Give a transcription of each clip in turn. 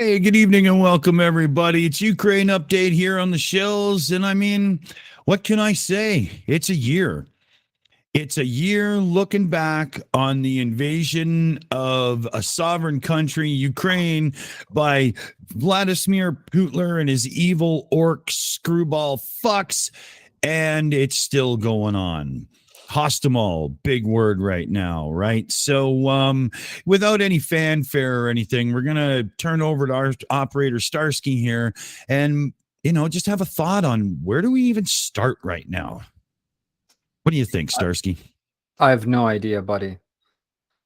Hey, good evening and welcome everybody. It's Ukraine update here on the Shills. And I mean, what can I say? It's a year. It's a year looking back on the invasion of a sovereign country, Ukraine, by Vladimir Putin and his evil orc screwball fucks. And it's still going on. Hostomol, big word right now, right? So, without any fanfare or anything, we're gonna turn over to our operator Starsky here, and just have a thought on where do we even start right now. What do you think, Starsky? I have no idea, buddy.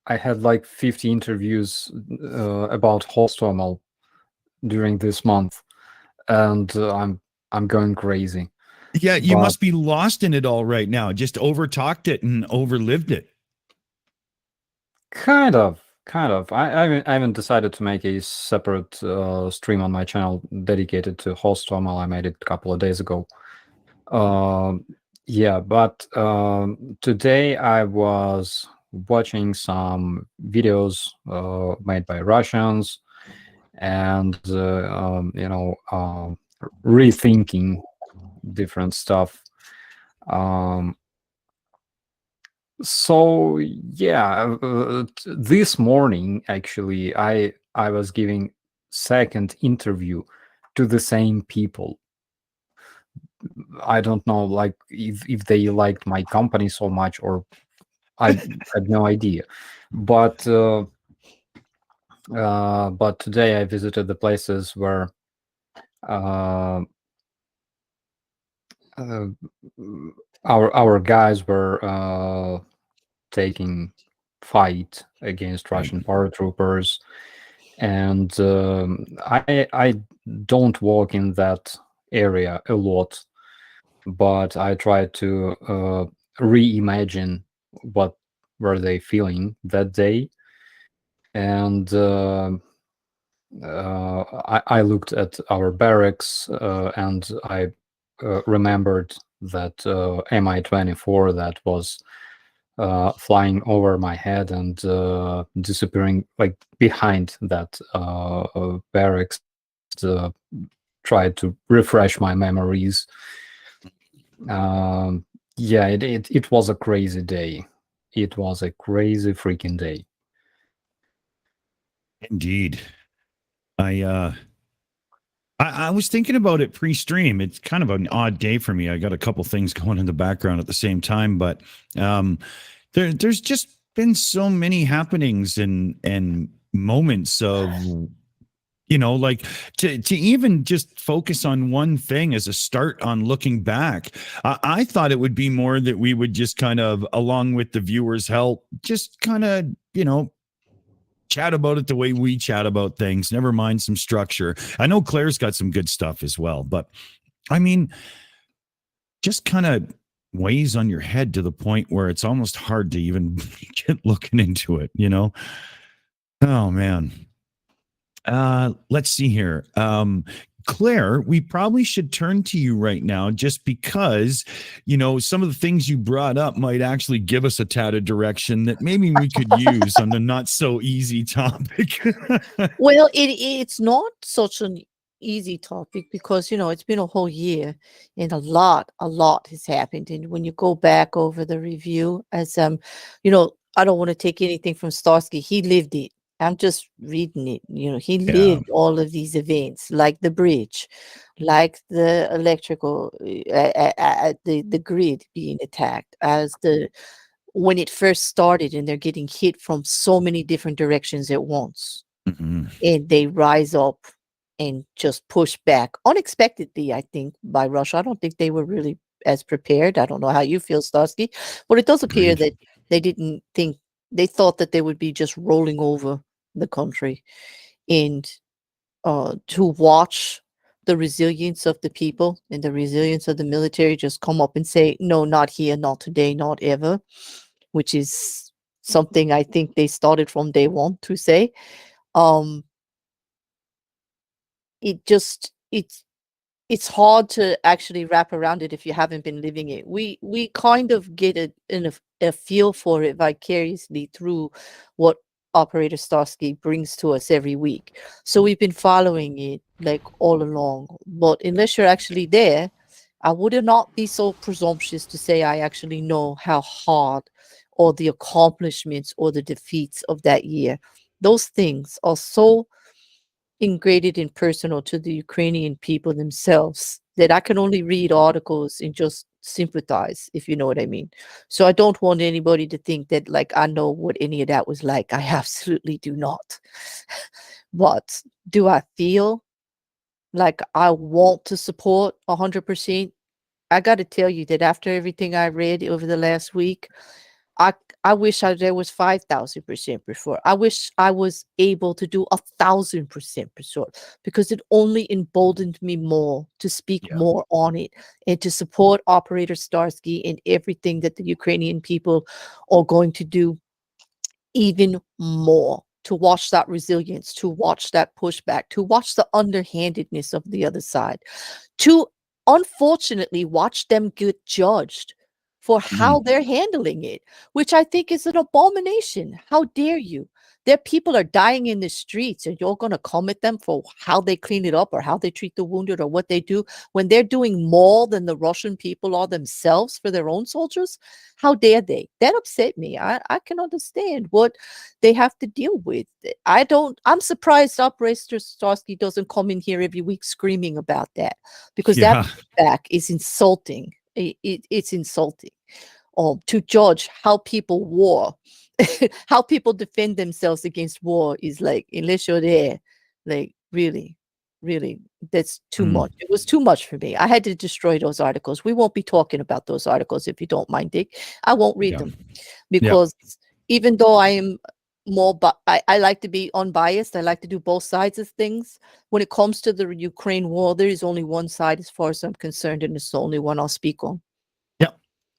I had like 50 interviews about Hostomol during this month, and I'm going crazy. Yeah, you must be lost in it all right now. Just overtalked it and overlived it. Kind of. I haven't decided to make a separate stream on my channel dedicated to Hostomol. I made it a couple of days ago. Yeah, but today I was watching some videos made by Russians, and rethinking different stuff. So yeah, this morning actually I was giving second interview to the same people. I don't know, like if they liked my company so much, or I had no idea. But today I visited the places where our guys were taking fight against Russian paratroopers, and I don't walk in that area a lot, but I try to reimagine what were they feeling that day, and I looked at our barracks, and I remembered that Mi-24 that was flying over my head and disappearing like behind that barracks. Tried to refresh my memories. Yeah, it was a crazy day. It was a crazy freaking day. Indeed. I was thinking about it pre-stream. It's kind of an odd day for me. I got a couple things going in the background at the same time, but there's just been so many happenings and moments of like to even just focus on one thing as a start on looking back. I thought it would be more that we would just kind of, along with the viewers' help, just kind of chat about it the way we chat about things, never mind some structure. I know Claire's got some good stuff as well, but I mean, just kind of weighs on your head to the point where it's almost hard to even get looking into it, Oh man. Let's see here. Claire, we probably should turn to you right now just because, some of the things you brought up might actually give us a tad of direction that maybe we could use on the not so easy topic. Well, it's not such an easy topic because, it's been a whole year and a lot has happened. And when you go back over the review, as, I don't want to take anything from Starsky. He lived it. I'm just reading it. He lived all of these events, like the bridge, like the electrical, the grid being attacked, when it first started, and they're getting hit from so many different directions at once, and they rise up and just push back unexpectedly. I think by Russia. I don't think they were really as prepared. I don't know how you feel, Starsky, but it does appear that they didn't think. They thought that they would be just rolling over the country, and to watch the resilience of the people and the resilience of the military just come up and say, no, not here, not today, not ever, which is something I think they started from day one to say. It's hard to actually wrap around it if you haven't been living it. We kind of get a feel for it vicariously through what Operator Starsky brings to us every week. So we've been following it like all along. But unless you're actually there, I would not be so presumptuous to say I actually know how hard or the accomplishments or the defeats of that year. Those things are so ingrained and personal to the Ukrainian people themselves that I can only read articles and just sympathize, if you know what I mean. So I don't want anybody to think that like I know what any of that was like. I absolutely do not. But do I feel like I want to support 100%? I got to tell you that after everything I read over the last week, I wish there was 5,000% before. I wish I was able to do 1,000% before, because it only emboldened me more to speak more on it and to support Operator Starsky and everything that the Ukrainian people are going to do even more, to watch that resilience, to watch that pushback, to watch the underhandedness of the other side, to unfortunately watch them get judged for how they're handling it, which I think is an abomination. How dare you? Their people are dying in the streets, and you're going to come at them for how they clean it up or how they treat the wounded or what they do when they're doing more than the Russian people are themselves for their own soldiers? How dare they? That upset me. I can understand what they have to deal with. I'm surprised Operator Starsky doesn't come in here every week screaming about that, because that back is insulting. It's insulting to judge how people war, how people defend themselves against war is like, unless you're there, like really, that's too much. It was too much for me. I had to destroy those articles. We won't be talking about those articles if you don't mind, Dick. I won't read them, because even though I am more, but I like to be unbiased. I like to do both sides of things. When it comes to the Ukraine war, there is only one side as far as I'm concerned, and it's the only one I'll speak on.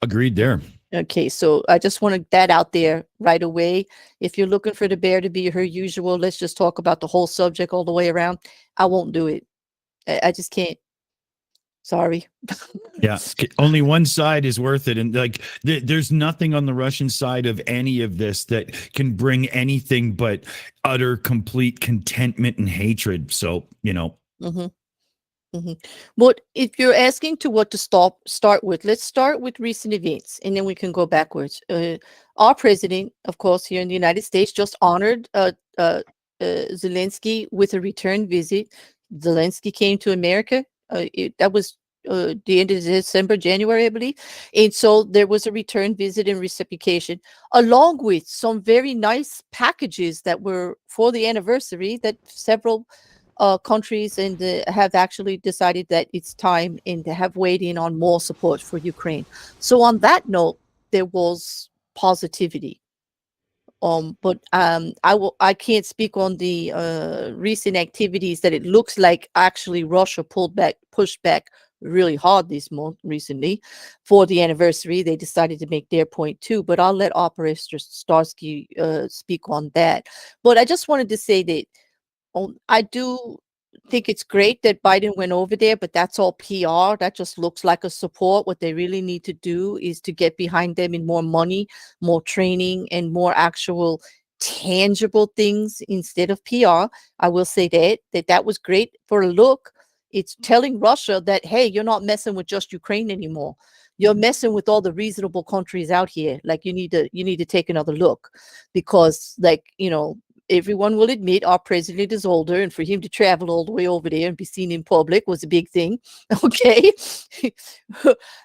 Agreed there. Okay, so I just wanted that out there right away. If you're looking for the bear to be her usual, let's just talk about the whole subject all the way around, I won't do it. I just can't. Sorry. Only one side is worth it. And like, there's nothing on the Russian side of any of this that can bring anything but utter, complete contentment and hatred. So, you know. But if you're asking to what to start with, let's start with recent events, and then we can go backwards. Our president, of course, here in the United States, just honored Zelensky with a return visit. Zelensky came to America. That was the end of December, January, I believe. And so there was a return visit and reciprocation, along with some very nice packages that were for the anniversary that several countries and have actually decided that it's time and to have weighed in on more support for Ukraine. So on that note, there was positivity. But I can't speak on the recent activities that it looks like actually Russia pushed back really hard this month recently for the anniversary. They decided to make their point too, but I'll let Operator Starsky speak on that. But I just wanted to say that I do think it's great that Biden went over there, but that's all PR. That just looks like a support. What they really need to do is to get behind them in more money, more training, and more actual tangible things instead of PR. I will say that was great for a look. It's telling Russia that, hey, you're not messing with just Ukraine anymore. You're messing with all the reasonable countries out here. Like, you need to take another look, because, like, you know, everyone will admit our president is older, and for him to travel all the way over there and be seen in public was a big thing. Okay.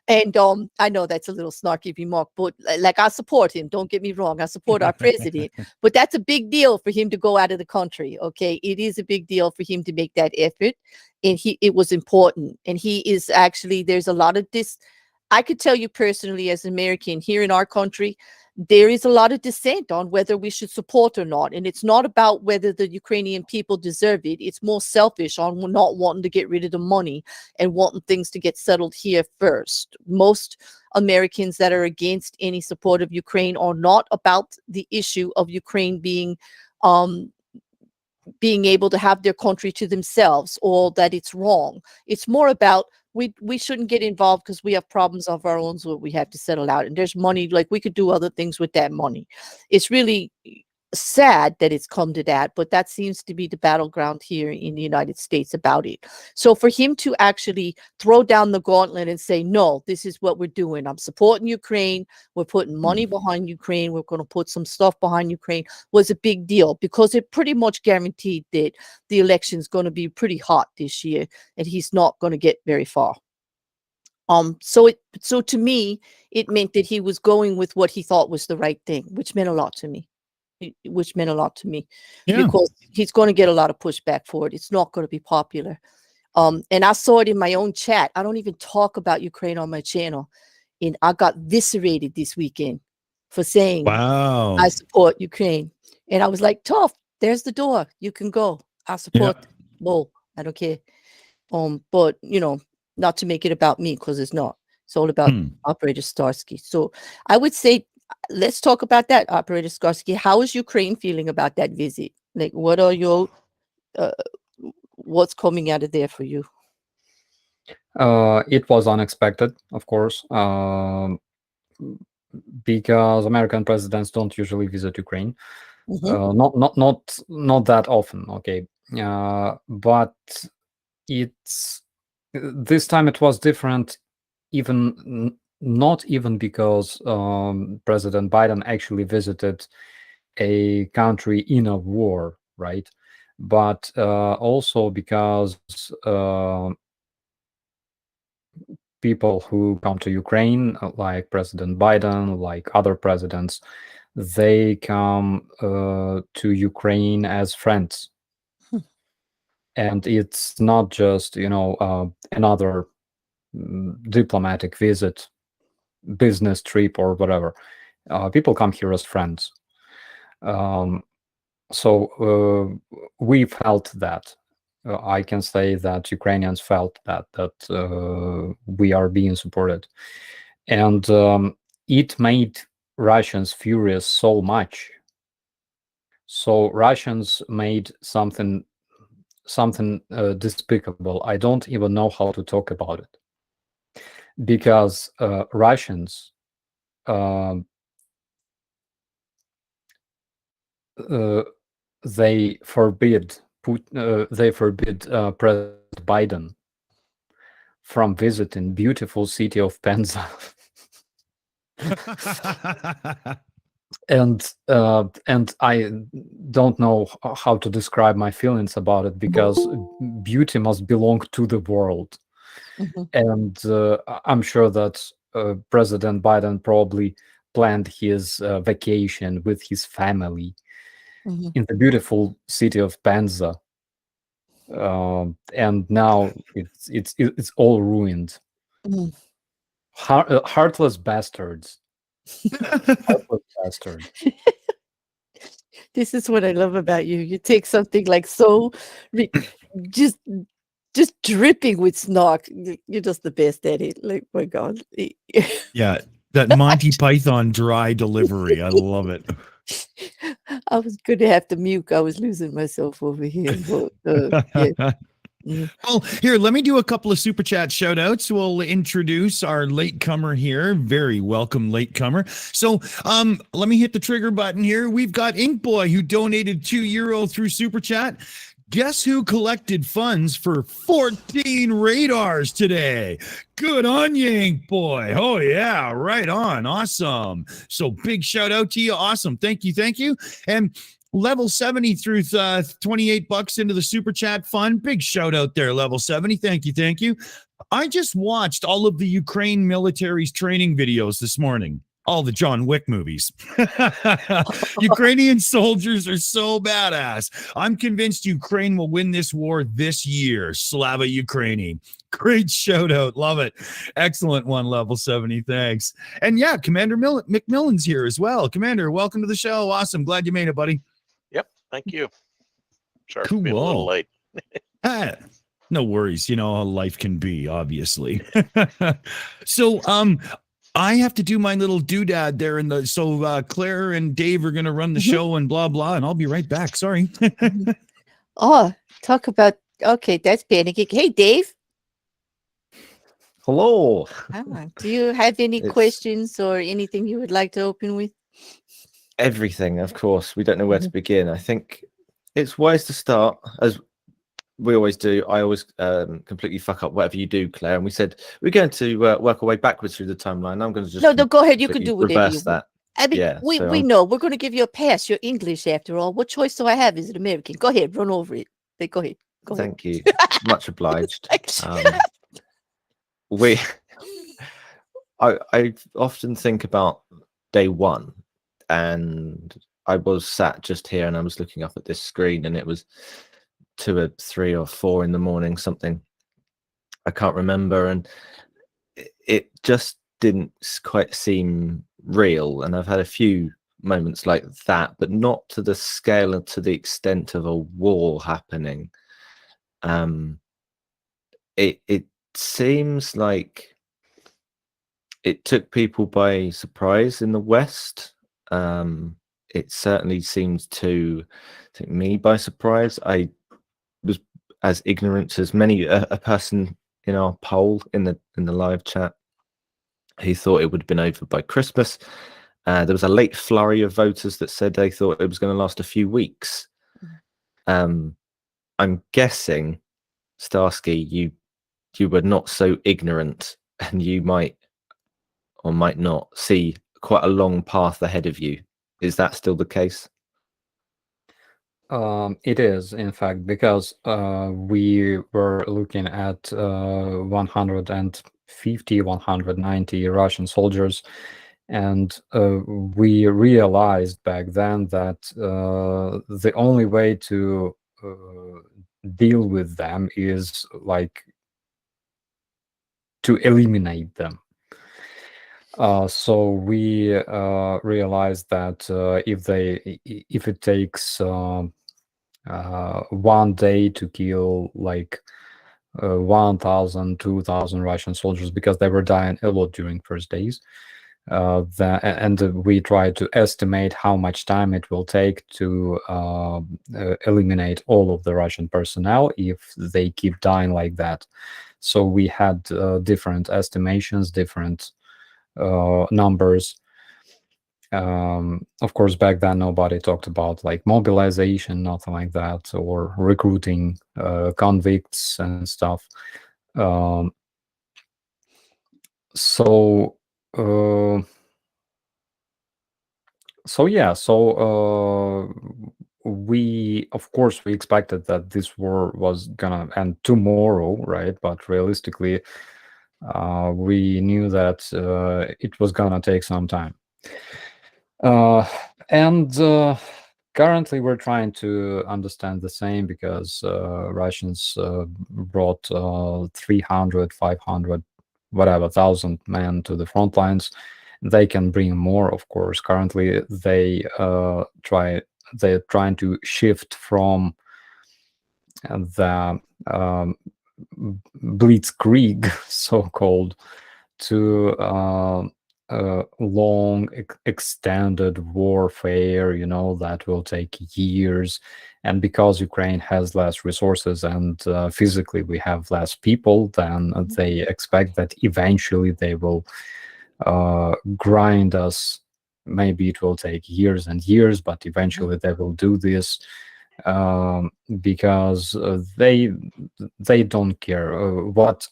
And I know that's a little snarky remark, but like, I support him. Don't get me wrong. I support our president, but that's a big deal for him to go out of the country. Okay. It is a big deal for him to make that effort. And it was important. And he is actually, there's a lot of this. I could tell you personally, as an American here in our country, there is a lot of dissent on whether we should support or not. And it's not about whether the Ukrainian people deserve it. It's more selfish on not wanting to get rid of the money and wanting things to get settled here first. Most Americans that are against any support of Ukraine are not about the issue of Ukraine being able to have their country to themselves, or that it's wrong. It's more about we shouldn't get involved because we have problems of our own, so we have to settle out. And there's money, like, we could do other things with that money. It's really sad that it's come to that, but that seems to be the battleground here in the United States about it. So for him to actually throw down the gauntlet and say, no, this is what we're doing. I'm supporting Ukraine. We're putting money behind Ukraine. We're going to put some stuff behind Ukraine, was a big deal because it pretty much guaranteed that the election's going to be pretty hot this year and he's not going to get very far. So to me, it meant that he was going with what he thought was the right thing, which meant a lot to me. Yeah. Because he's going to get a lot of pushback for it. It's not going to be popular. And I saw it in my own chat. I don't even talk about Ukraine on my channel. And I got eviscerated this weekend for saying, Wow. I support Ukraine. And I was like, tough, there's the door. You can go. I support. Whoa, I don't care. But, you know, not to make it about me, because it's not. It's all about Operator Starsky. So I would say, let's talk about that, Operator Starsky. How is Ukraine feeling about that visit? Like, what are your, what's coming out of there for you? It was unexpected, of course, because American presidents don't usually visit Ukraine. Not that often. Okay, but it's this time it was different. Even not even because President Biden actually visited a country in a war, right? But also because people who come to Ukraine, like President Biden, like other presidents, they come to Ukraine as friends. And it's not just, another diplomatic visit, business trip, or whatever. People come here as friends. So we felt that. I can say that Ukrainians felt that we are being supported, and it made Russians furious so much. So Russians made something despicable. I don't even know how to talk about it, because Russians they forbid President Biden from visiting beautiful city of Penza. And I don't know how to describe my feelings about it, because beauty must belong to the world. And I'm sure that President Biden probably planned his vacation with his family in the beautiful city of Penza, and now it's all ruined. Heartless bastards. Heartless bastard. This is what I love about you. You take something like so just dripping with snark. You're just the best at it. Like, my God. Yeah, that Monty Python dry delivery. I love it. I was going to have to mute. I was losing myself over here. But, yeah. Well, here, let me do a couple of super chat shout outs. We'll introduce our latecomer here. Very welcome latecomer. So let me hit the trigger button here. We've got Ink Boy, who donated €2 through super chat. Guess who collected funds for 14 radars today? Good on you, Ink Boy. Oh, yeah, right on. Awesome. So big shout out to you. Awesome. Thank you. And Level 70 threw $28 into the super chat fund. Big shout out there, Level 70. Thank you. I just watched all of the Ukraine military's training videos this morning. All the John Wick movies. Ukrainian soldiers are so badass. I'm convinced Ukraine will win this war this year. Slava Ukraini. Great shout out. Love it. Excellent one, Level 70. Thanks. And yeah, Commander McMillan's here as well. Commander, welcome to the show. Awesome. Glad you made it, buddy. Yep. Thank you. Sorry cool. for being a little late. No worries. You know how life can be, obviously. So, I have to do my little doodad there so Claire and Dave are going to run the show and blah, blah, and I'll be right back. Sorry. Oh, talk about, okay, that's panicking. Hey, Dave. Hello. Do you have any questions or anything you would like to open with? everything, of course. We don't know where to begin. I think it's wise to start, as we always do. I always completely fuck up whatever you do, Claire. And we said we're going to work our way backwards through the timeline. I'm going to just No, go ahead. You can completely do whatever you reverse want. that. I mean, Yeah, we so know we're going to give you a pass. You're English after all. What choice do I have? Is it American? Go ahead, run over it. Go ahead. Go ahead. Thank you. Much obliged. Thanks. I often think about day one, and I was sat just here and I was looking up at this screen, and it was 2 or 3 or 4 in the morning, something I can't remember, and it just didn't quite seem real. And I've had a few moments like that, but not to the scale and to the extent of a war happening. It seems like it took people by surprise in the West. It certainly seems to take me by surprise. I was as ignorant as many a person in our poll in the live chat. He thought it would have been over by Christmas. There was a late flurry of voters that said they thought it was going to last a few weeks. I'm guessing, Starsky, you were not so ignorant, and you might or might not see quite a long path ahead of you. Is that still the case? It is, in fact, because we were looking at 150, 190 Russian soldiers, and we realized back then that the only way to deal with them is like to eliminate them. So we realized that if it takes 1 day to kill like 1,000, 2,000 Russian soldiers, because they were dying a lot during first days, and we tried to estimate how much time it will take to eliminate all of the Russian personnel if they keep dying like that. So we had different estimations, different numbers. Of course, back then nobody talked about like mobilization, nothing like that, or recruiting convicts and stuff. So we, of course, we expected that this war was gonna end tomorrow, right? But realistically, we knew that it was gonna take some time. And currently we're trying to understand the same, because Russians brought 300, 500, whatever, 1,000 men to the front lines. They can bring more, of course. Currently, they're trying to shift from the blitzkrieg, so-called, to long extended warfare, that will take years. And because Ukraine has less resources and physically we have less people, then they expect that eventually they will grind us. Maybe it will take years and years, but eventually they will do this, because they don't care what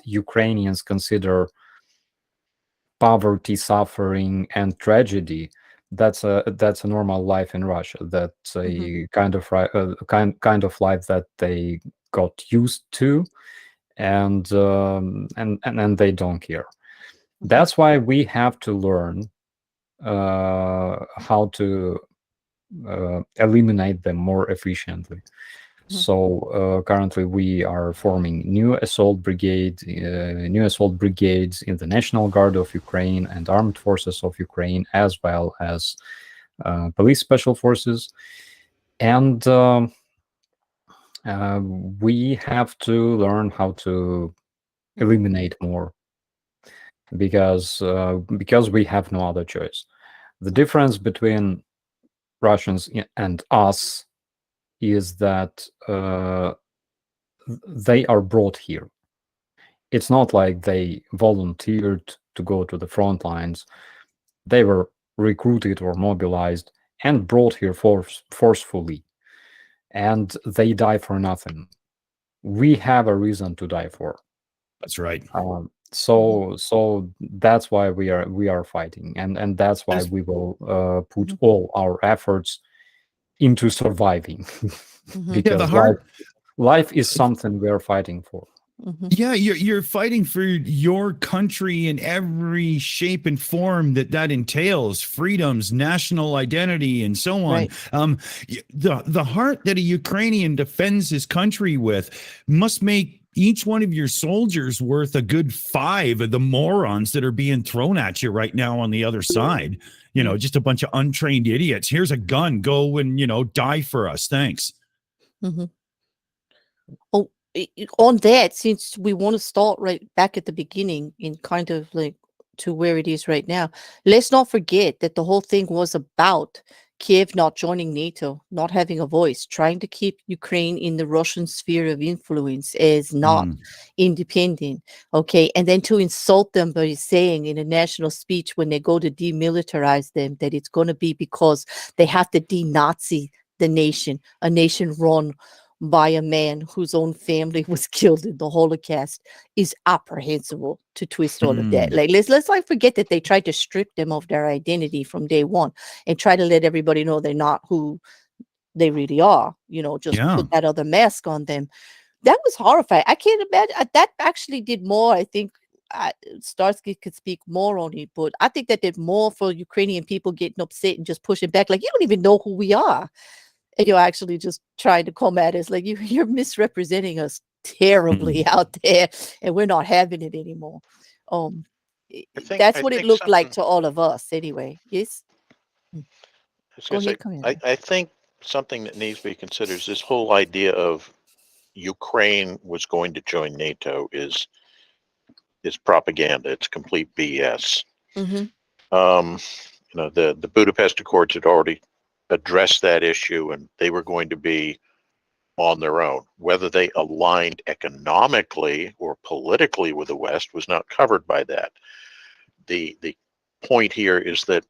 Ukrainians consider poverty, suffering, and tragedy. That's a normal life in Russia. That's a kind of life that they got used to, and they don't care. That's why we have to learn how to eliminate them more efficiently. So currently we are forming new assault brigades in the National Guard of Ukraine and Armed Forces of Ukraine, as well as police special forces. And we have to learn how to eliminate more, because we have no other choice. The difference between Russians and us is that they are brought here. It's not like they volunteered to go to the front lines. They were recruited or mobilized and brought here forcefully, and they die for nothing. We have a reason to die for. That's right. So that's why we are fighting, and that's why As- we will put all our efforts into surviving. Because the heart. life is something we are fighting for. Yeah, you're fighting for your country in every shape and form that entails, freedoms, national identity, and so on. Right. The heart that a Ukrainian defends his country with must make each one of your soldiers worth a good 5 of the morons that are being thrown at you right now on the other side. You know, just a bunch of untrained idiots. Here's a gun. Go and, die for us. Thanks. Oh, on that, since we want to start right back at the beginning and kind of like to where it is right now, let's not forget that the whole thing was about Kiev not joining NATO, not having a voice, trying to keep Ukraine in the Russian sphere of influence as not independent. Okay. And then to insult them by saying in a national speech when they go to demilitarize them that it's going to be because they have to denazi the nation, a nation run by a man whose own family was killed in the Holocaust, is apprehensible to twist all of that. Like let's like forget that they tried to strip them of their identity from day one and try to let everybody know they're not who they really are. Just put that other mask on them. That was horrifying. I can't imagine that actually did more. I think Starsky could speak more on it, but I think that did more for Ukrainian people getting upset and just pushing back. Like, you don't even know who we are. And you're actually just trying to come at us like you're misrepresenting us terribly out there, and we're not having it anymore. That's what it looked like to all of us, anyway. Yes. Go ahead, I think something that needs to be considered is this whole idea of Ukraine was going to join NATO is propaganda. It's complete BS. The Budapest Accords had already addressed that issue, and they were going to be on their own. Whether they aligned economically or politically with the West was not covered by that. The point here is that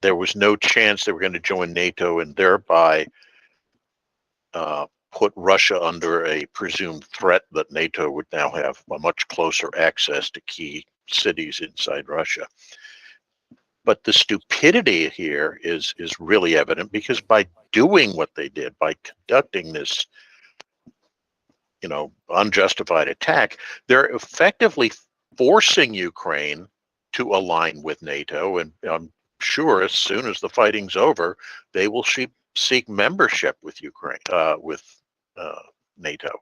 there was no chance they were going to join NATO and thereby put Russia under a presumed threat that NATO would now have a much closer access to key cities inside Russia. But the stupidity here is really evident, because by doing what they did, by conducting this, unjustified attack, they're effectively forcing Ukraine to align with NATO. And I'm sure as soon as the fighting's over, they will seek membership with Ukraine, with NATO,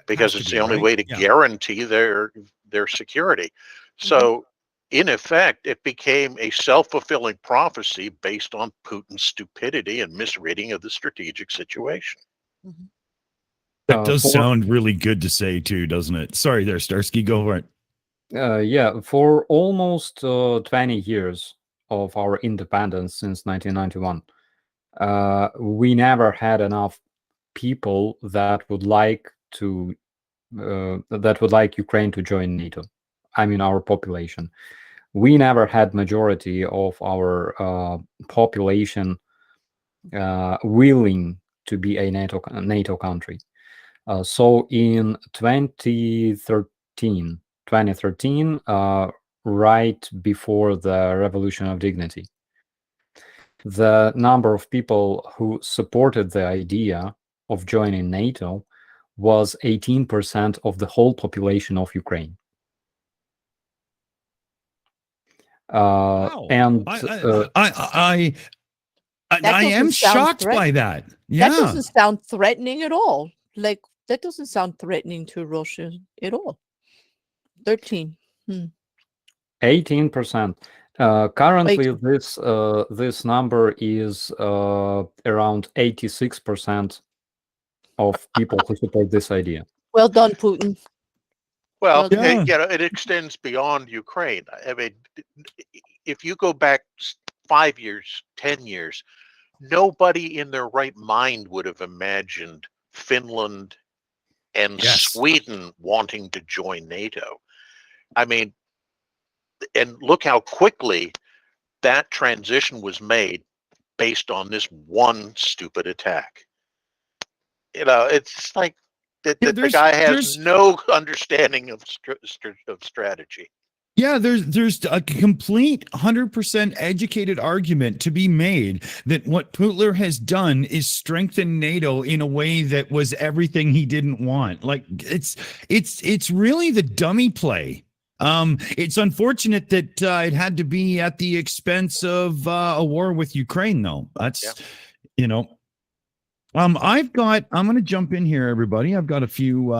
because it's the only way to guarantee their security. So, in effect, it became a self-fulfilling prophecy based on Putin's stupidity and misreading of the strategic situation. That does sound really good to say too, doesn't it? Sorry there, Starsky, go for it. Yeah, for almost 20 years of our independence since 1991, we never had enough people that would like Ukraine to join NATO. I mean, our population. We never had majority of our population willing to be a NATO country. So in 2013, right before the Revolution of Dignity, the number of people who supported the idea of joining NATO was 18% of the whole population of Ukraine. Wow. And I am shocked by that. Yeah, that doesn't sound threatening at all. Like, that doesn't sound threatening to Russia at all. 13. 18%. Currently, this number is around 86% of people who support this idea. Well done, Putin. Well, it extends beyond Ukraine. I mean, if you go back 5 years, 10 years, nobody in their right mind would have imagined Finland and Sweden wanting to join NATO. I mean, and look how quickly that transition was made based on this one stupid attack. It's like the guy has no understanding of strategy. Yeah, there's a complete 100% educated argument to be made that what Putler has done is strengthen NATO in a way that was everything he didn't want. Like it's really the dummy play. It's unfortunate that it had to be at the expense of a war with Ukraine, though. That's I'm going to jump in here, everybody. I've got a few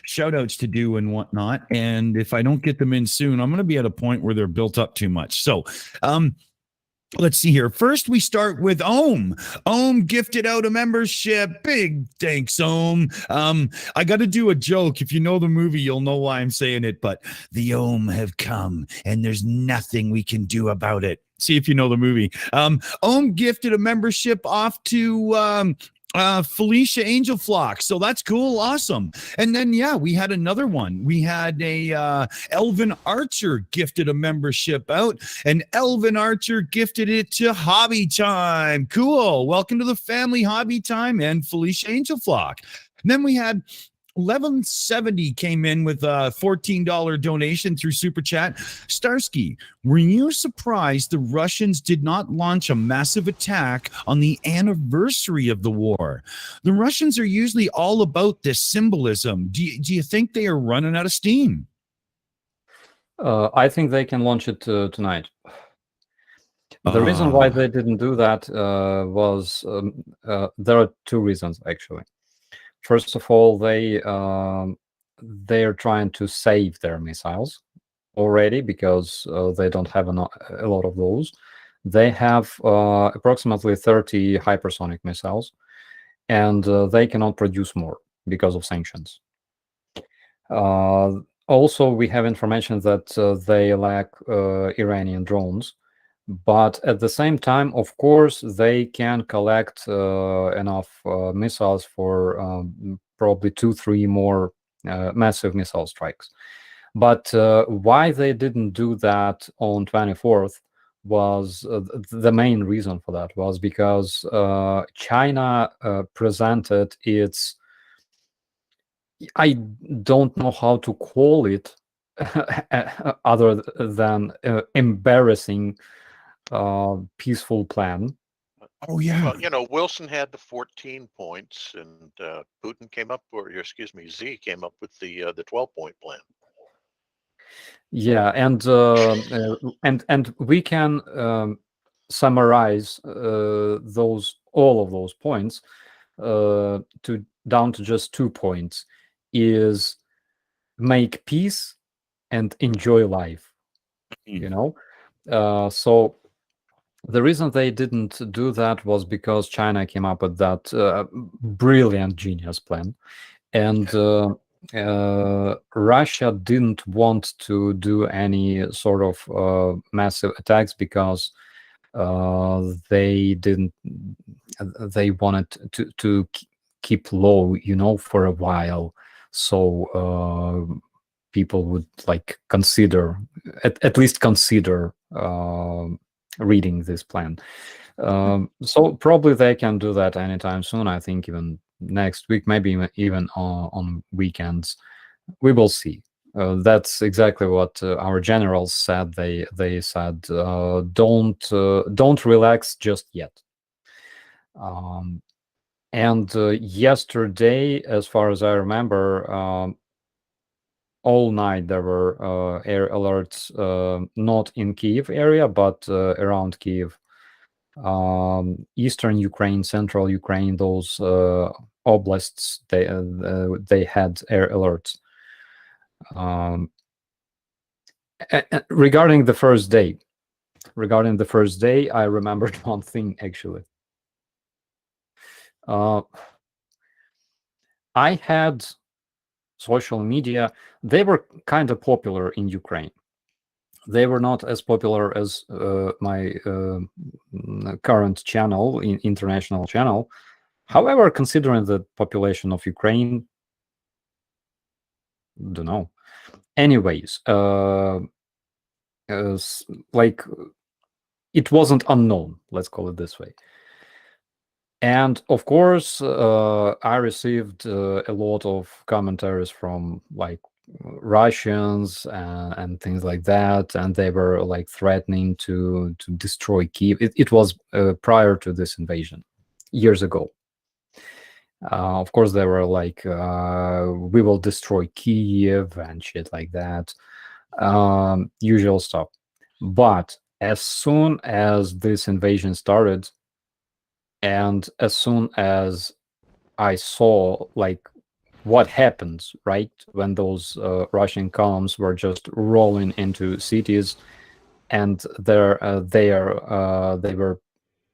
shout outs to do and whatnot. And if I don't get them in soon, I'm going to be at a point where they're built up too much. So, let's see here. First, we start with Ohm. Ohm gifted out a membership. Big thanks, Ohm. I got to do a joke. If you know the movie, you'll know why I'm saying it. But the Ohm have come, and there's nothing we can do about it. See if you know the movie. Ohm gifted a membership off to Felicia Angel Flock. So that's cool. Awesome. And then, yeah, we had another one. We had a Elvin Archer gifted a membership out, and Elvin Archer gifted it to Hobby Time. Cool. Welcome to the family, Hobby Time and Felicia Angel Flock. And then we had 1170 came in with a $14 donation through Super Chat. Starsky, were you surprised the Russians did not launch a massive attack on the anniversary of the war? The Russians are usually all about this symbolism. Do you think they are running out of steam? I think they can launch it tonight. The reason why they didn't do that was there are two reasons, actually. First of all, they are trying to save their missiles already because they don't have a lot of those. They have approximately 30 hypersonic missiles, and they cannot produce more because of sanctions. Also, we have information that they lack Iranian drones. But at the same time, of course, they can collect enough missiles for probably 2-3 more massive missile strikes. But why they didn't do that on 24th was the main reason for that was because China presented its, I don't know how to call it other than embarrassing peaceful plan. Oh yeah. Well, Wilson had the 14 points, and Putin came up, Z came up with the 12-point plan. Yeah, and we can summarize all of those points down to just 2 points: is make peace and enjoy life. So the reason they didn't do that was because China came up with that brilliant, genius plan. And Russia didn't want to do any sort of massive attacks because they wanted to keep low, for a while. So people would consider, at least consider reading this plan. So probably they can do that anytime soon. I think even next week, maybe even on weekends. We will see. That's exactly what our generals said. They said, don't relax just yet. And yesterday, as far as I remember, all night there were air alerts, not in Kiev area, but around Kiev, eastern Ukraine, central Ukraine. Those oblasts, they had air alerts. Regarding the first day, I remembered one thing actually. I had social media. They were kind of popular in Ukraine. They were not as popular as my current channel, international channel. However, considering the population of Ukraine, don't know. Anyways, it wasn't unknown. Let's call it this way. And of course, I received a lot of commentaries from like Russians and things like that, and they were like threatening to destroy Kiev. It was prior to this invasion, years ago. Of course, they were like, "We will destroy Kiev" and shit like that, usual stuff. But as soon as this invasion started, and as soon as I saw like what happens, right, when those Russian columns were just rolling into cities, and they were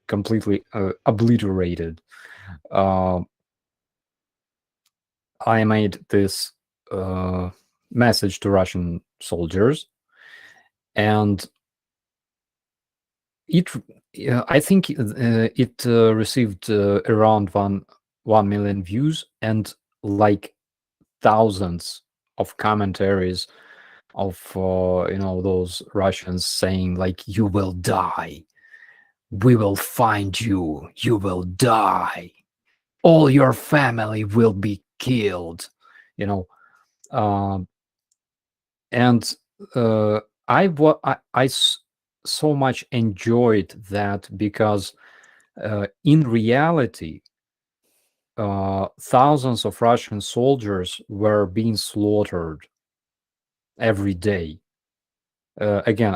completely obliterated. I made this message to Russian soldiers, and I think it received around 1 million views and like thousands of commentaries of those Russians saying like, "You will die, we will find you, you will die, all your family will be killed," you know. And I so much enjoyed that, because in reality, thousands of Russian soldiers were being slaughtered every day. Again,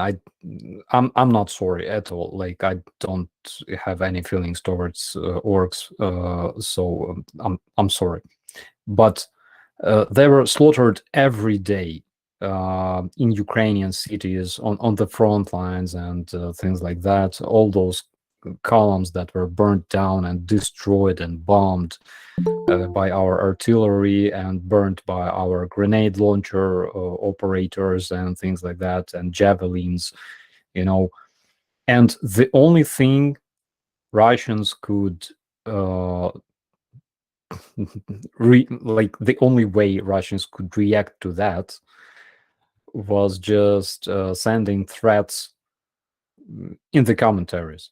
I'm not sorry at all. Like, I don't have any feelings towards orcs, so I'm sorry, but they were slaughtered every day in Ukrainian cities, on the front lines and things like that. All those columns that were burnt down and destroyed and bombed by our artillery and burnt by our grenade launcher operators and things like that, and javelins, and the only thing Russians could like the only way Russians could react to that was just sending threats in the commentaries,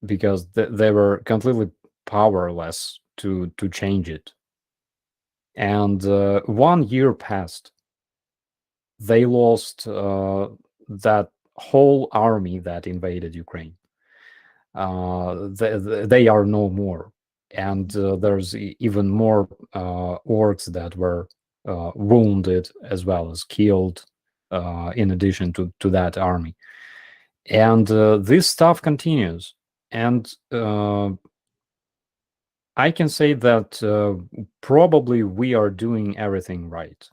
because they were completely powerless to change it. And 1 year passed. They lost that whole army that invaded Ukraine. They are no more. And there's even more orcs that were wounded as well as killed, in addition to that army. And this stuff continues. And I can say that probably we are doing everything right.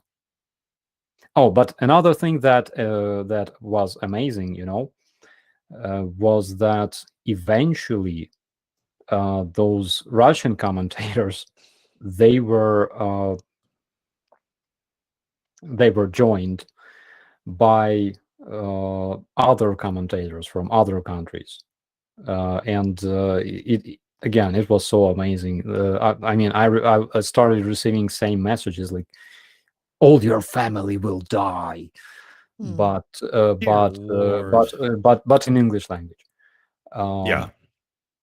Oh, but another thing that that was amazing, was that eventually those Russian commentators, they were joined by other commentators from other countries, and it was so amazing. I started receiving same messages like, "All your family will die," but in English language.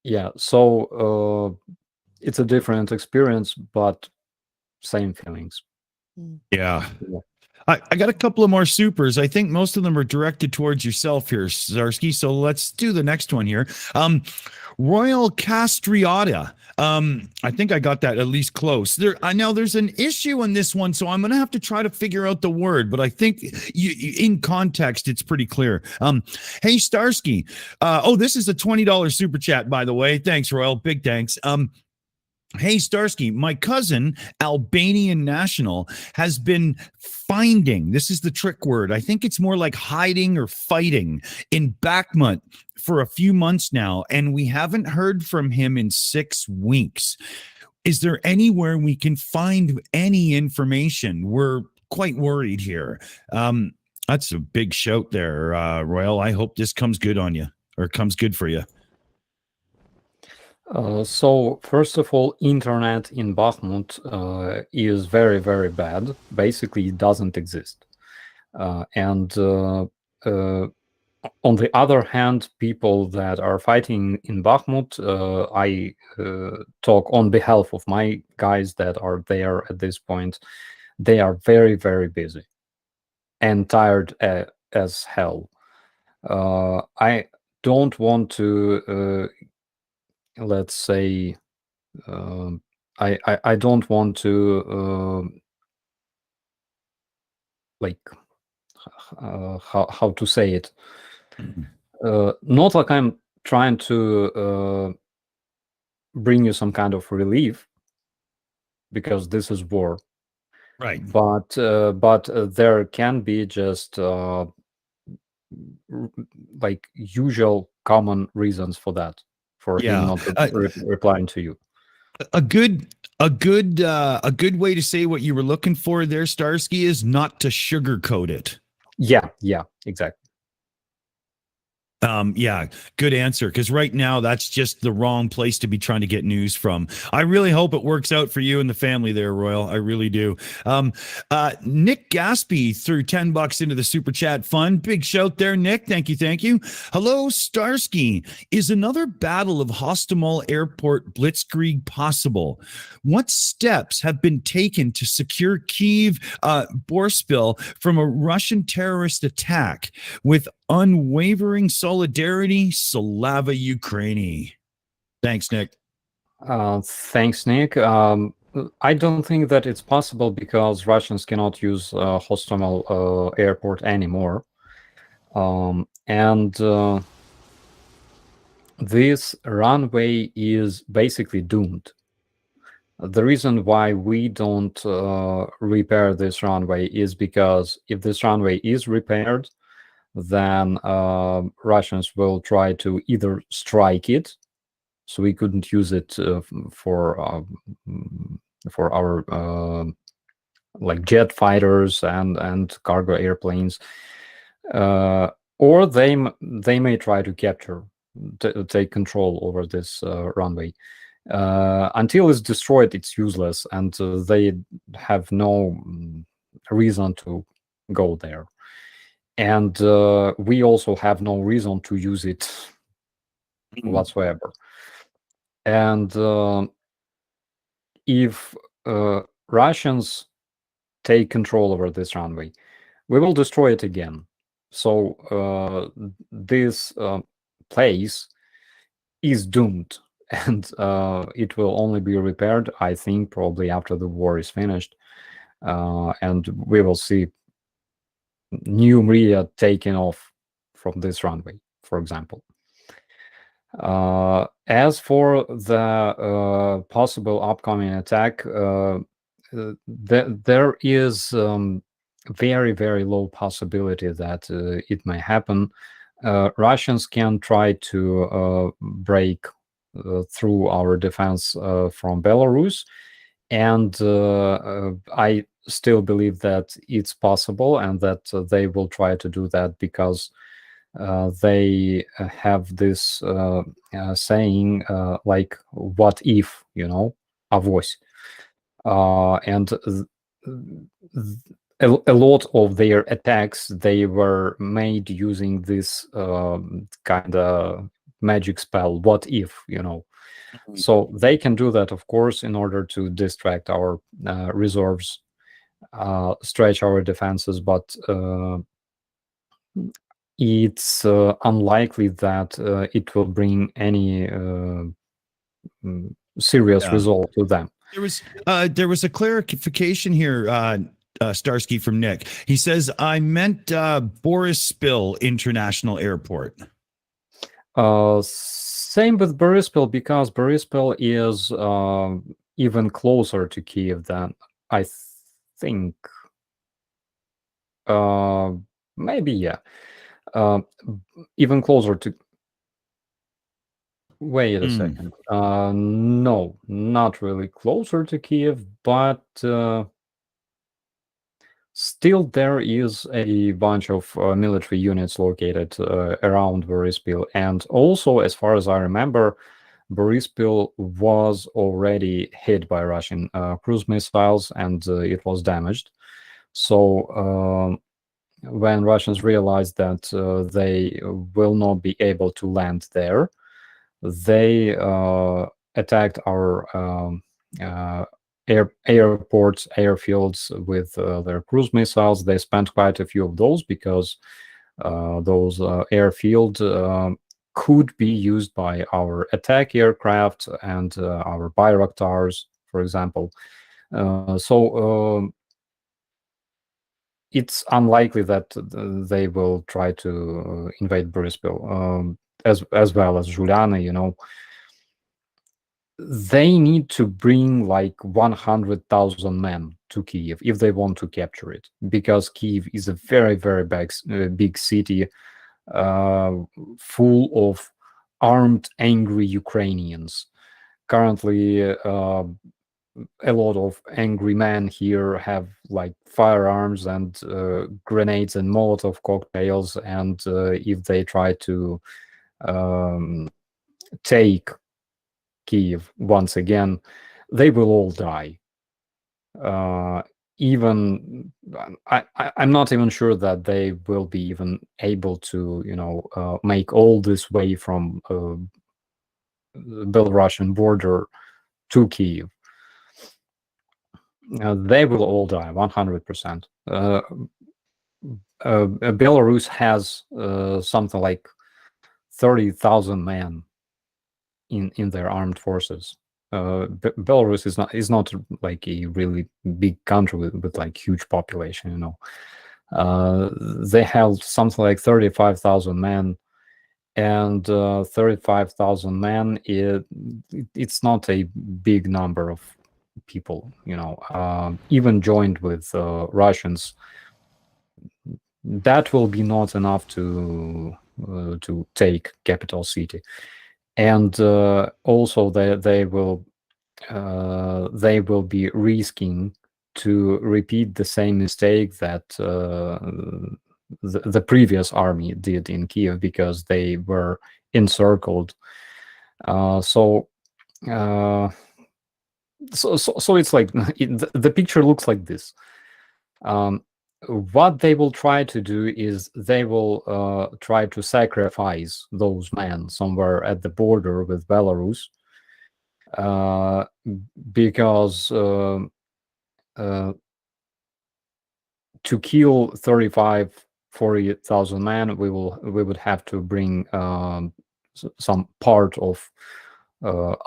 Yeah. So it's a different experience, but same feelings. Yeah. I got a couple of more supers. I think most of them are directed towards yourself here, Starsky. So let's do the next one here. Royal Castriata. I think I got that at least close. Now there's an issue on this one, so I'm going to have to try to figure out the word, but I think in context, it's pretty clear. Hey, Starsky. This is a $20 super chat, by the way. Thanks, Royal. Big thanks. Hey, Starsky, my cousin, Albanian national, has been finding, this is the trick word, I think it's more like hiding or fighting, in Bakhmut for a few months now, and we haven't heard from him in 6 weeks. Is there anywhere we can find any information? We're quite worried here. That's a big shout there, Royal. I hope this comes good on you, or comes good for you. So first of all, internet in Bakhmut is very, very bad. Basically, it doesn't exist. And on the other hand, people that are fighting in Bakhmut, I talk on behalf of my guys that are there at this point. They are very, very busy and tired as hell. I don't want to, let's say, I don't want to like how to say it. Not like I'm trying to bring you some kind of relief, because this is war. Right. But there can be just like usual common reasons for that, for him not replying to you. A good way to say what you were looking for there, Starsky, is not to sugarcoat it. Yeah, exactly. Yeah, good answer. Because right now, that's just the wrong place to be trying to get news from. I really hope it works out for you and the family there, Royal. I really do. Nick Gaspy threw $10 into the super chat fund. Big shout there, Nick. Thank you. Hello, Starsky. Is another battle of Hostomel Airport blitzkrieg possible? What steps have been taken to secure Kyiv, Boryspil from a Russian terrorist attack with unwavering solidarity, Slava Ukraini? Thanks, Nick. Thanks, Nick. I don't think that it's possible because Russians cannot use Hostomel airport anymore. And this runway is basically doomed. The reason why we don't repair this runway is because if this runway is repaired, then Russians will try to either strike it, so we couldn't use it for our like jet fighters and cargo airplanes, or they may try to capture, take control over this runway. Until it's destroyed, it's useless, and they have no reason to go there. And we also have no reason to use it whatsoever. And if Russians take control over this runway, we will destroy it again. So this place is doomed, and it will only be repaired, I think, probably after the war is finished. And we will see new media taken off from this runway, for example. As for the possible upcoming attack, there is very, very low possibility that it may happen. Russians can try to break through our defense from Belarus, and I still believe that it's possible, and that they will try to do that because they have this saying like, what if, avos. And a lot of their attacks, they were made using this kind of magic spell, what if, So they can do that, of course, in order to distract our reserves, stretch our defenses, but it's unlikely that it will bring any serious result to them. There was a clarification here, Starsky, from Nick. He says, I meant Boryspil International Airport. Same with Boryspil, because Boryspil is even closer to Kyiv than I think. Maybe, yeah. Even closer to. Wait a second. No, not really closer to Kyiv, but still there is a bunch of military units located around Boryspil. And also, as far as I remember, Boryspil was already hit by Russian cruise missiles, and it was damaged. So when Russians realized that they will not be able to land there, they attacked our airports, airfields with their cruise missiles. They spent quite a few of those because those airfields could be used by our attack aircraft and our Bayraktars, for example. So it's unlikely that they will try to invade Boryspil, as well as Juliana. They need to bring like 100,000 men to Kiev if they want to capture it, because Kiev is a very, very big city, full of armed, angry Ukrainians. Currently, a lot of angry men here have like firearms and grenades and Molotov cocktails, and if they try to take Kiev once again, they will all die. Even I'm not even sure that they will be even able to make all this way from Belarusian border to Kiev. They will all die 100%. Belarus has something like 30,000 men in their armed forces. Belarus is not like a really big country with like huge population. They have something like 35,000 men, and 35,000 men, it's not a big number of people. Even joined with Russians, that will be not enough to take capital city. And also they will be risking to repeat the same mistake that the previous army did in Kiev, because they were encircled. So it's like the picture looks like this. What they will try to do is they will try to sacrifice those men somewhere at the border with Belarus, because to kill 40,000 men, we would have to bring some part of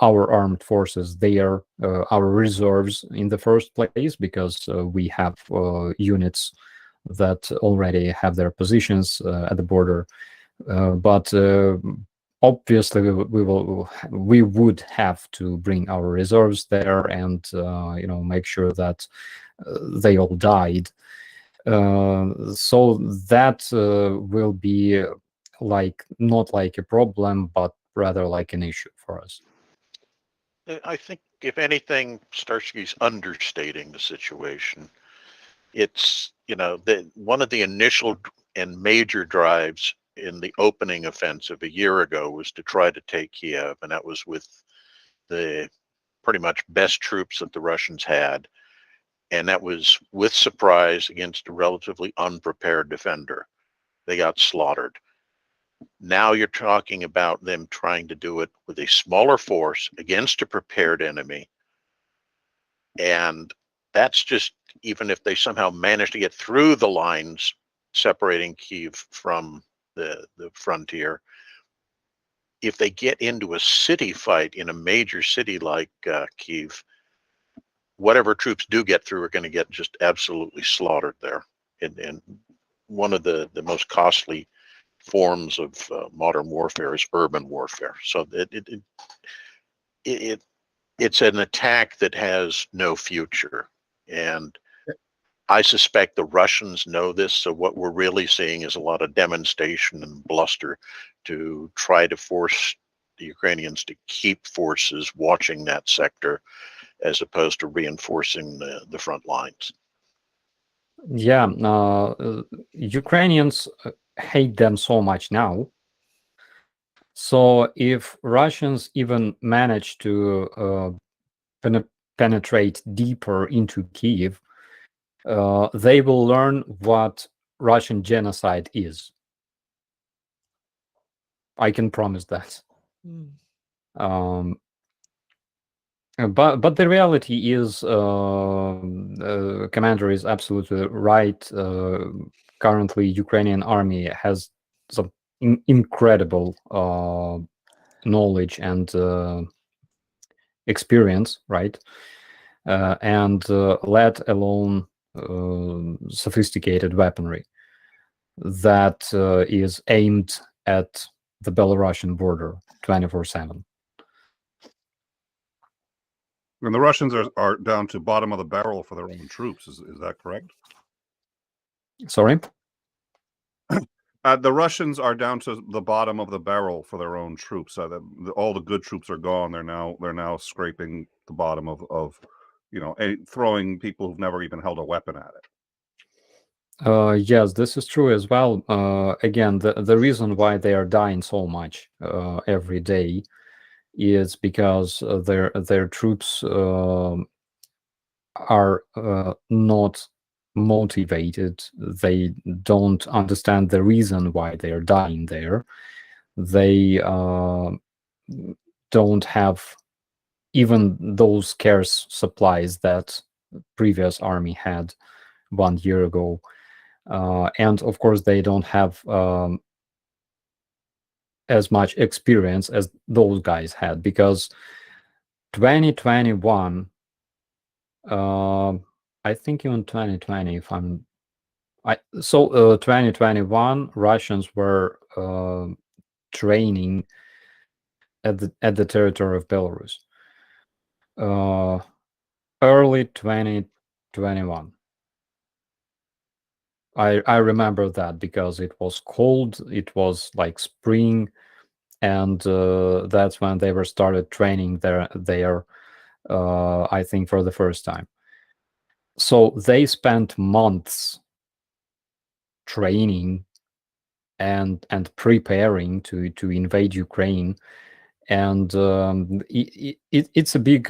our armed forces there, our reserves in the first place, because we have units that already have their positions at the border. But obviously we would have to bring our reserves there and make sure that they all died. So that will be not like a problem, but rather like an issue for us. I think, if anything, Starsky's understating the situation. It's, one of the initial and major drives in the opening offensive a year ago was to try to take Kiev, and that was with the pretty much best troops that the Russians had. And that was with surprise against a relatively unprepared defender. They got slaughtered. Now you're talking about them trying to do it with a smaller force against a prepared enemy. And that's just, even if they somehow manage to get through the lines separating Kiev from the frontier, if they get into a city fight in a major city like Kiev, whatever troops do get through are going to get just absolutely slaughtered there. And one of the most costly forms of modern warfare is urban warfare. So it's an attack that has no future. And I suspect the Russians know this. So what we're really seeing is a lot of demonstration and bluster to try to force the Ukrainians to keep forces watching that sector, as opposed to reinforcing the front lines. Yeah, Ukrainians hate them so much now. So if Russians even manage to penetrate deeper into Kiev, they will learn what Russian genocide is. I can promise that. Mm. But the reality is, Commander is absolutely right. Currently, Ukrainian army has some incredible knowledge and experience, right? And let alone sophisticated weaponry that is aimed at the Belarusian border 24/7. And the Russians are down to bottom of the barrel for their own troops. Is that correct? Sorry? The Russians are down to the bottom of the barrel for their own troops. All the good troops are gone. They're now scraping the bottom of throwing people who've never even held a weapon at it. Yes, this is true as well. Again, the reason why they are dying so much every day is because their troops are not motivated. They don't understand the reason why they are dying there. They don't have even those scarce supplies that previous army had 1 year ago. And of course, they don't have as much experience as those guys had, because 2021, I think even 2020, if 2021 Russians were training at the territory of Belarus. Early 2021. I remember that because it was cold, it was like spring, and that's when they were started training there I think for the first time. So they spent months training and preparing to invade Ukraine, and it's a big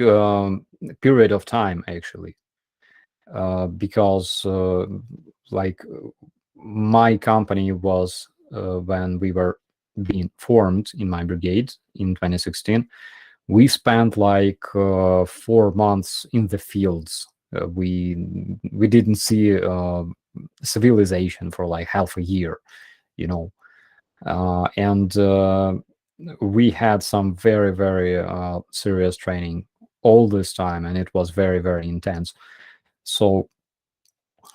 period of time actually, because like my company was when we were being formed in my brigade in 2016, we spent like 4 months in the fields. We didn't see civilization for like half a year, and we had some very, very serious training all this time, and it was very, very intense. So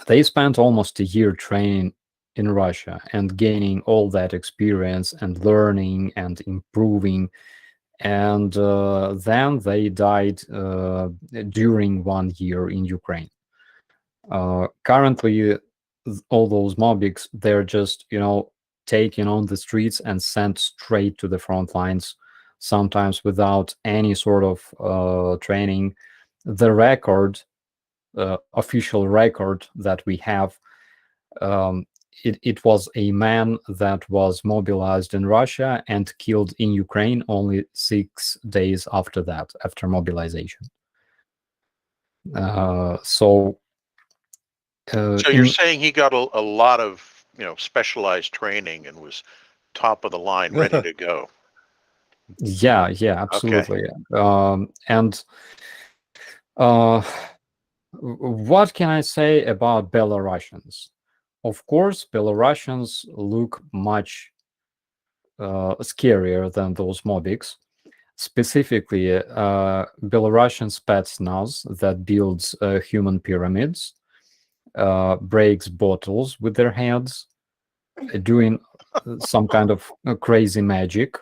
they spent almost a year training in Russia and gaining all that experience and learning and improving. And then they died during 1 year in Ukraine. Currently, all those mobics, they're just, taken on the streets and sent straight to the front lines, sometimes without any sort of training. The record, official record that we have, it was a man that was mobilized in Russia and killed in Ukraine only 6 days after that, after mobilization. So you're saying he got a lot of specialized training and was top of the line, ready to go. Yeah, absolutely. Okay. And what can I say about Belarusians? Of course, Belarusians look much scarier than those mobics. Specifically, Belarusian Spetsnaz that builds human pyramids, breaks bottles with their hands, doing some kind of crazy magic,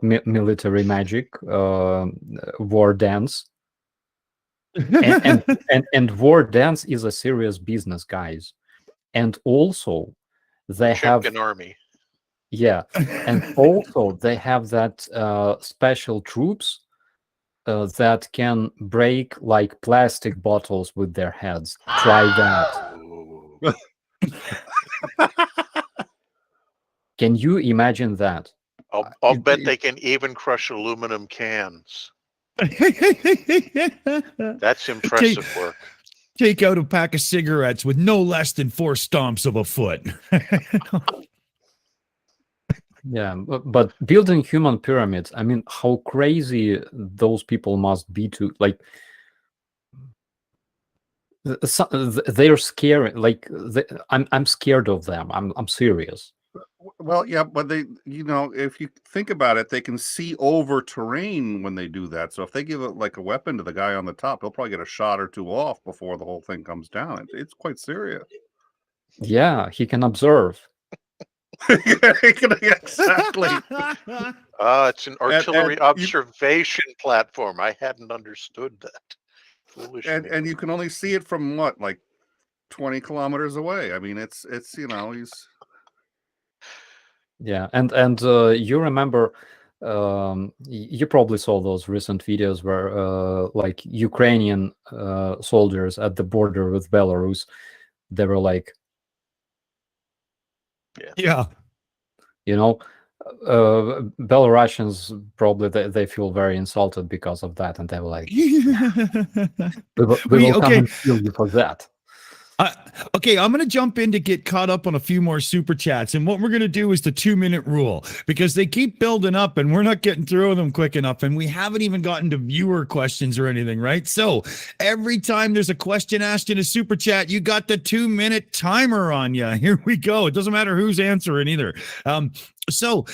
military magic, war dance. and war dance is a serious business, guys. And also they have an army. Yeah, and also they have that special troops that can break like plastic bottles with their heads. Try that. Can you imagine that? I'll bet they can even crush aluminum cans. That's impressive work. take out a pack of cigarettes with no less than 4 stomps of a foot. Yeah, but building human pyramids, I mean, how crazy those people must be to, like, they're scary. Like, I'm scared of them. I'm serious. Well, yeah, but they, you know, if you think about it, they can see over terrain when they do that. So if they give it like a weapon to the guy on the top, he'll probably get a shot or two off before the whole thing comes down. It's quite serious. Yeah, he can observe. Exactly. It's an artillery observation platform. I hadn't understood that. Foolish me. And you can only see it from what, like 20 kilometers away. I mean, it's you know, he's. Yeah, and you remember, you probably saw those recent videos where like Ukrainian soldiers at the border with Belarus, they were like, Yeah. you know, Belarusians probably they feel very insulted because of that, and they were like, we will come and kill you for that. Okay, I'm going to jump in to get caught up on a few more super chats. And what we're going to do is the 2-minute rule, because they keep building up and we're not getting through them quick enough. And we haven't even gotten to viewer questions or anything, right? So every time there's a question asked in a super chat, you got the 2-minute timer on you. Here we go. It doesn't matter who's answering either. So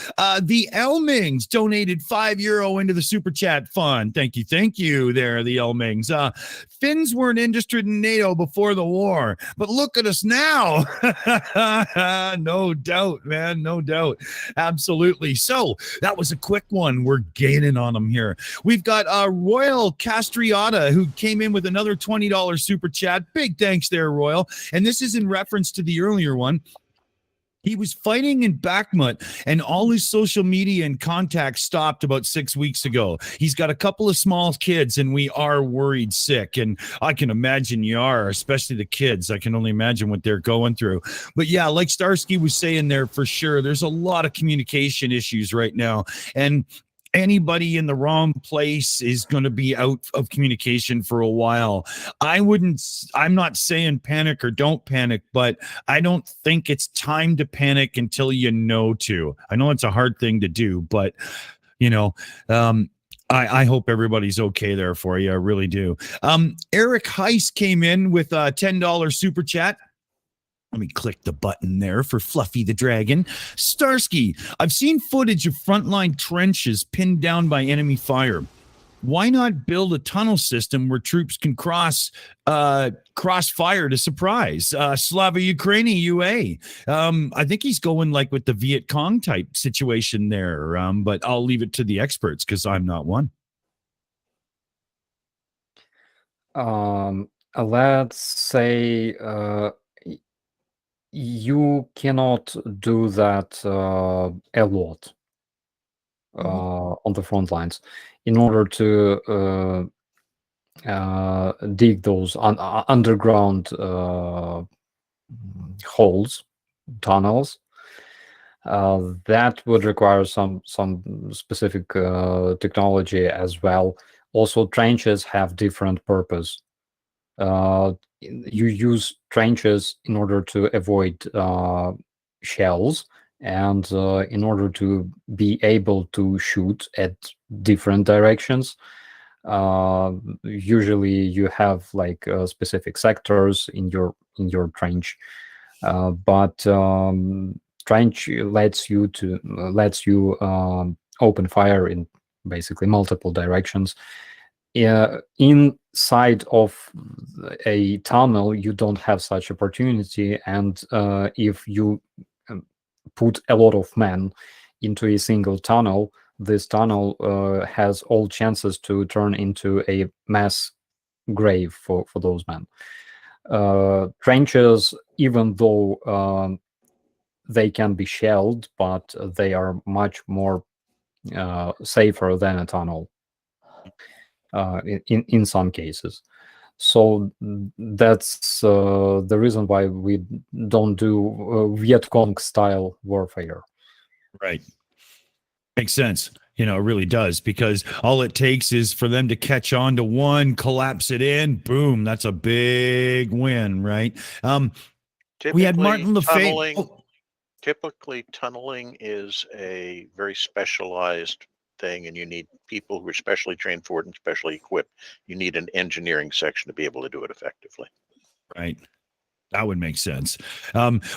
the Elmings donated €5 into the super chat fund. Thank you there, the Elmings. Finns weren't interested in NATO before the war, but look at us now. No doubt, man, no doubt. Absolutely. So that was a quick one. We're gaining on them here. We've got Royal Castriata, who came in with another $20 super chat. Big thanks there, Royal. And this is in reference to the earlier one. He was fighting in Bakhmut, and all his social media and contacts stopped about 6 weeks ago. He's got a couple of small kids, and we are worried sick. And I can imagine you are, especially the kids. I can only imagine what they're going through. But yeah, like Starsky was saying there, for sure, there's a lot of communication issues right now. And anybody in the wrong place is going to be out of communication for a while. I'm not saying panic or don't panic, but I don't think it's time to panic until you know to. I know it's a hard thing to do, but you know, I hope everybody's okay there for you. I really do. Eric Heiss came in with a $10 super chat. Let me click the button there for Fluffy the Dragon. Starsky, I've seen footage of frontline trenches pinned down by enemy fire. Why not build a tunnel system where troops can cross fire to surprise? Slava Ukraini, UA. I think he's going like with the Viet Cong type situation there, but I'll leave it to the experts because I'm not one. Let's say you cannot do that a lot on the front lines. In order to dig those underground holes, tunnels, that would require some specific technology as well. Also, trenches have different purpose. You use trenches in order to avoid shells, and in order to be able to shoot at different directions. Usually you have like specific sectors in your trench, but trench lets you open fire in basically multiple directions. Inside of a tunnel, you don't have such opportunity, and if you put a lot of men into a single tunnel, this tunnel has all chances to turn into a mass grave for those men. Trenches, even though they can be shelled, but they are much more safer than a tunnel in some cases. So that's the reason why we don't do Viet Cong style warfare. Right. Makes sense. You know, it really does, because all it takes is for them to catch on to one, collapse it in, boom, that's a big win, right? We had Martin Lefebvre. Typically, tunneling is a very specialized thing, and you need people who are specially trained for it and specially equipped. You need an engineering section to be able to do it effectively. Right. That would make sense.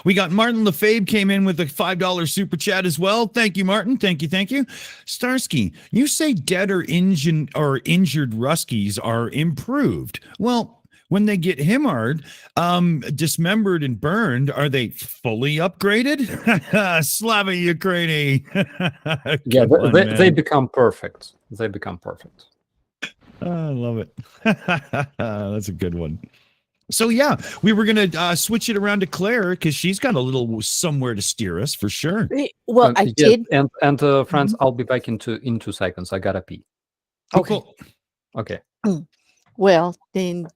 We got Martin Lefebvre came in with a $5 super chat as well. Thank you, Martin. Thank you. Thank you. Starsky, you say dead or injured Ruskies are improved. Well, when they get Himard, dismembered and burned, are they fully upgraded? Slava Ukraini. Yeah, Come on, they man. become perfect. They become perfect. I love it. That's a good one. So yeah, we were gonna switch it around to Claire because she's got a little somewhere to steer us for sure. Well, I Yeah, did. and friends, I'll be back in 2 seconds. I gotta pee. Okay. Cool. Okay. Well, then,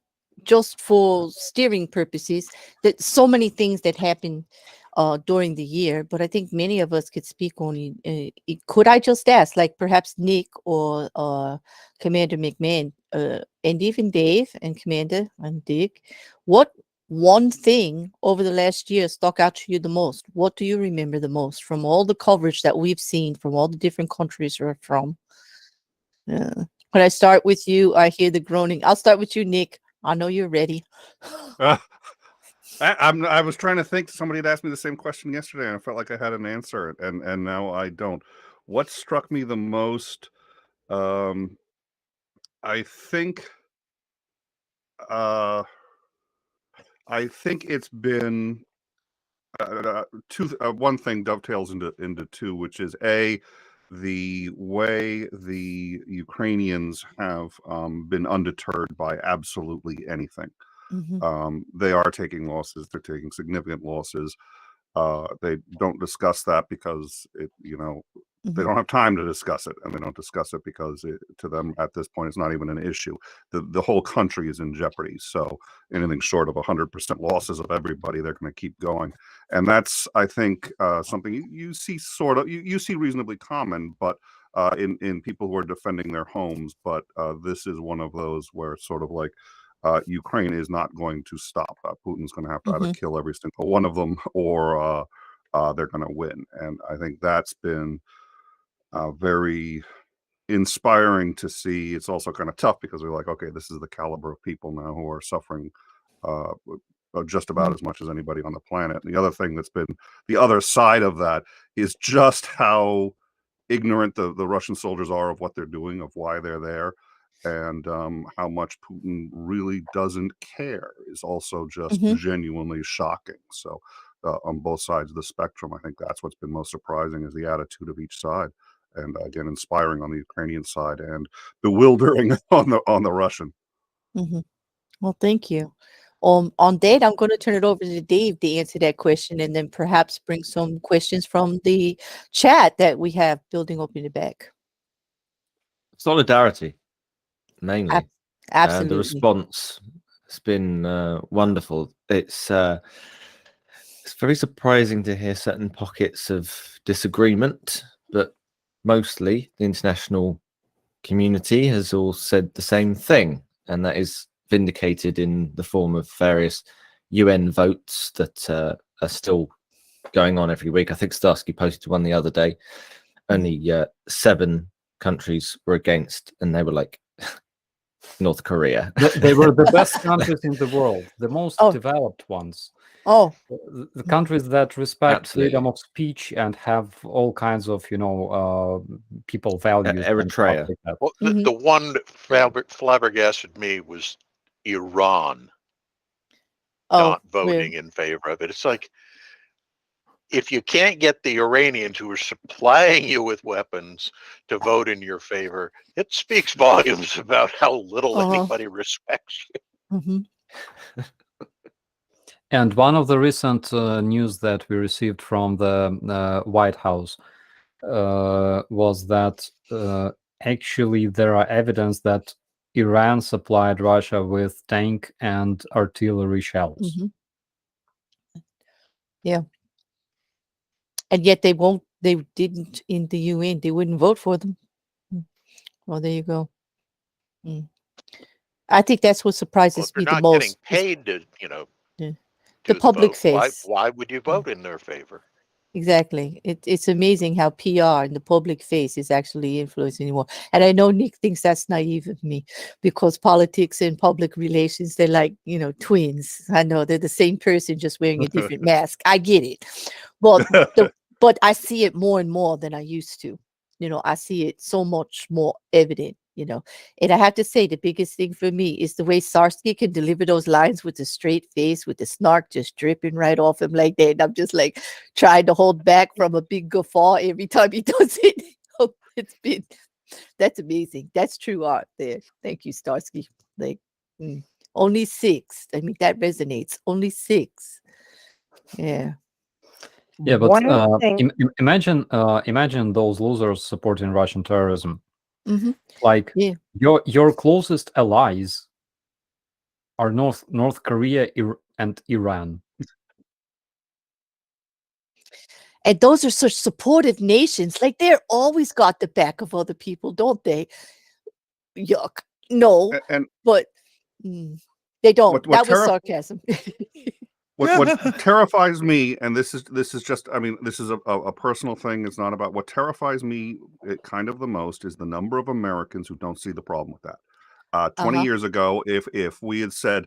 just for steering purposes, that so many things that happen during the year, but I think many of us could speak on it. Could I just ask, like perhaps Nick or Commander McMahon, and even Dave and Commander and Dick, what one thing over the last year stuck out to you the most? What do you remember the most from all the coverage that we've seen from all the different countries we're from? Could I start with you? I hear the groaning. I'll start with you, Nick. I know you're ready. I was trying to think. Somebody had asked me the same question yesterday, and I felt like I had an answer, and now I don't. What struck me the most? I think it's been one thing dovetails into two, which is the way the Ukrainians have been undeterred by absolutely anything. They are taking losses. They're taking significant losses. They don't discuss that because they don't have time to discuss it, and they don't discuss it because to them at this point it's not even an issue. The whole country is in jeopardy. So anything short of 100% losses of everybody, they're going to keep going, and that's, I think, something you see sort of you see reasonably common, but in people who are defending their homes. But this is one of those where it's sort of like, Ukraine is not going to stop. Putin's going to have to either kill every single one of them, or they're going to win. And I think that's been very inspiring to see. It's also kind of tough because we're like, okay, this is the caliber of people now who are suffering just about as much as anybody on the planet. And the other thing that's been the other side of that is just how ignorant the Russian soldiers are of what they're doing, of why they're there, and how much Putin really doesn't care is also just genuinely shocking. So on both sides of the spectrum, I think that's what's been most surprising, is the attitude of each side, and again, inspiring on the Ukrainian side and bewildering on the Russian. Well, thank you. On that, I'm going to turn it over to Dave to answer that question, and then perhaps bring some questions from the chat that we have building up in the back. Solidarity, mainly. Absolutely. The response has been wonderful. It's very surprising to hear certain pockets of disagreement, but mostly the international community has all said the same thing, and that is vindicated in the form of various UN votes that are still going on every week. I think Starsky posted one the other day. Only 7 countries were against, and they were like North Korea. They were the best countries in the world, the most developed ones. The countries that respect freedom of speech and have all kinds of, people values. Eritrea. Like well, the one flabbergasted me was Iran not voting in favor of it. It's like, if you can't get the Iranians who are supplying you with weapons to vote in your favor, it speaks volumes about how little anybody respects you. And one of the recent news that we received from the White House was that actually there are evidence that Iran supplied Russia with tank and artillery shells. Yeah. And yet they didn't in the UN, they wouldn't vote for them. Well, there you go. Mm. I think that's what Well, surprises if you're me the not getting most. paid to, Yeah. do The public vote, face. why would you vote in their favor? Exactly. It's amazing how PR and the public face is actually influencing more. And I know Nick thinks that's naive of me because politics and public relations, they're like, twins. I know they're the same person, just wearing a different mask. I get it. But but I see it more and more than I used to. I see it so much more evident, And I have to say, the biggest thing for me is the way Starsky can deliver those lines with a straight face, with the snark just dripping right off him like that. And I'm just like trying to hold back from a big guffaw every time he does it. That's amazing. That's true art there. Thank you, Starsky. Like, only 6. I mean, that resonates. Only 6. Yeah. Yeah, but One thing, imagine those losers supporting Russian terrorism. Mhm. Like Yeah. your closest allies are North Korea and Iran. And those are such supportive nations. Like, they're always got the back of other people, don't they? Yuck. No, And but they don't. what That was terri- sarcasm. what terrifies me, and this is just, I mean, this is a personal thing. It's not about what terrifies me. It kind of the most is the number of Americans who don't see the problem with that. 20 Uh-huh. years ago, if we had said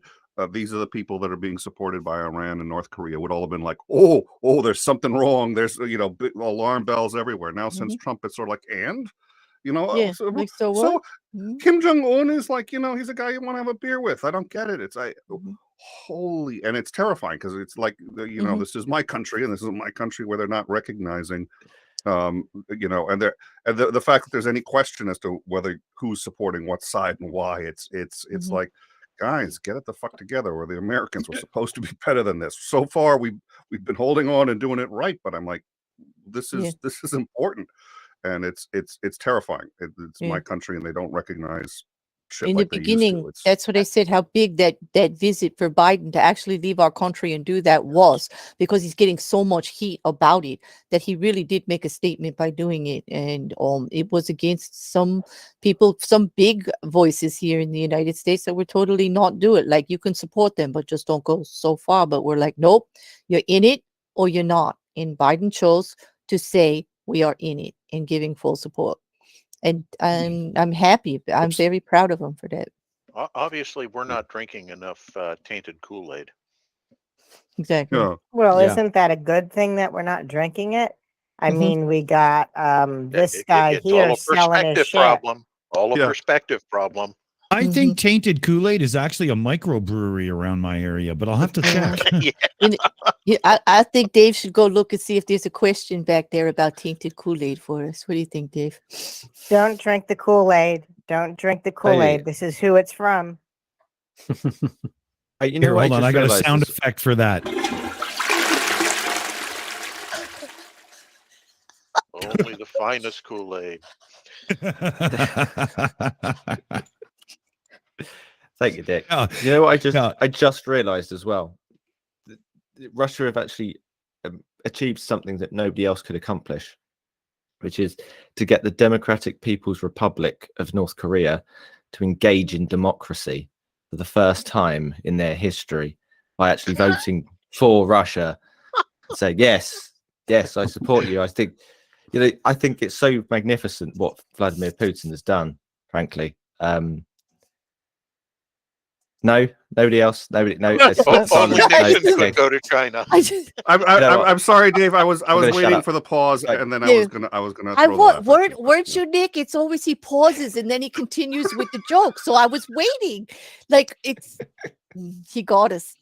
these are the people that are being supported by Iran and North Korea, would all have been like, oh, there's something wrong. There's big alarm bells everywhere. Now since Trump, it's sort of like, and Yeah. Like, so what? so Mhm. Kim Jong-un is like, he's a guy you want to have a beer with. I don't get it. It's holy, and it's terrifying because it's like, this is my country, and this is my country where they're not recognizing, and the fact that there's any question as to whether who's supporting what side and why. It's like, guys, get it the fuck together, or the Americans were supposed to be better than this. So far, we've been holding on and doing it right, but I'm like, this is important. And it's terrifying. It's my country, and they don't recognize shit In like the they used to. beginning, that's what I said, how big that visit for Biden to actually leave our country and do that was, because he's getting so much heat about it that he really did make a statement by doing it. And it was against some people, some big voices here in the United States that would totally not do it. Like, you can support them, but just don't go so far. But we're like, nope, you're in it or you're not. And Biden chose to say we are in it and giving full support. And I'm happy. I'm very proud of him for that. Obviously, we're not drinking enough tainted Kool-Aid. Exactly. Yeah. well, Yeah. isn't that a good thing that we're not drinking it? I Mhm. mean, we got this guy It's here all a selling his perspective shit. problem. All a Yeah. perspective problem. I think Tainted Kool-Aid is actually a microbrewery around my area, but I'll have to check. Yeah, I think Dave should go look and see if there's a question back there about tainted Kool-Aid for us. What do you think, Dave? Don't drink the Kool-Aid. Don't drink the Kool-Aid. This is who it's from. You Here, know, hold on. I got a realized sound this- effect for that. Only the finest Kool-Aid. Thank you, Dick. Yeah. You know what Yeah. I just realized as well? that Russia have actually achieved something that nobody else could accomplish, which is to get the Democratic People's Republic of North Korea to engage in democracy for the first time in their history by actually voting for Russia and saying, yes, I support you. I think, I think it's so magnificent what Vladimir Putin has done, frankly. No, nobody else. No. Only Silence. Nixon Okay. could go to China. I'm sorry, Dave. I was gonna shut waiting up. for the pause, Right. and then Yeah. I was gonna. Throw the laugh at you. Weren't you, Nick? It's always he pauses and then he continues with the joke. So I was waiting. Like, it's he got us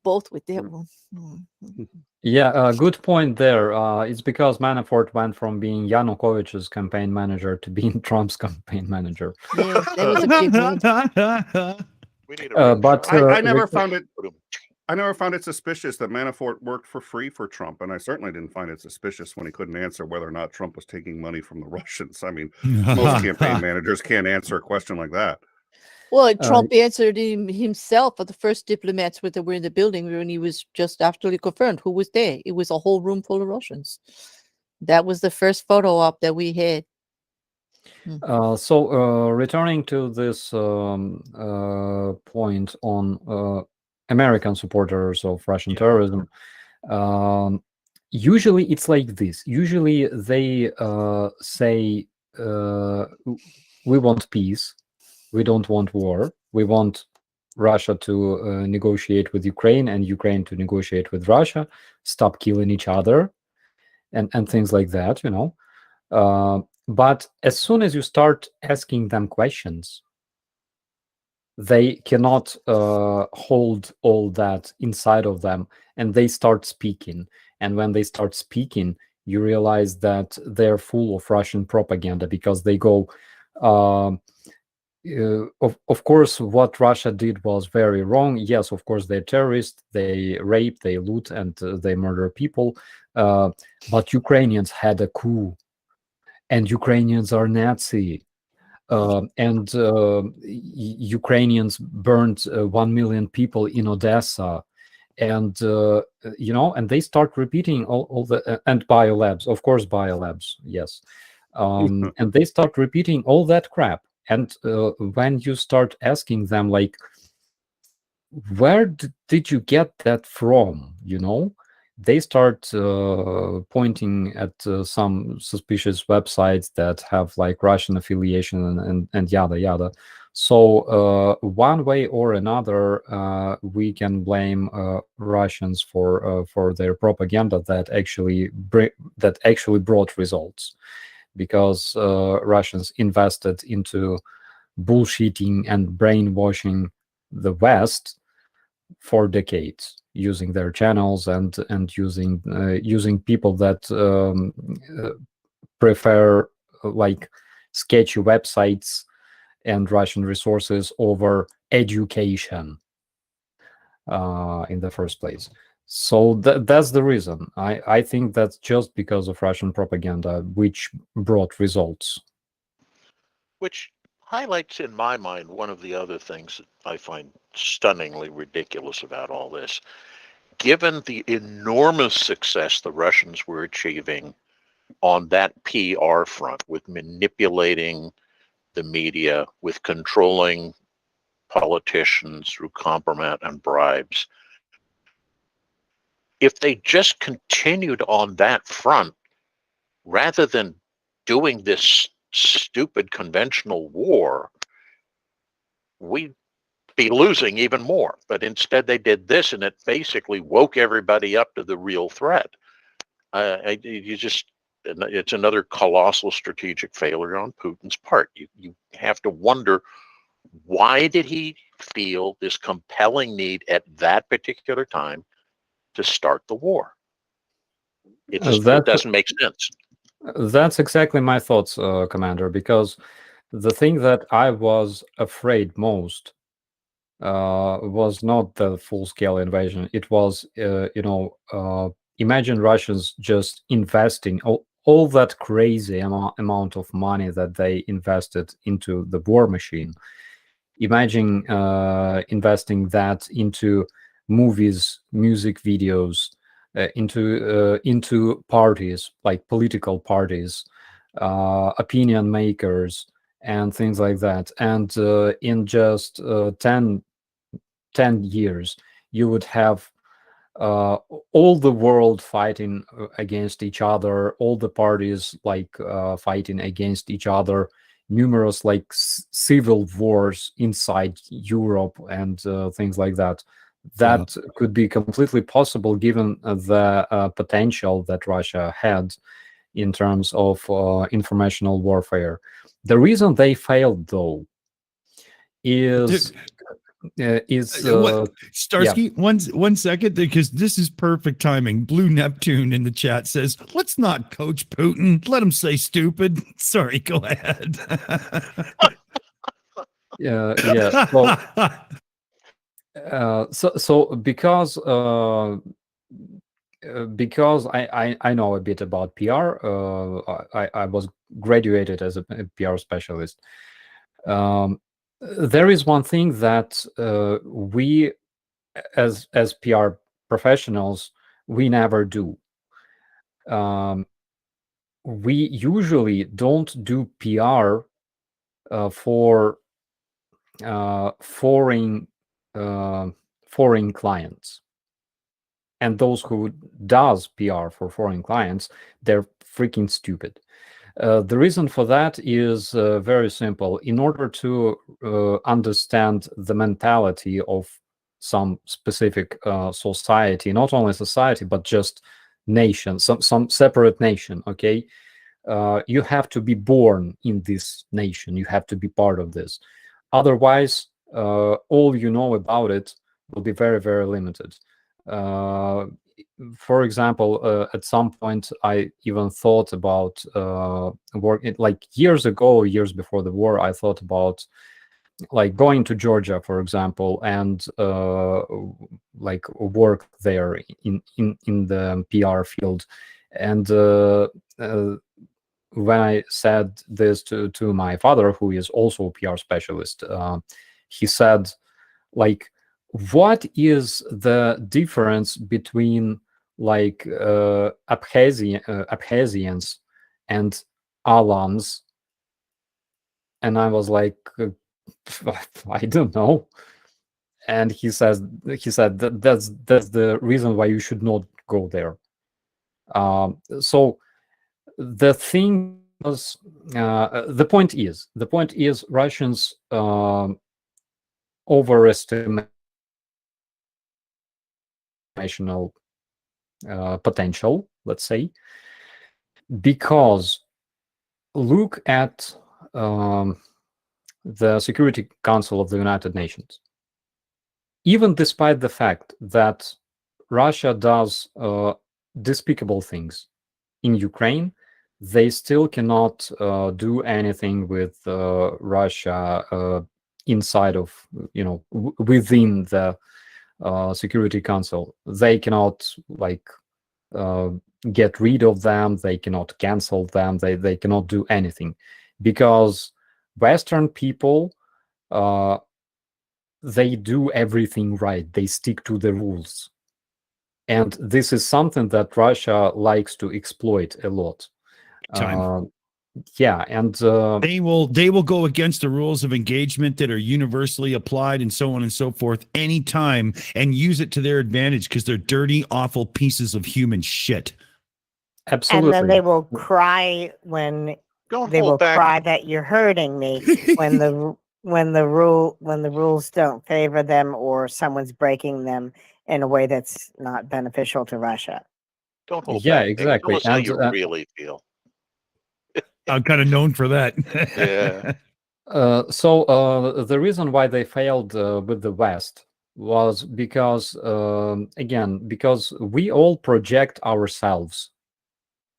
both with that one. Yeah, good point there. It's because Manafort went from being Yanukovych's campaign manager to being Trump's campaign manager. Yeah, that was a big one. We need a But I never Rick- found it. I never found it suspicious that Manafort worked for free for Trump, and I certainly didn't find it suspicious when he couldn't answer whether or not Trump was taking money from the Russians. I mean, most campaign managers can't answer a question like that. Well, Trump answered himself for the first diplomats that were in the building when he was just after confirmed who was there. It was a whole room full of Russians. That was the first photo op that we had. So returning to this point on American supporters of Russian terrorism, usually it's like this. Usually they say, we want peace, we don't want war, we want Russia to negotiate with Ukraine and Ukraine to negotiate with Russia, stop killing each other, and things like that, you know. But as soon as you start asking them questions, they cannot hold all that inside of them, and they start speaking. And when they start speaking, you realize that they're full of Russian propaganda, because they go, of course, what Russia did was very wrong. Yes, of course, they're terrorists. They rape, they loot, and they murder people. But Ukrainians had a coup, and Ukrainians are Nazi. And Ukrainians burned 1 million people in Odessa. And, you know, and they start repeating all the, and biolabs, of course, biolabs, yes. And they start repeating all that crap. And when you start asking them, like, where did you get that from, you know? They start pointing at some suspicious websites that have like Russian affiliation and yada yada. So one way or another, we can blame Russians for their propaganda that actually brought results, because Russians invested into bullshitting and brainwashing the West for decades, using their channels and using people that prefer like sketchy websites and Russian resources over education in the first place. So that's the reason. I think that's just because of Russian propaganda, which brought results. Which highlights in my mind one of the other things that I find stunningly ridiculous about all this. Given the enormous success the Russians were achieving on that PR front, with manipulating the media, with controlling politicians through compromise and bribes, if they just continued on that front rather than doing this stupid conventional war, we'd be losing even more. But instead they did this, and it basically woke everybody up to the real threat. It's another colossal strategic failure on Putin's part. You have to wonder, why did he feel this compelling need at that particular time to start the war? It just doesn't make sense. That's exactly my thoughts, Commander, because the thing that I was afraid most was not the full-scale invasion. It was, imagine Russians just investing all that crazy amount of money that they invested into the war machine. Imagine investing that into movies, music videos, into parties, like political parties, opinion makers, and things like that. And in just 10 years, you would have all the world fighting against each other, all the parties like fighting against each other, numerous like civil wars inside Europe, and things like that. That could be completely possible given the potential that Russia had in terms of informational warfare. The reason they failed, though, is Starsky, one second, because this is perfect timing. Blue Neptune in the chat says, let's not coach Putin, let him say stupid. Sorry, go ahead. So because I know a bit about PR, I was graduated as a PR specialist. There is one thing that we, as PR professionals, we never do. we usually don't do PR for foreign clients. And those who does PR for foreign clients, they're freaking stupid. The reason for that is very simple. In order to understand the mentality of some specific society, not only society, but just nation, some separate nation, okay? You have to be born in this nation. You have to be part of this. Otherwise, all you know about it will be very, very limited. For example, at some point, I even thought about working, like years ago, years before the war, I thought about like going to Georgia, for example, and like work there in the PR field. And when I said this to my father, who is also a PR specialist, he said, like, what is the difference between like Abkhazians and Alans? And I was like, I don't know. And he said that's the reason why you should not go there. So the thing was, the point is Russians overestimate potential, let's say, because look at the Security Council of the United Nations. Even despite the fact that Russia does despicable things in Ukraine, they still cannot do anything with Russia inside of, within the Security Council. They cannot like get rid of them. They cannot cancel them. They cannot do anything, because Western people, they do everything right. They stick to the rules. And this is something that Russia likes to exploit a lot. Yeah, and they will go against the rules of engagement that are universally applied and so on and so forth anytime, and use it to their advantage because they're dirty, awful pieces of human shit. Absolutely. And then they will cry when cry that you're hurting me when the rules don't favor them or someone's breaking them in a way that's not beneficial to Russia. Don't hold yeah, back. exactly. Tell us how you really feel. I'm kind of known for that. Yeah. So the reason why they failed with the West was because, again, because we all project ourselves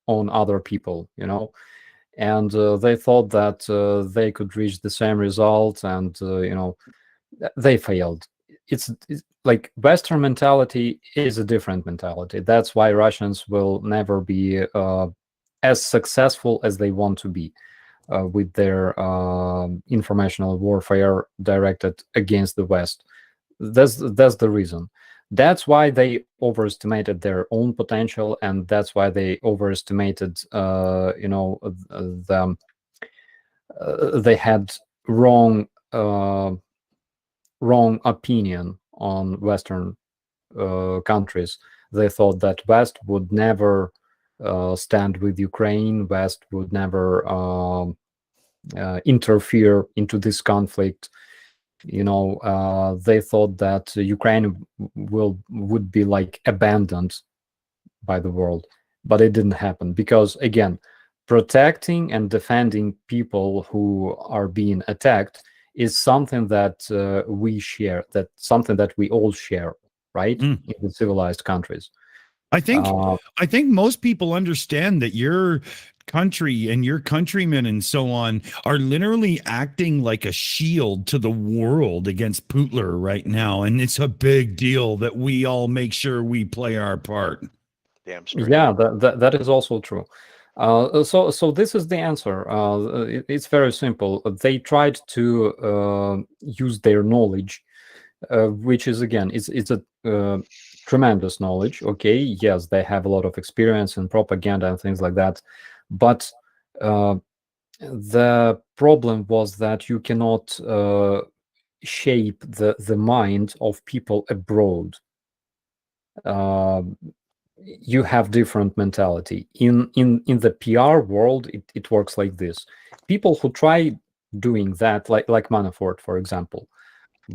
on other people, and they thought that they could reach the same result, and they failed. It's like Western mentality is a different mentality. That's why Russians will never be as successful as they want to be with their informational warfare directed against the West. That's the reason. That's why they overestimated their own potential, and that's why they overestimated, they had wrong opinion on Western countries. They thought that West would never stand with Ukraine. West would never interfere into this conflict. They thought that Ukraine would be like abandoned by the world, but it didn't happen, because again, protecting and defending people who are being attacked is something that we share, that something that we all share, right? In the civilized countries. I think most people understand that your country and your countrymen and so on are literally acting like a shield to the world against Putler right now, and it's a big deal that we all make sure we play our part. Damn straight. Yeah, that is also true. So this is the answer. It's very simple. They tried to use their knowledge, which is, again, it's a tremendous knowledge. Okay, yes, they have a lot of experience in propaganda and things like that, But the problem was that you cannot shape the mind of people abroad. You have different mentality. In the PR world, it works like this. People who try doing that, like Manafort, for example,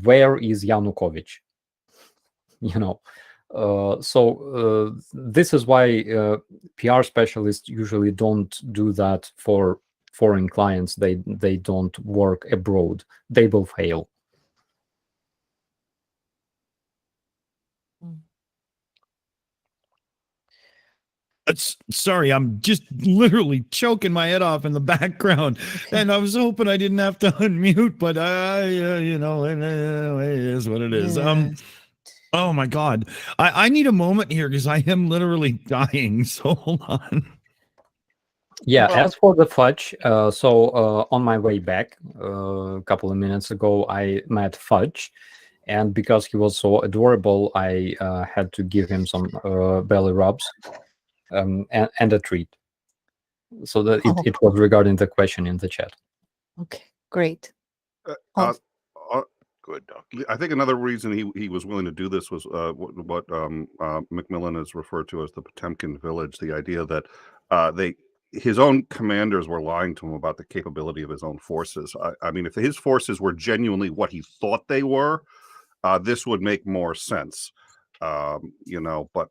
where is Yanukovych? You know, so this is why PR specialists usually don't do that for foreign clients. They don't work abroad. They will fail. Sorry, I'm just literally choking my head off in the background, and I was hoping I didn't have to unmute, but you know, it is what it is. Oh my God, I need a moment here because I am literally dying. So hold on. Yeah, as for the Fudge, on my way back a couple of minutes ago, I met Fudge, and because he was so adorable, I had to give him some belly rubs and a treat. So that it was regarding the question in the chat. Okay, great. Good, Doc. I think another reason he was willing to do this was what Macmillan has referred to as the Potemkin village, the idea that his own commanders were lying to him about the capability of his own forces. I mean, if his forces were genuinely what he thought they were, this would make more sense, you know, but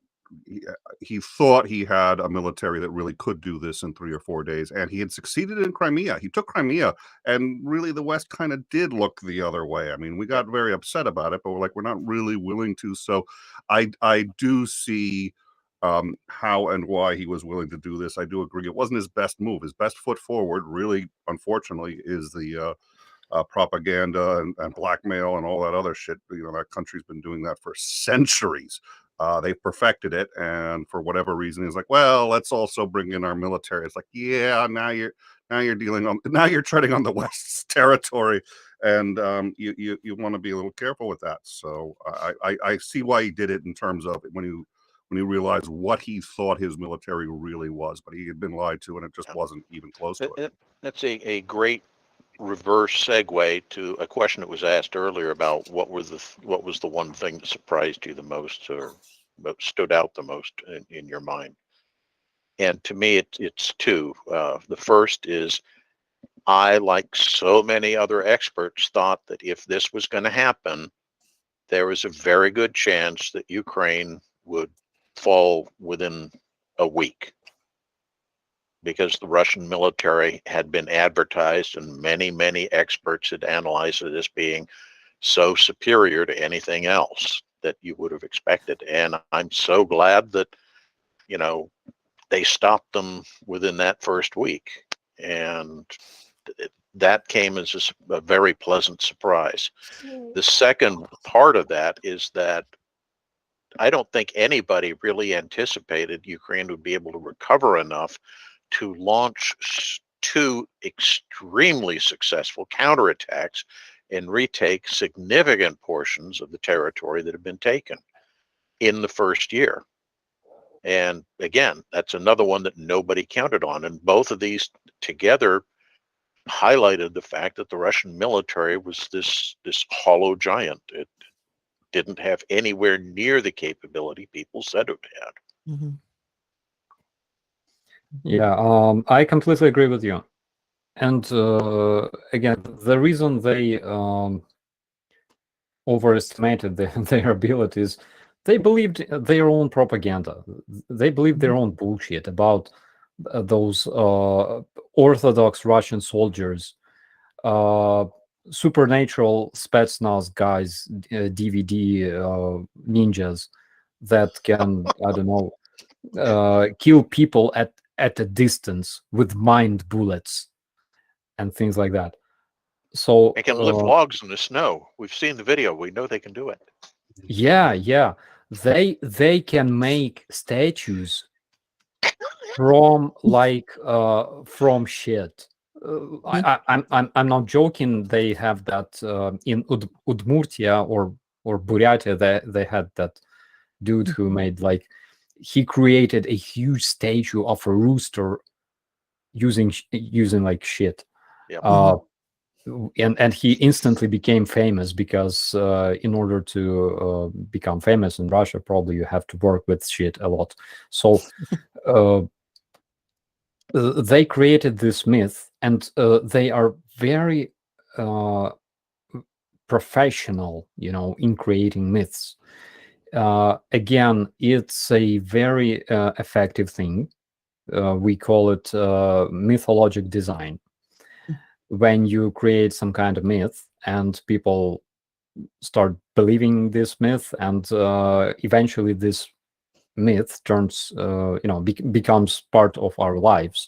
he thought he had a military that really could do this in 3 or 4 days, and he had succeeded in Crimea. He took Crimea, and really the West kind of did look the other way. I mean, we got very upset about it, but we're like, we're not really willing to. So I do see how and why he was willing to do this. I do agree. It wasn't his best move. His best foot forward, really, unfortunately, is the propaganda and blackmail and all that other shit. You know, that country's been doing that for centuries. They perfected it, and for whatever reason, he's like, well, let's also bring in our military. It's like, yeah, now you're treading on the West's territory, and you want to be a little careful with that. So I see why he did it in terms of when he realized what he thought his military really was, but he had been lied to, and it just wasn't even close to it. That's a great reverse segue to a question that was asked earlier about what was the one thing that surprised you the most or stood out the most in your mind. And to me, it's two. The first is, I, like so many other experts, thought that if this was going to happen, there was a very good chance that Ukraine would fall within a week, because the Russian military had been advertised and many experts had analyzed it as being so superior to anything else that you would have expected. And I'm so glad that, you know, they stopped them within that first week. And that came as a very pleasant surprise. The second part of that is that I don't think anybody really anticipated Ukraine would be able to recover enough to launch 2 extremely successful counterattacks and retake significant portions of the territory that have been taken in the first year. And again, that's another one that nobody counted on. And both of these together highlighted the fact that the Russian military was this hollow giant. It didn't have anywhere near the capability people said it had. Mm-hmm. Yeah, I completely agree with you. And again, the reason they overestimated their abilities, they believed their own propaganda. They believed their own bullshit about those Orthodox Russian soldiers, supernatural Spetsnaz guys, DVD ninjas that can, I don't know, kill people at a distance with mind bullets and things like that. So they can lift logs in the snow. We've seen the video. We know they can do it. Yeah. They can make statues from from shit. I'm not joking. They have that in Udmurtia or Buryatia. They had that dude who made he created a huge statue of a rooster using like shit. Yeah. And he instantly became famous because in order to become famous in Russia, probably you have to work with shit a lot. So they created this myth, and they are very professional, in creating myths. Again, it's a very effective thing. We call it mythologic design. When you create some kind of myth and people start believing this myth, and eventually this myth turns, becomes part of our lives,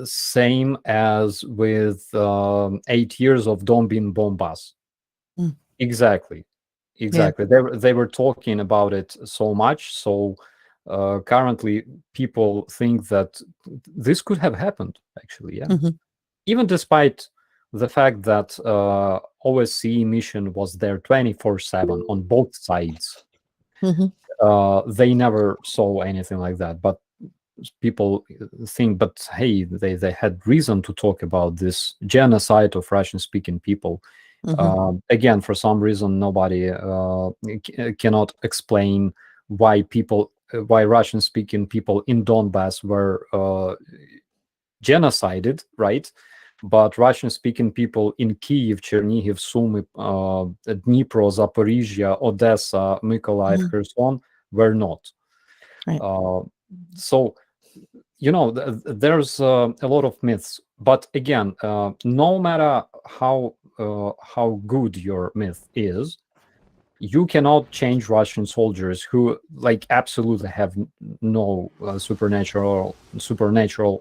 same as with 8 years of Donbin Bombas. Exactly. They were talking about it so much, so currently people think that this could have happened, actually. Even despite the fact that OSCE mission was there 24/7 on both sides. They never saw anything like that, but people think, but hey, they had reason to talk about this genocide of Russian-speaking people. Again, for some reason, nobody cannot explain why Russian-speaking people in Donbass were genocided, right? But Russian-speaking people in Kyiv, Chernihiv, Sumy, Dnipro, Zaporizhia, Odessa, Mykolaiv, Kherson were not. Right. So, there's a lot of myths. But again, no matter how good your myth is, you cannot change Russian soldiers who absolutely have no supernatural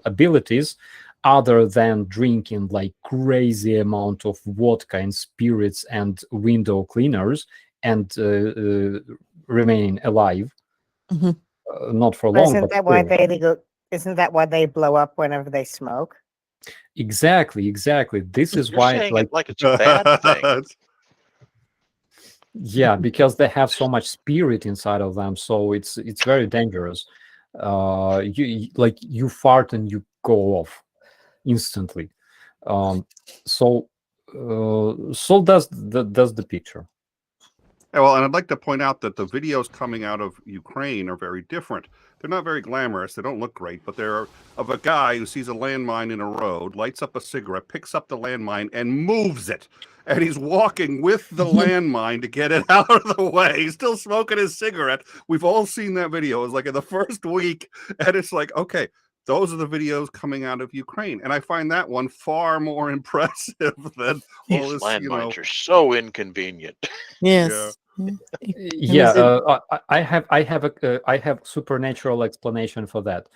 abilities, other than drinking crazy amount of vodka and spirits and window cleaners and remaining alive. Not for long. Isn't that why they blow up whenever they smoke? Exactly. This is why, saying it like it's a bad thing. Yeah, because they have so much spirit inside of them, so it's very dangerous. You fart and you go off instantly. So that's the picture. Yeah, well, and I'd like to point out that the videos coming out of Ukraine are very different. They're not very glamorous. They don't look great, but they're of a guy who sees a landmine in a road, lights up a cigarette, picks up the landmine, and moves it. And he's walking with the landmine to get it out of the way. He's still smoking his cigarette. We've all seen that video. It was in the first week. And it's okay, those are the videos coming out of Ukraine. And I find that one far more impressive than all this, landmines are so inconvenient. Yes. Yeah, I have supernatural explanation for that.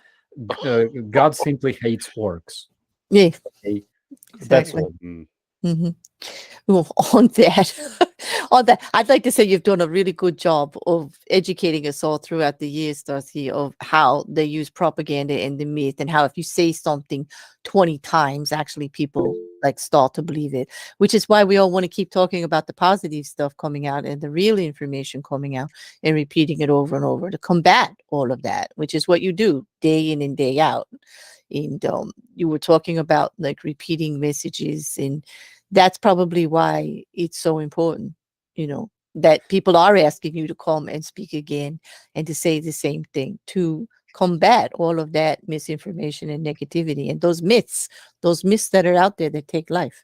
God simply hates orcs. Yeah, okay? That's all. Well, on that, I'd like to say you've done a really good job of educating us all throughout the years, Darcy, of how they use propaganda and the myth, and how if you say something 20 times, actually people start to believe it, which is why we all want to keep talking about the positive stuff coming out and the real information coming out and repeating it over and over to combat all of that, which is what you do day in and day out. And you were talking about repeating messages, and that's probably why it's so important, that people are asking you to come and speak again and to say the same thing to combat all of that misinformation and negativity and those myths that are out there that take life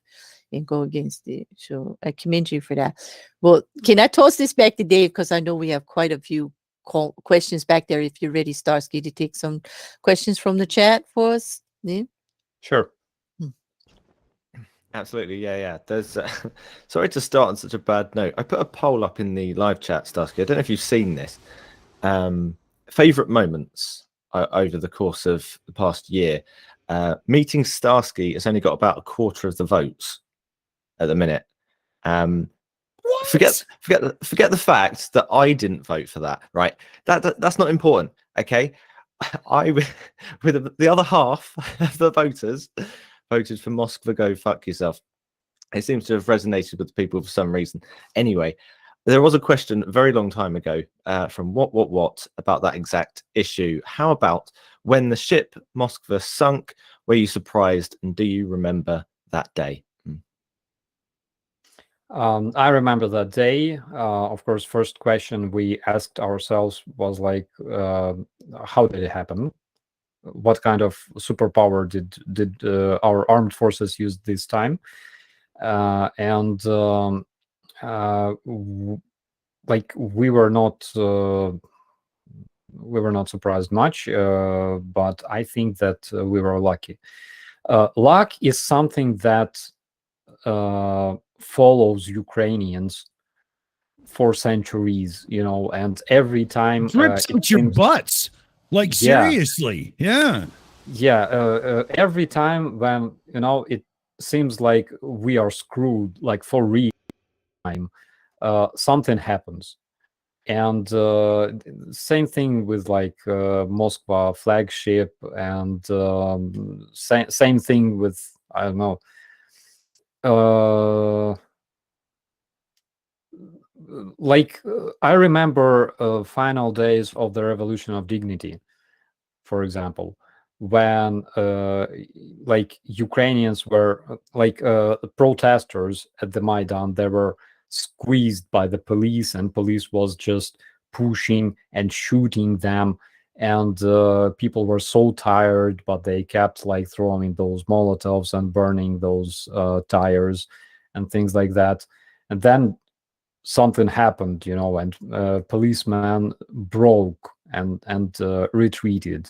and go against it. So I commend you for that. Well, can I toss this back to Dave? Because I know we have quite a few questions back there. If you're ready, Starsky, to take some questions from the chat for us. Yeah? Sure. Absolutely, yeah. There's sorry to start on such a bad note. I put a poll up in the live chat, Starsky. I don't know if you've seen this. Favorite moments over the course of the past year. Meeting Starsky has only got about a quarter of the votes at the minute. Forget the fact that I didn't vote for that. Right, that's not important. Okay, I with the other half of the voters voted for Moskva go fuck yourself. It seems to have resonated with people for some reason. Anyway, there was a question a very long time ago from what about that exact issue. How about When the ship Moskva sunk, were you surprised, and do you remember that day? I remember that day. Of course, first question we asked ourselves was like, how did it happen? What kind of superpower did our armed forces use this time? Like we were not surprised much, but I think that we were lucky. Luck is something that follows Ukrainians for centuries, and every time Drips out your butts. Like, seriously. Yeah. Every time when, it seems like we are screwed, like for real time, something happens. And same thing with like Moskva flagship, and same thing with, I don't know, I remember final days of the Revolution of Dignity, for example, when like Ukrainians were protesters at the Maidan. They were squeezed by the police, and police was just pushing and shooting them, and people were so tired, but they kept like throwing those Molotovs and burning those tires and things like that. And then something happened, and policemen broke and retreated.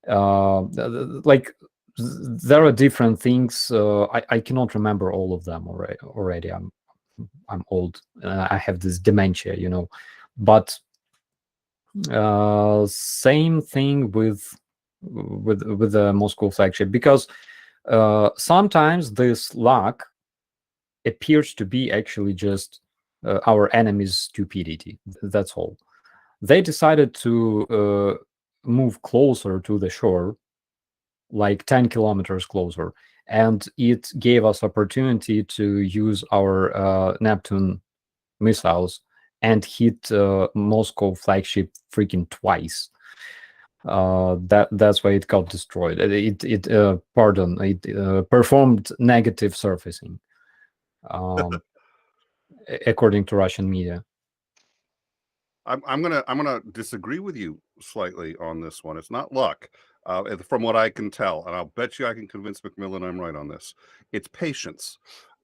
Like there are different things. I cannot remember all of them already. I'm old. I have this dementia, But same thing with the Moscow flagship, because sometimes this luck appears to be actually just our enemy's stupidity. That's all. They decided to move closer to the shore, like 10 kilometers closer, and it gave us opportunity to use our Neptune missiles and hit Moscow flagship freaking twice. That's why it got destroyed. It performed negative surfacing, according to Russian media. I'm gonna disagree with you slightly on this one. It's not luck, from what I can tell, and I'll bet you I can convince Macmillan I'm right on this. It's patience.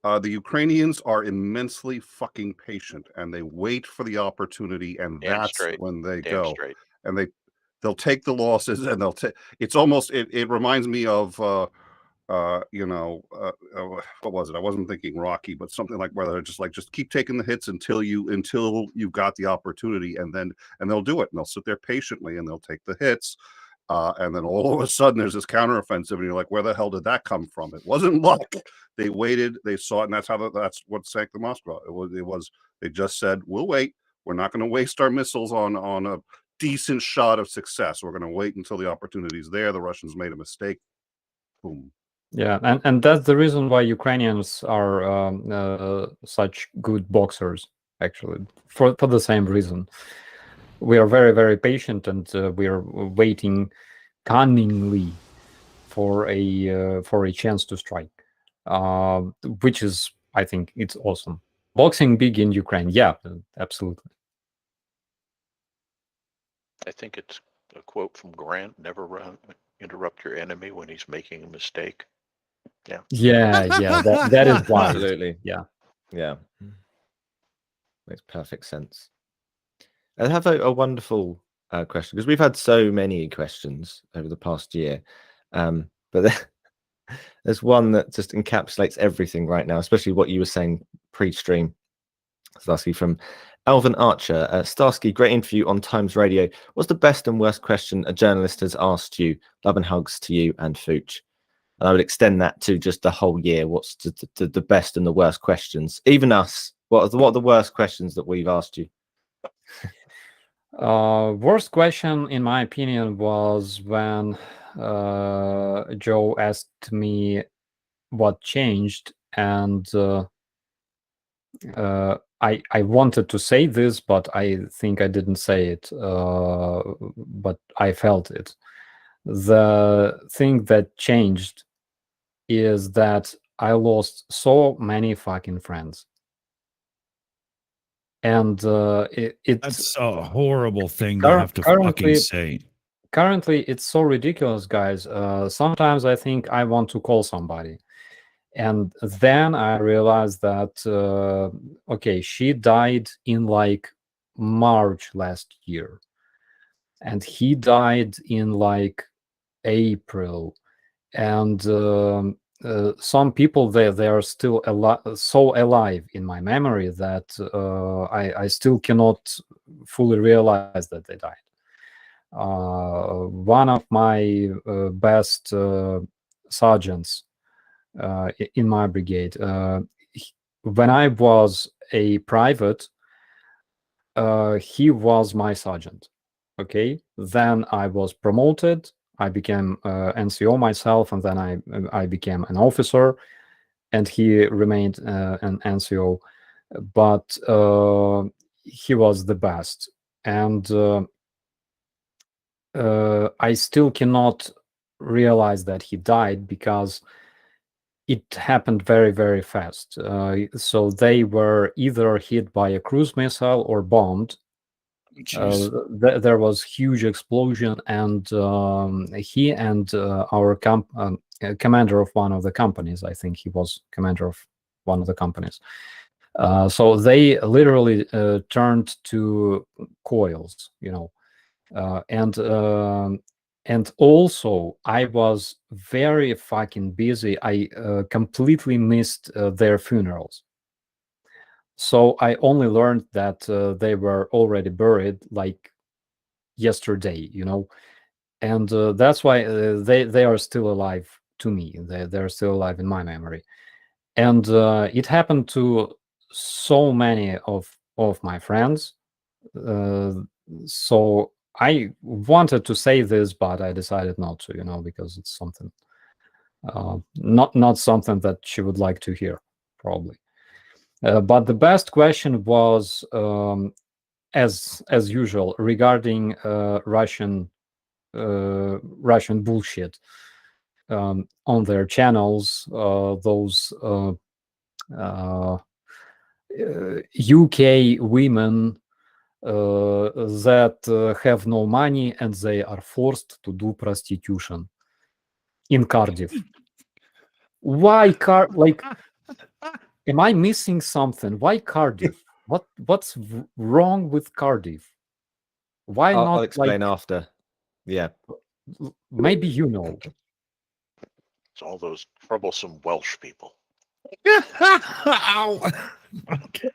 The Ukrainians are immensely fucking patient, and they wait for the opportunity, and that's when they go. And they'll take the losses, and they'll take. It's almost it reminds me of what was it? I wasn't thinking Rocky, but something like where they're just keep taking the hits until you've got the opportunity, and they'll do it, and they'll sit there patiently, and they'll take the hits, and then all of a sudden there's this counteroffensive, and you're like, where the hell did that come from? It wasn't luck. They waited, they saw it, and that's what sank the Moskva. It was they just said, we'll wait. We're not going to waste our missiles on a decent shot of success. We're going to wait until the opportunity's there. The Russians made a mistake. Boom. Yeah, and that's the reason why Ukrainians are such good boxers, actually, for the same reason. We are very, very patient, and we are waiting cunningly for a chance to strike, which is, I think, it's awesome. Boxing big in Ukraine, yeah, absolutely. I think it's a quote from Grant: "Never interrupt your enemy when he's making a mistake." Yeah, that is why. Absolutely. Yeah. Makes perfect sense. I have a wonderful question, because we've had so many questions over the past year, but there's one that just encapsulates everything right now, especially what you were saying pre-stream. Starsky from Alvin Archer. Starsky, great interview on Times Radio. What's the best and worst question a journalist has asked you? Love and hugs to you and Fooch. And I would extend that to just the whole year. What's the best and the worst questions? Even us. What are the worst questions that we've asked you? Worst question, in my opinion, was when Joe asked me what changed, and I wanted to say this, but I think I didn't say it, but I felt it. The thing that changed is that I lost so many fucking friends. And it's That's a horrible thing to have to fucking say. Currently, it's so ridiculous, guys. Sometimes I think I want to call somebody. And then I realized that, okay, she died in like March last year. And he died in like April. And some people, they are still so alive in my memory that I still cannot fully realize that they died. One of my best sergeants in my brigade, when I was a private, he was my sergeant. Okay, then I was promoted. I became NCO myself, and then I became an officer, and he remained an NCO. But he was the best, and I still cannot realize that he died because it happened very, very fast. So they were either hit by a cruise missile or bombed. There was huge explosion, and he and our commander of one of the companies, I think he was commander of one of the companies. So they literally turned to coils, and also I was very fucking busy. I completely missed their funerals. So I only learned that they were already buried like yesterday, and that's why they are still alive to me. They're still alive in my memory. And it happened to so many of my friends. So I wanted to say this, but I decided not to, because it's something not something that she would like to hear, probably. But the best question was, as usual, regarding Russian bullshit on their channels. Those UK women that have no money and they are forced to do prostitution in Cardiff. Why am I missing something? Why Cardiff? What's wrong with Cardiff? Why not? I'll explain after. Yeah. Maybe you know. It's all those troublesome Welsh people. Ow. Okay.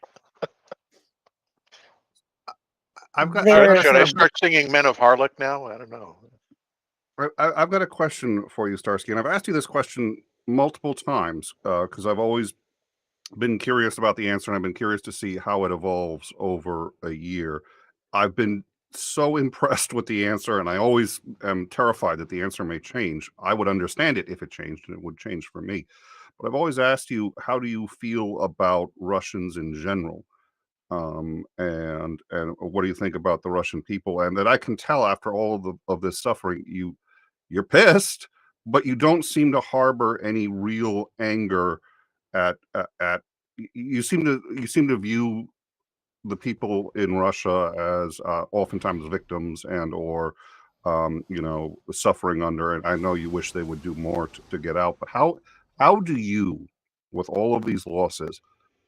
Should I start singing Men of Harlech now? I don't know. I've got a question for you, Starsky, and I've asked you this question multiple times because I've always been curious about the answer, and I've been curious to see how it evolves over a year. I've been so impressed with the answer, and I always am terrified that the answer may change. I would understand it if it changed, and it would change for me. But I've always asked you, how do you feel about Russians in general? And what do you think about the Russian people? And that I can tell after all of this suffering, you're pissed, but you don't seem to harbor any real anger at you seem to view the people in Russia as oftentimes victims and or suffering under, and I know you wish they would do more to get out, but how do you, with all of these losses,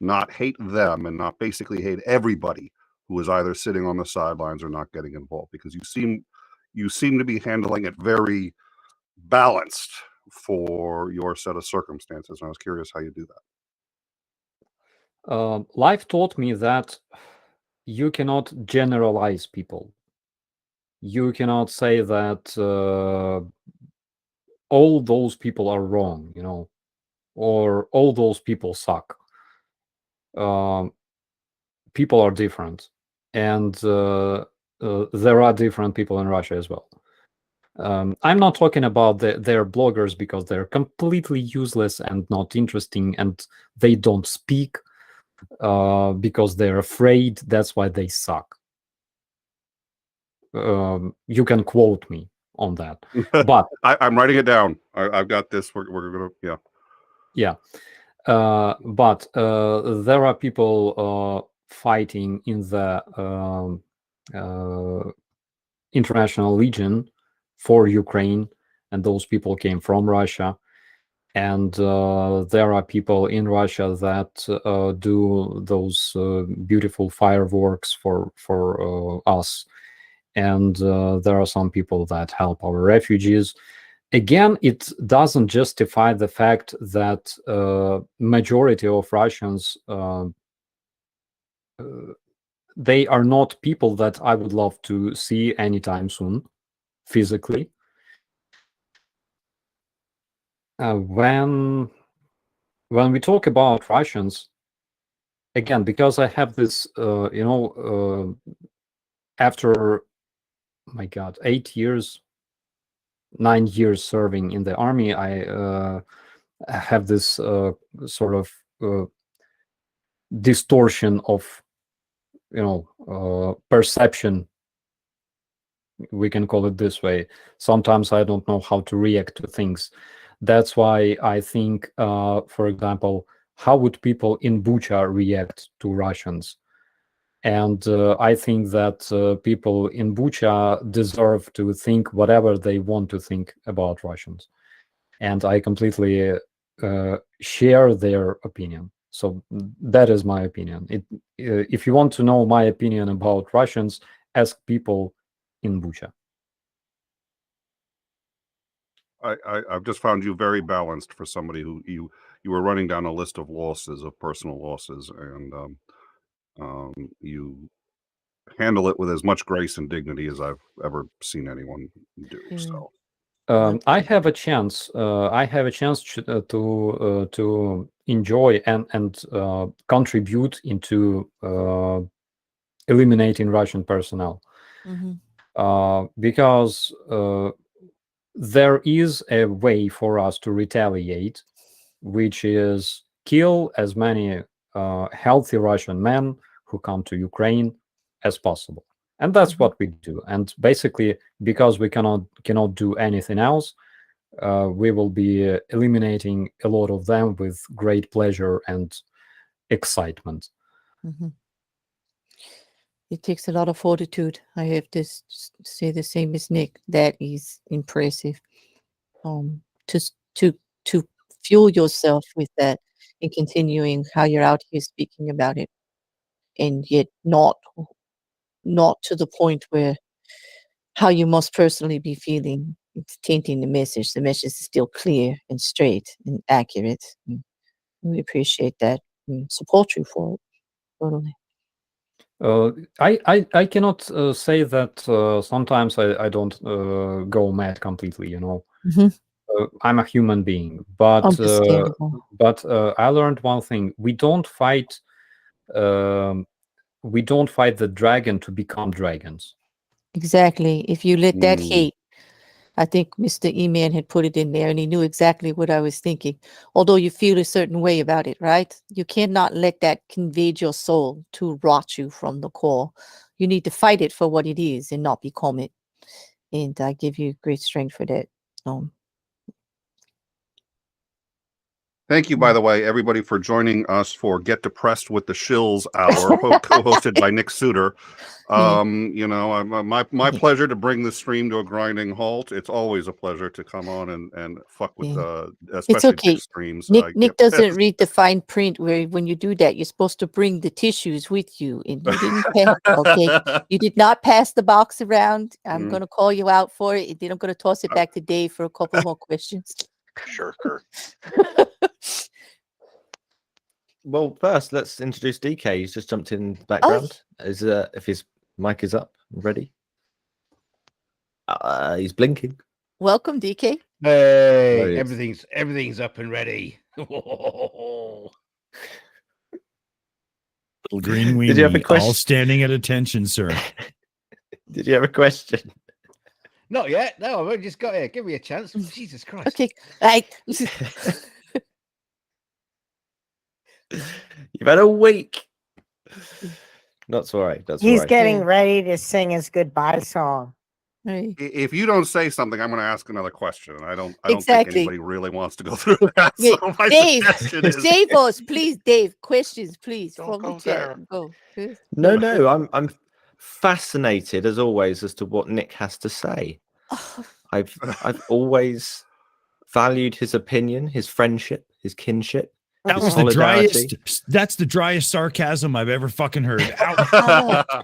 not hate them and not basically hate everybody who is either sitting on the sidelines or not getting involved? Because you seem to be handling it very balanced for your set of circumstances, and I was curious how you do that. Life taught me that you cannot generalize people. You cannot say that all those people are wrong, or all those people suck. People are different, and there are different people in Russia as well. I'm not talking about their bloggers because they're completely useless and not interesting, and they don't speak because they're afraid. That's why they suck. You can quote me on that. But I'm writing it down. I've got this. We're gonna yeah. But there are people fighting in the International Legion for Ukraine, and those people came from Russia. And there are people in Russia that do those beautiful fireworks for us. And there are some people that help our refugees. Again, it doesn't justify the fact that majority of Russians, they are not people that I would love to see anytime soon, physically. When we talk about Russians, again, because I have this, after, my God, 9 years serving in the army, I have this sort of distortion of, perception. We can call it this way. Sometimes I don't know how to react to things. That's why I think, for example, how would people in Bucha react to Russians? And I think that people in Bucha deserve to think whatever they want to think about Russians. And I completely share their opinion. So that is my opinion. If you want to know my opinion about Russians, ask people in Bucha. I've just found you very balanced for somebody who you were running down a list of losses, of personal losses, and you handle it with as much grace and dignity as I've ever seen anyone do. So I have a chance. To enjoy and contribute into eliminating Russian personnel, because there is a way for us to retaliate, which is kill as many healthy Russian men who come to Ukraine as possible. And that's what we do. And basically, because we cannot do anything else, we will be eliminating a lot of them with great pleasure and excitement. It takes a lot of fortitude. I have to say the same as Nick. That is impressive. To fuel yourself with that and continuing how you're out here speaking about it, and yet not to the point where how you must personally be feeling. It's tainting the message. The message is still clear and straight and accurate. And we appreciate that and support you for it. Totally. I cannot say that sometimes I don't go mad completely, I'm a human being, but I learned one thing: we don't fight the dragon to become dragons. Exactly. If you let that hate, I think Mr. E-Man had put it in there, and he knew exactly what I was thinking. Although you feel a certain way about it, right? You cannot let that invade your soul to rot you from the core. You need to fight it for what it is and not become it. And I give you great strength for that. thank you, by the way, everybody, for joining us for Get Depressed with the Shills Hour, co-hosted by Nick Suter. My pleasure to bring the stream to a grinding halt. It's always a pleasure to come on and fuck with especially it's okay. Nick streams. Nick doesn't read the fine print where when you do that, you're supposed to bring the tissues with you, and you didn't pass. Okay, you did not pass the box around. I'm going to call you out for it, and then I'm going to toss it back to Dave for a couple more questions. Sure, Kurt. Well, first, let's introduce DK. He's just jumped in the background. If his mic is up and ready. He's blinking. Welcome, DK. Hey, everything's up and ready. Little green weenie, Did you have a question? all standing at attention, sir. Did you have a question? Not yet. No, I've only just got here. Give me a chance. Jesus Christ. Okay. Right. You've had a week. That's all right. He's getting ready to sing his goodbye song. Right. If you don't say something, I'm going to ask another question. And I don't Exactly. think anybody really wants to go through that. Yeah, So my Dave, suggestion is save us, please, Dave. Questions, please, Don't from the go chat. there. Go. Yes. No, no, I'm fascinated as always as to what Nick has to say. I've always valued his opinion, his friendship, his kinship. That was the driest. That's the driest sarcasm I've ever fucking heard.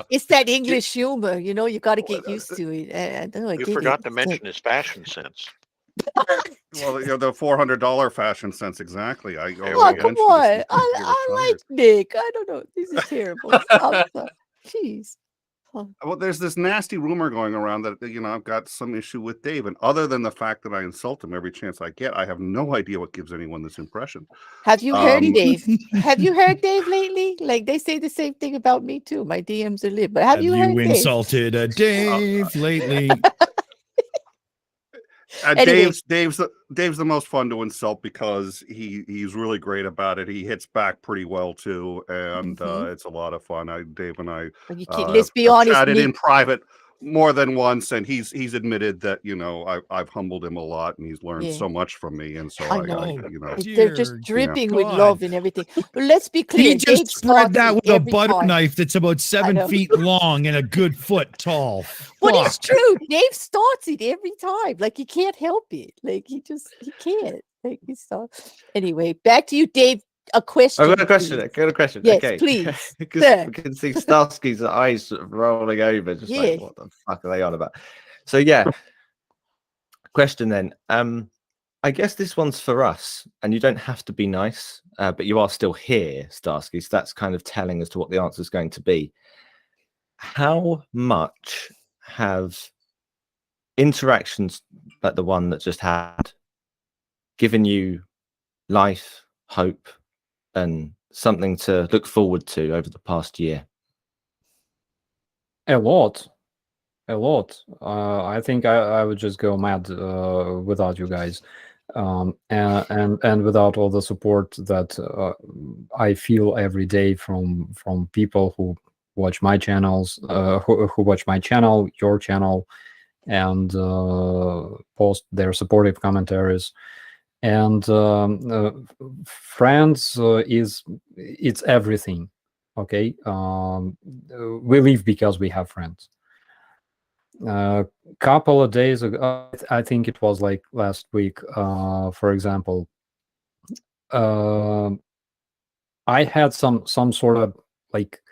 It's that English humor, you know. You got to get used to it. I don't know. You forgot to mention his fashion sense. Well, you know, the $400 fashion sense, exactly. Oh, come on. I like Nick. I don't know. This is terrible. Jeez. Well, there's this nasty rumor going around that, you know, I've got some issue with Dave. And other than the fact that I insult him every chance I get, I have no idea what gives anyone this impression. Have you heard Dave? Have you heard Dave lately? Like, they say the same thing about me too. My DMs are lit. But have you heard insulted Dave lately? Anyway. Dave's the most fun to insult because he's really great about it. He hits back pretty well too, and it's a lot of fun. Dave and I let's be honest, chatted in private more than once, and he's admitted that, you know, I've humbled him a lot, and he's learned so much from me. And so I know. you know, They're just dripping with love and everything. But let's be clear. He just spread that with a butter knife that's about 7 feet long and a good foot tall. But it's true. Dave starts it every time. Like, he can't help it. Like, he can't. Like, he starts. Anyway, back to you, Dave. A question. I've got a question. I've got a question. Yes, okay. please. Because we can see Starsky's eyes sort of rolling over, just like, what the fuck are they on about? So yeah. Question then. I guess this one's for us, and you don't have to be nice, but you are still here, Starsky. So that's kind of telling as to what the answer is going to be. How much have interactions like the one that just had given you life, hope, and something to look forward to over the past year? A lot. I think I would just go mad without you guys, and without all the support that I feel every day from people who watch my channels, who watch my channel, your channel, and post their supportive commentaries. And friends it's everything. Okay, we live because we have friends. Couple of days ago, I think it was like last week, for example, I had some sort of like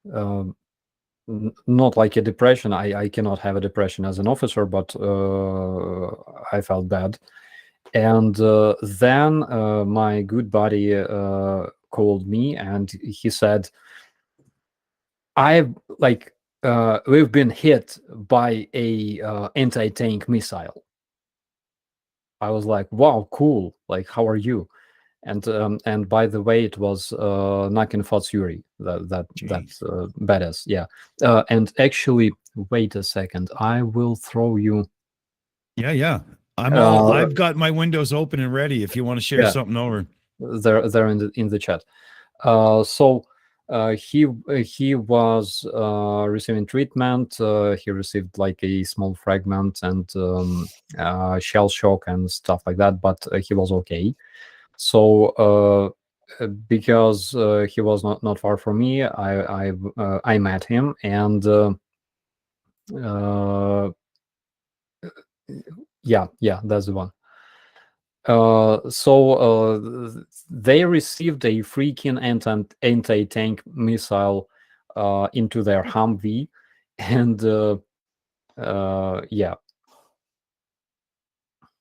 not like a depression. I cannot have a depression as an officer, but I felt bad. And then my good buddy called me, and he said, we've been hit by a anti-tank missile. I was like, wow, cool. Like, how are you? And by the way, it was Nakin Yuri. That's badass. Yeah. And actually, wait a second. I will throw you. Yeah. I've got my windows open and ready if you want to share something over. They're in the chat. So he was receiving treatment. He received like a small fragment and shell shock and stuff like that, but he was okay. So because he was not far from me, I met him, and yeah, that's the one. So they received a freaking anti-tank missile into their Humvee, and yeah.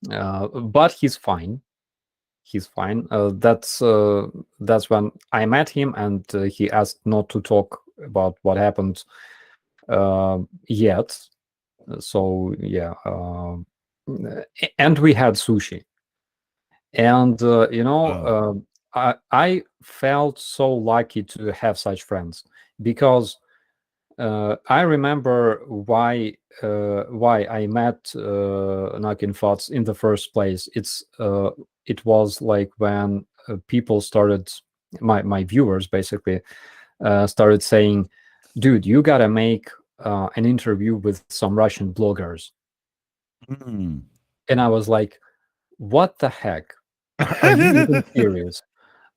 But he's fine. He's fine. That's when I met him, and he asked not to talk about what happened yet. So yeah. And we had sushi, and I felt so lucky to have such friends, because I remember why I met Nakin Fots in the first place. It was like when people started, my viewers basically started saying, dude, you gotta make an interview with some Russian bloggers, Mm. and I was like, "What the heck? Are you even serious?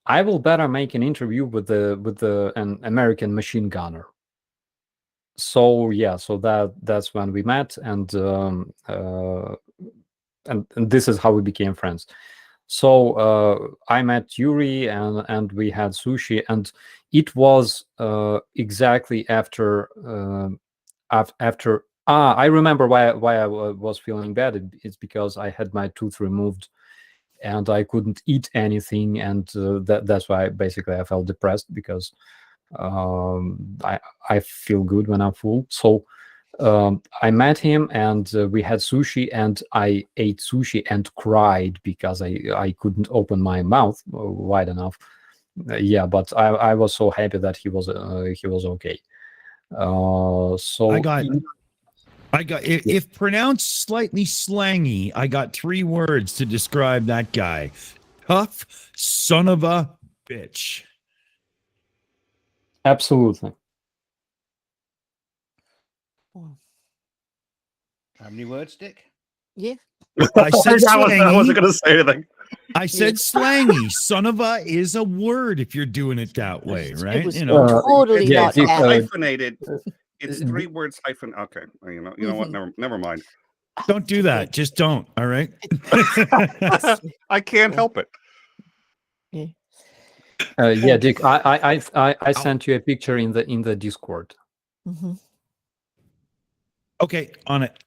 I will better make an interview with an American machine gunner." So yeah, so that's when we met, and this is how we became friends. So I met Yuri, and we had sushi, and it was exactly after I remember why I was feeling bad. It's because I had my tooth removed and I couldn't eat anything, and that's why basically I felt depressed, because I feel good when I'm full. So I met him, and we had sushi, and I ate sushi and cried because I couldn't open my mouth wide enough. Yeah, but I was so happy that he was okay. So I got if pronounced slightly slangy, I got 3 words to describe that guy. Tough son of a bitch. Absolutely. How many words, Dick? Yeah. I said I wasn't slangy. going to say anything. I said slangy. Son of a is a word if you're doing it that way, It right? was You know. totally yeah, not Dick, that. Hyphenated. It's 3 words hyphen. Okay, you know what? Never mind. Don't do that. Just don't. All right. I can't help it. Yeah, Dick, I sent you a picture in the Discord. Mm-hmm. Okay, on it.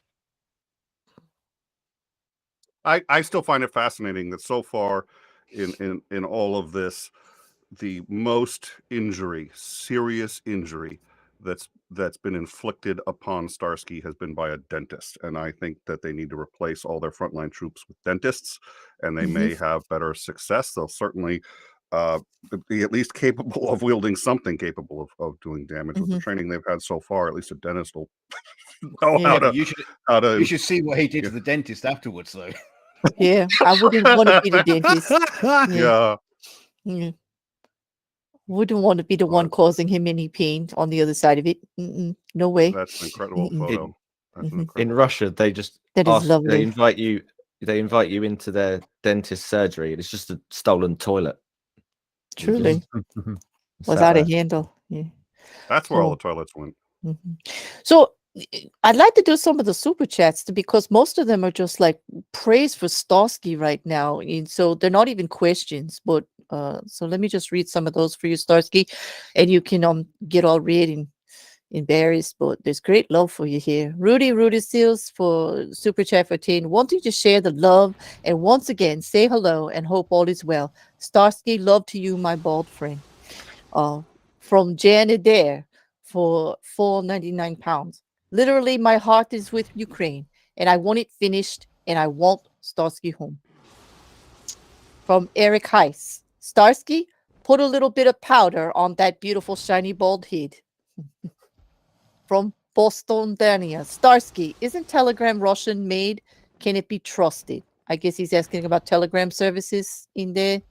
I still find it fascinating that so far in all of this, the most serious injury that's been inflicted upon Starsky has been by a dentist, and I think that they need to replace all their frontline troops with dentists, and they may have better success. They'll certainly be at least capable of wielding something capable of doing damage with the training they've had so far. At least a dentist will know how to. You should see what he did to the dentist afterwards, though. Yeah, I wouldn't want to be the dentist. Yeah. Wouldn't want to be the one causing him any pain on the other side of it. No way. That's an incredible photo. In Russia, they just that is lovely. They invite you into their dentist surgery, and it's just a stolen toilet. Truly. Without a handle. Yeah. That's where all the toilets went. So I'd like to do some of the super chats because most of them are just like praise for Starsky right now. And so they're not even questions, but so let me just read some of those for you, Starsky, and you can get all red and embarrassed, but there's great love for you here. Rudy Seals for super chat for 10, wanting to share the love and once again say hello and hope all is well. Starsky, love to you, my bald friend. From Jan Adair for £4.99. Literally, my heart is with Ukraine, and I want it finished, and I want Starsky home. From Eric Heiss, Starsky, put a little bit of powder on that beautiful shiny bald head. From Boston, Dania, Starsky, isn't Telegram Russian made? Can it be trusted? I guess he's asking about Telegram services in there.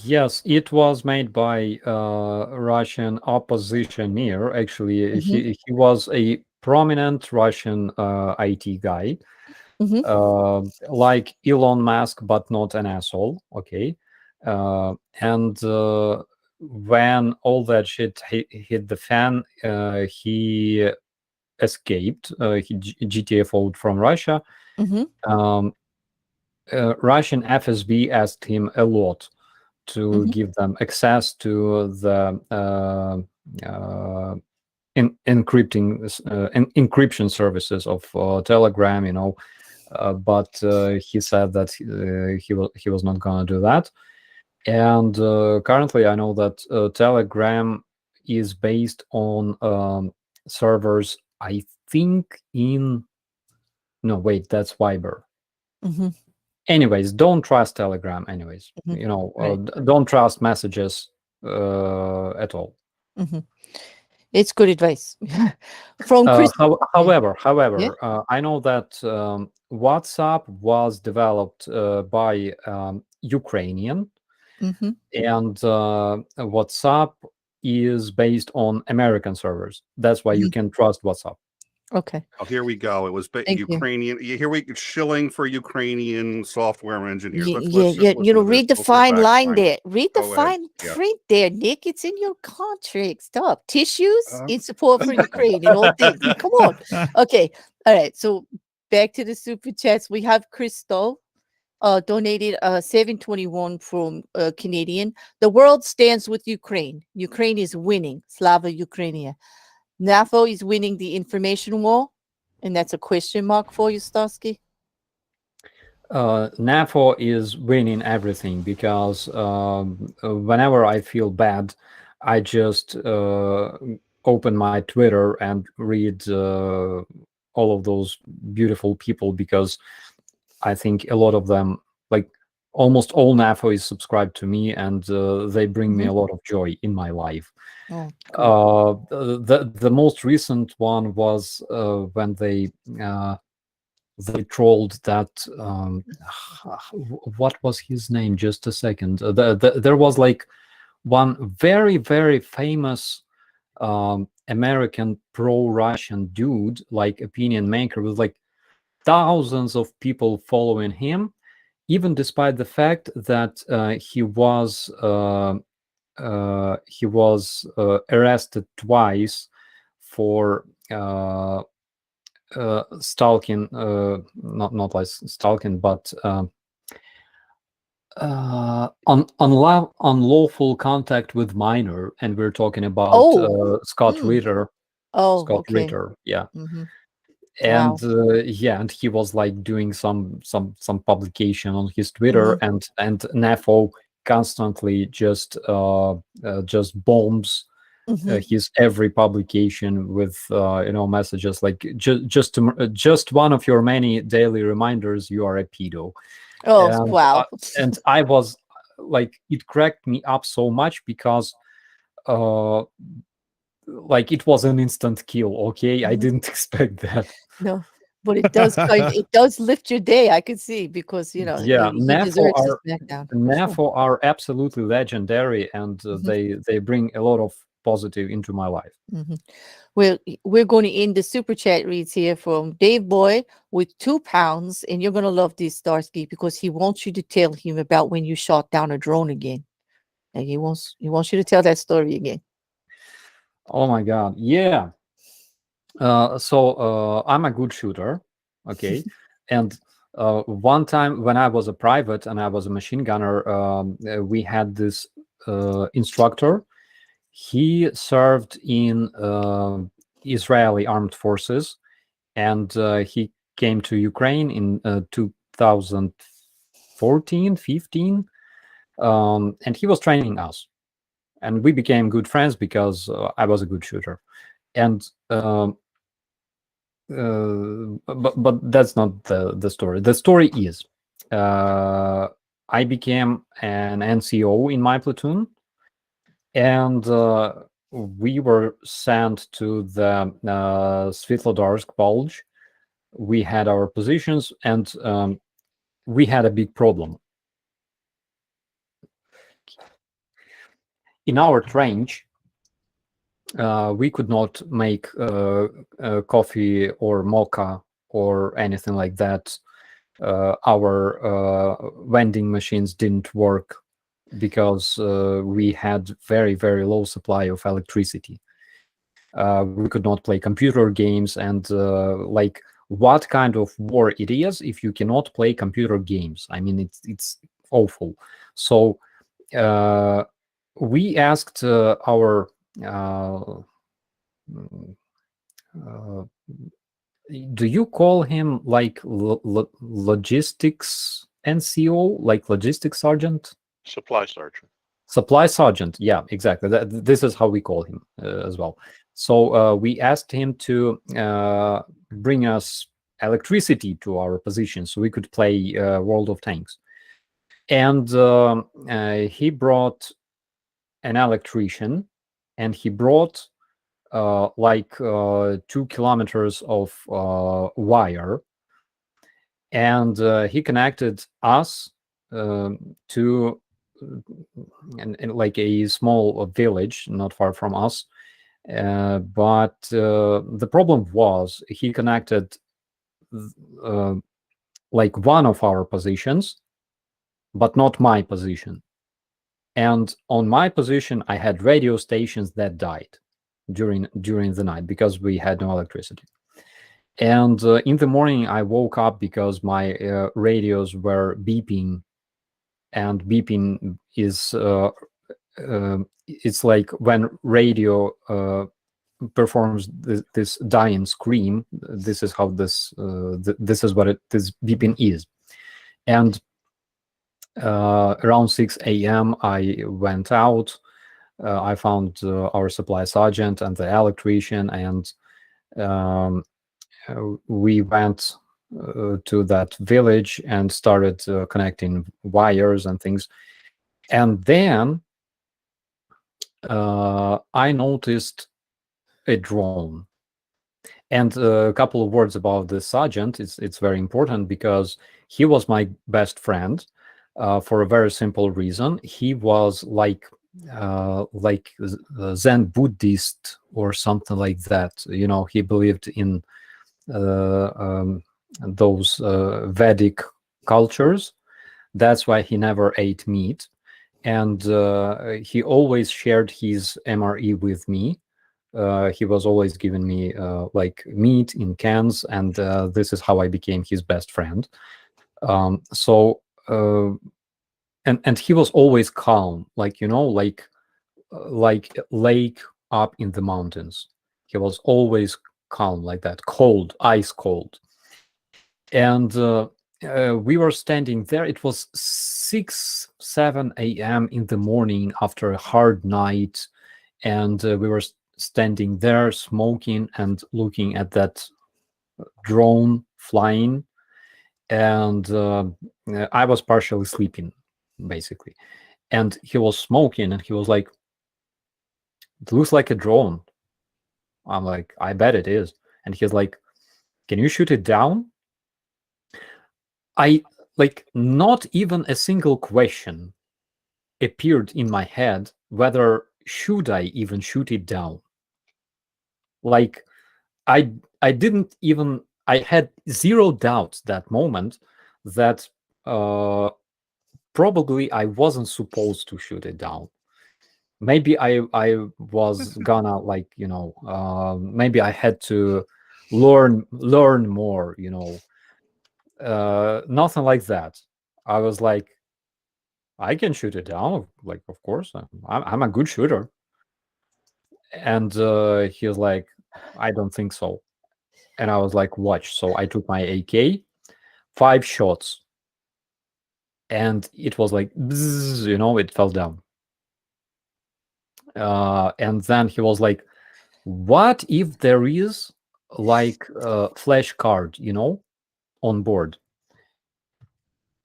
Yes, it was made by Russian oppositioneer. Actually, he was a prominent Russian IT guy, like Elon Musk, but not an asshole. Okay, and when all that shit hit the fan, he escaped. He GTFO'd from Russia. Russian FSB asked him a lot to give them access to the encryption services of Telegram, but he said that he was not going to do that. And currently, I know that Telegram is based on servers. I think no, wait, that's Viber. Anyways, don't trust Telegram. Anyways, don't trust messages at all. It's good advice. From Chris. However, I know that WhatsApp was developed by Ukrainian, and WhatsApp is based on American servers. That's why you can trust WhatsApp. Okay. Oh, here we go. It was Thank you. Ukrainian. Here we shilling for Ukrainian software engineers. Yeah, Let's yeah, just yeah. listen You know, to this. read the We'll sit fine back line fine. there. Read the Go ahead. fine Yeah. print there, Nick. It's in your contract. Stop. Tissues in support for Ukraine and all things. Come on. Okay. All right. So back to the super chats. We have Crystal donated 721 from Canadian. The world stands with Ukraine. Ukraine is winning. Slava Ukraini. NAFO is winning the information war. And that's a question mark for you, Starsky? NAFO is winning everything because whenever I feel bad, I just open my Twitter and read all of those beautiful people, because I think a lot of them, like almost all NAFO is subscribed to me, and they bring me a lot of joy in my life. The most recent one was when they trolled that what was his name? Just a second. There was like one very, very famous American pro-Russian dude, like opinion maker, with like thousands of people following him, even despite the fact that he was arrested twice for stalking, not like stalking, but unlawful contact with minor, and we're talking about Scott Ritter. Scott Ritter, yeah. And yeah, and he was like doing some publication on his Twitter, and NAFO constantly just bombs his every publication with messages like just one of your many daily reminders, you are a pedo. Wow. And I was like, it cracked me up so much because like it was an instant kill. Okay, I didn't expect that. No, but it does it does lift your day. I could see, because he deserves his smackdown. NAFO are absolutely legendary, and they bring a lot of positive into my life. Well, we're going to end the super chat reads here from Dave Boy with £2, and you're going to love this, Starsky, because he wants you to tell him about when you shot down a drone again. And he wants you to tell that story again. Oh my God, yeah. So I'm a good shooter, okay, and one time when I was a private and I was a machine gunner, we had this instructor. He served in Israeli armed forces, and he came to Ukraine in 2014, 15, and he was training us. And we became good friends because I was a good shooter. And but that's not the story. The story is I became an NCO in my platoon, and we were sent to the Svetlodarsk Bulge. We had our positions, and we had a big problem. In our trench, we could not make coffee or mocha or anything like that. Our vending machines didn't work because we had very, very low supply of electricity. We could not play computer games, and like, what kind of war it is if you cannot play computer games? I mean, it's awful. So we asked our do you call him like logistics NCO, like logistics sergeant? Supply sergeant. Supply sergeant, yeah, exactly. This is how we call him as well. So we asked him to bring us electricity to our position so we could play World of Tanks. And he brought an electrician, and he brought like 2 kilometers of wire, and he connected us to in like a small village not far from us. But the problem was he connected like one of our positions, but not my position. And on my position, I had radio stations that died during the night because we had no electricity. And in the morning, I woke up because my radios were beeping, and beeping is it's like when radio performs this dying scream. This is how this this is what this beeping is. And around 6 a.m. I went out. I found our supply sergeant and the electrician, and we went to that village and started connecting wires and things. And then I noticed a drone. And a couple of words about the sergeant. It's very important because he was my best friend for a very simple reason. He was like Zen Buddhist or something like that. You know, he believed in those Vedic cultures. That's why he never ate meat, and he always shared his MRE with me. He was always giving me like meat in cans, and this is how I became his best friend. And he was always calm, like, you know, like lake up in the mountains. He was always calm like that, cold, ice cold. And we were standing there. It was 6-7 a.m. in the morning after a hard night, and we were standing there smoking and looking at that drone flying. And I was partially sleeping, basically. And he was smoking, and he was like, "It looks like a drone." I'm like, "I bet it is." And he's like, "Can you shoot it down?" I like, not even a single question appeared in my head whether should I even shoot it down. Like, I didn't even, I had zero doubts that moment that probably I wasn't supposed to shoot it down. Maybe I was gonna, like, you know, maybe I had to learn more, you know. Nothing like that. I was like, I can shoot it down, like, of course, I'm a good shooter. And he was like, I don't think so. And I was like, watch. So I took my AK, 5 shots, and it was like, bzzz, you know, it fell down. And then he was like, what if there is like a flash card, you know, on board?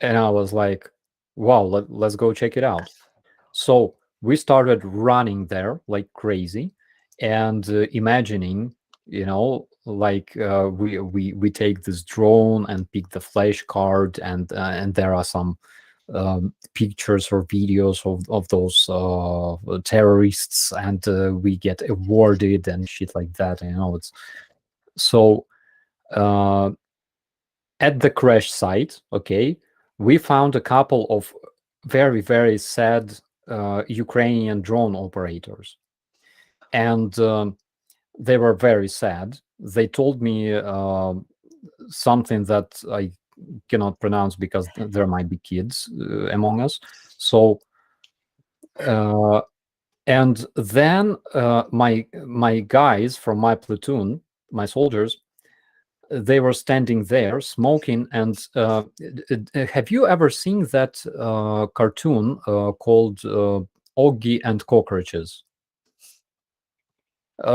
And I was like, wow, let's go check it out. So we started running there like crazy, and imagining, you know, like we take this drone and pick the flash card, and there are some pictures or videos of those terrorists, and we get awarded and shit like that. You know, it's so at the crash site. Okay, we found a couple of very, very sad Ukrainian drone operators, and they were very sad. They told me something that I cannot pronounce because there might be kids among us. So and then my guys from my platoon, my soldiers, they were standing there smoking. And have you ever seen that cartoon called Oggy and Cockroaches?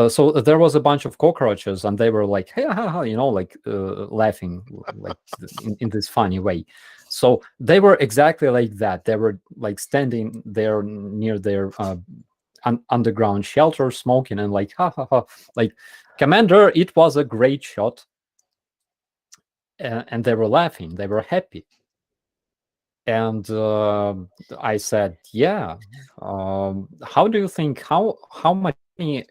So there was a bunch of cockroaches, and they were like, hey, ha, ha, you know, like laughing like in this funny way. So they were exactly like that. They were like standing there near their underground shelter, smoking, and like, ha ha ha, like, Commander, it was a great shot. And they were laughing. They were happy. And I said, yeah. How do you think, how much money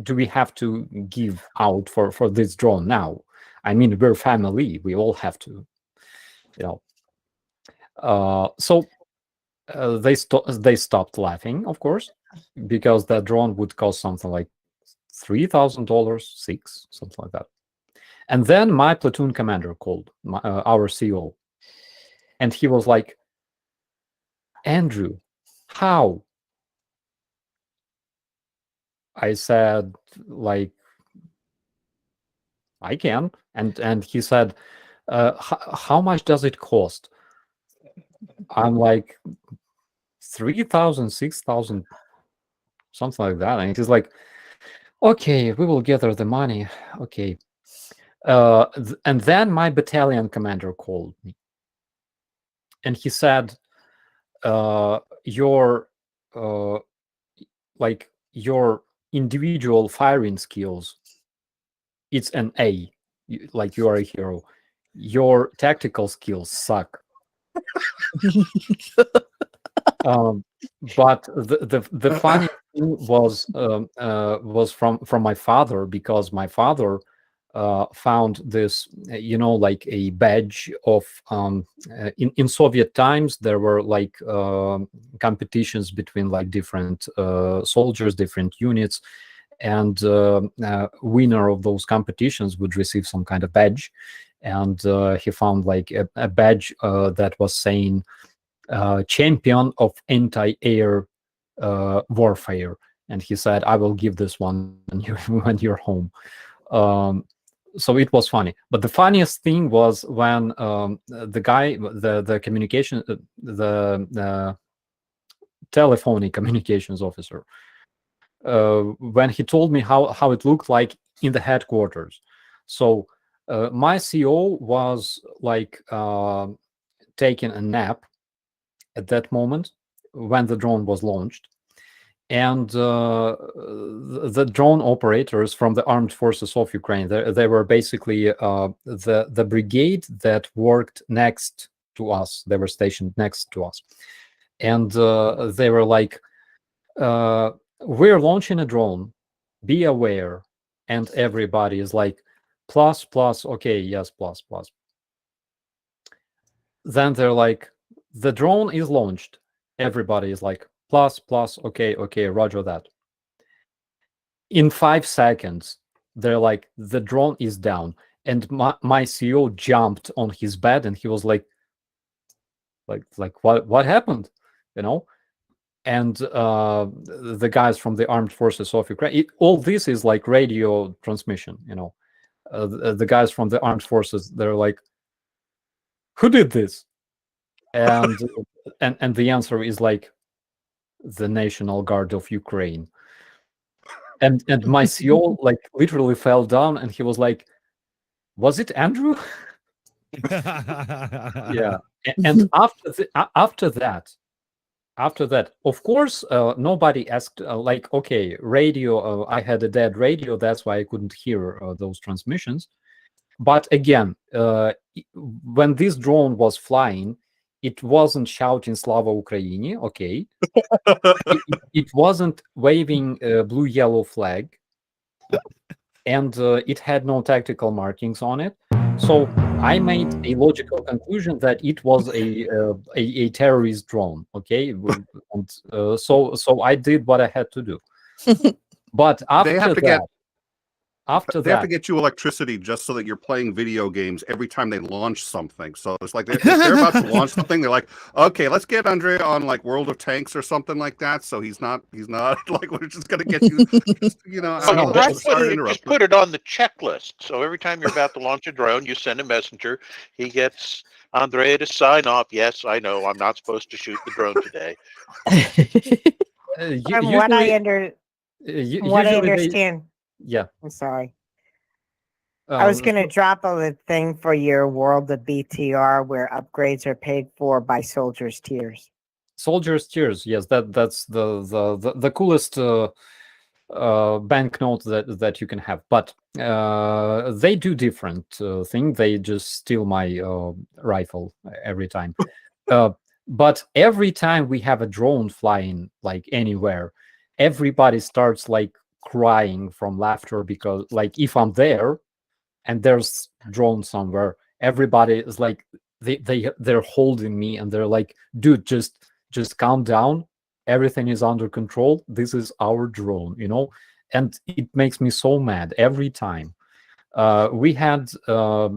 do we have to give out for this drone now? I mean, we're family. We all have to, So they stopped laughing, of course, because that drone would cost something like $3,000, something like that. And then my platoon commander called, our CO, and he was like, Andrew, how? I said, like, I can. And he said, how much does it cost? I'm like, 3,000, 6,000, something like that. And he's like, okay, we will gather the money. Okay. And then my battalion commander called me. And he said, your individual firing skills, it's an A. Like, you are a hero. Your tactical skills suck. But the funny thing was from my father, because my father found this, like a badge of in Soviet times there were like competitions between like different soldiers, different units, and winner of those competitions would receive some kind of badge. And he found like a badge that was saying champion of anti-air warfare, and he said, I will give this one when you're home. So it was funny. But the funniest thing was when the guy, the communication, the telephony communications officer, when he told me how it looked like in the headquarters. So my CO was like taking a nap at that moment when the drone was launched. And the drone operators from the armed forces of Ukraine, they were basically the brigade that worked next to us. They were stationed next to us. And they were like, we're launching a drone, be aware. And everybody is like, plus, okay, yes, plus. Then they're like, the drone is launched. Everybody is like, plus, okay, roger that. In 5 seconds, they're like, the drone is down. And my CO jumped on his bed, and he was like what happened? And the guys from the armed forces of Ukraine, all this is like radio transmission, the guys from the armed forces, they're like, who did this? And and the answer is like, the National Guard of Ukraine. And my CO like literally fell down, and he was like, was it Andrew? Yeah. And after that, of course, nobody asked, like, okay, radio, I had a dead radio, that's why I couldn't hear those transmissions. But again, when this drone was flying, it wasn't shouting Slava Ukraini, okay. It wasn't waving a blue-yellow flag, and it had no tactical markings on it. So I made a logical conclusion that it was a terrorist drone, okay. And so I did what I had to do. But after they have to get you electricity just so that you're playing video games every time they launch something. So it's like if they're about to launch something, they're like, okay, let's get Andre on like World of Tanks or something like that. So he's not like, we're just gonna get you, just put it on the checklist. So every time you're about to launch a drone, you send a messenger. He gets Andrea to sign off. Yes, I know I'm not supposed to shoot the drone today. From what I understand. Yeah. I'm sorry. I was going to drop a thing for your World of BTR where upgrades are paid for by soldiers' tiers. Soldiers' tiers, yes, that's the coolest banknotes that you can have, but they do different thing. They just steal my rifle every time. But every time we have a drone flying like anywhere, everybody starts like crying from laughter, because like if I'm there and there's drone somewhere, everybody is like they're holding me and they're like, dude, just calm down. Everything is under control. This is our drone, you know? And it makes me so mad every time. We had a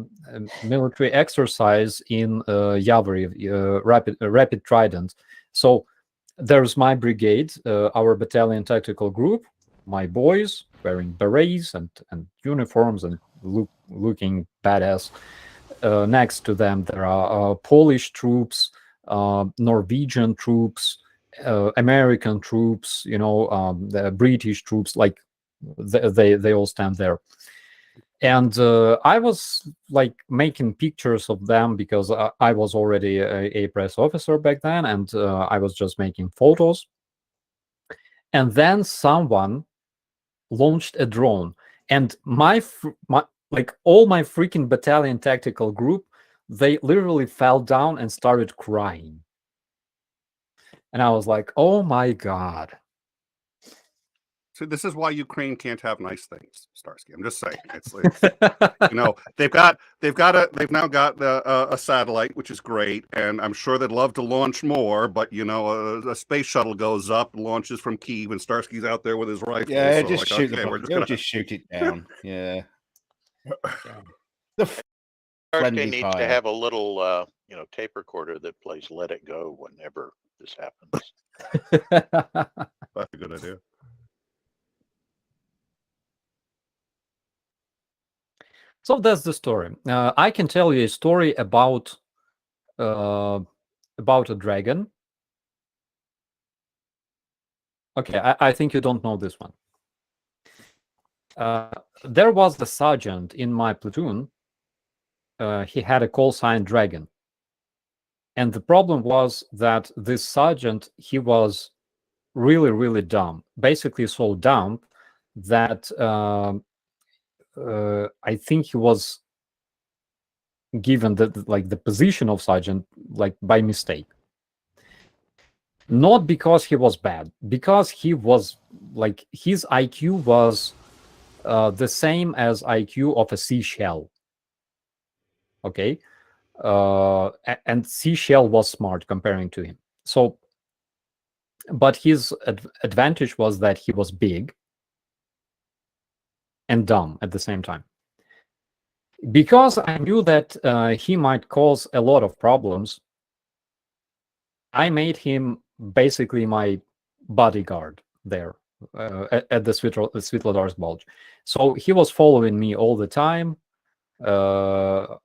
military exercise in Yavori, Rapid Trident. So there's my brigade, our battalion tactical group, my boys wearing berets and uniforms and looking badass. Next to them, there are Polish troops, Norwegian troops, American troops, you know, the British troops, like they all stand there. And I was like making pictures of them because I was already a press officer back then, and I was just making photos. And then someone launched a drone, and my like all my freaking battalion tactical group, they literally fell down and started crying. And I was like, oh my God. So this is why Ukraine can't have nice things, Starsky. I'm just saying. It's you know, they've now got a satellite, which is great, and I'm sure they'd love to launch more. But you know, a space shuttle goes up, launches from Kyiv, and Starsky's out there with his rifle. Yeah, so just shoot just shoot it down. Yeah. Starsky Friendly needs fire. to have a little, you know, tape recorder that plays "Let It Go" whenever this happens. That's a good idea. So that's the story. I can tell you a story about a dragon. Okay, I think you don't know this one. There was the sergeant in my platoon. He had a call sign Dragon. And the problem was that this sergeant, he was really, really dumb. Basically so dumb that I think he was given the position of sergeant like by mistake. Not because he was bad, because he was like, his IQ was the same as IQ of a seashell. Okay, and seashell was smart comparing to him. So, but his advantage was that he was big and dumb at the same time. Because I knew that he might cause a lot of problems, I made him basically my bodyguard there at the Svetlodar's Bulge. So he was following me all the time. I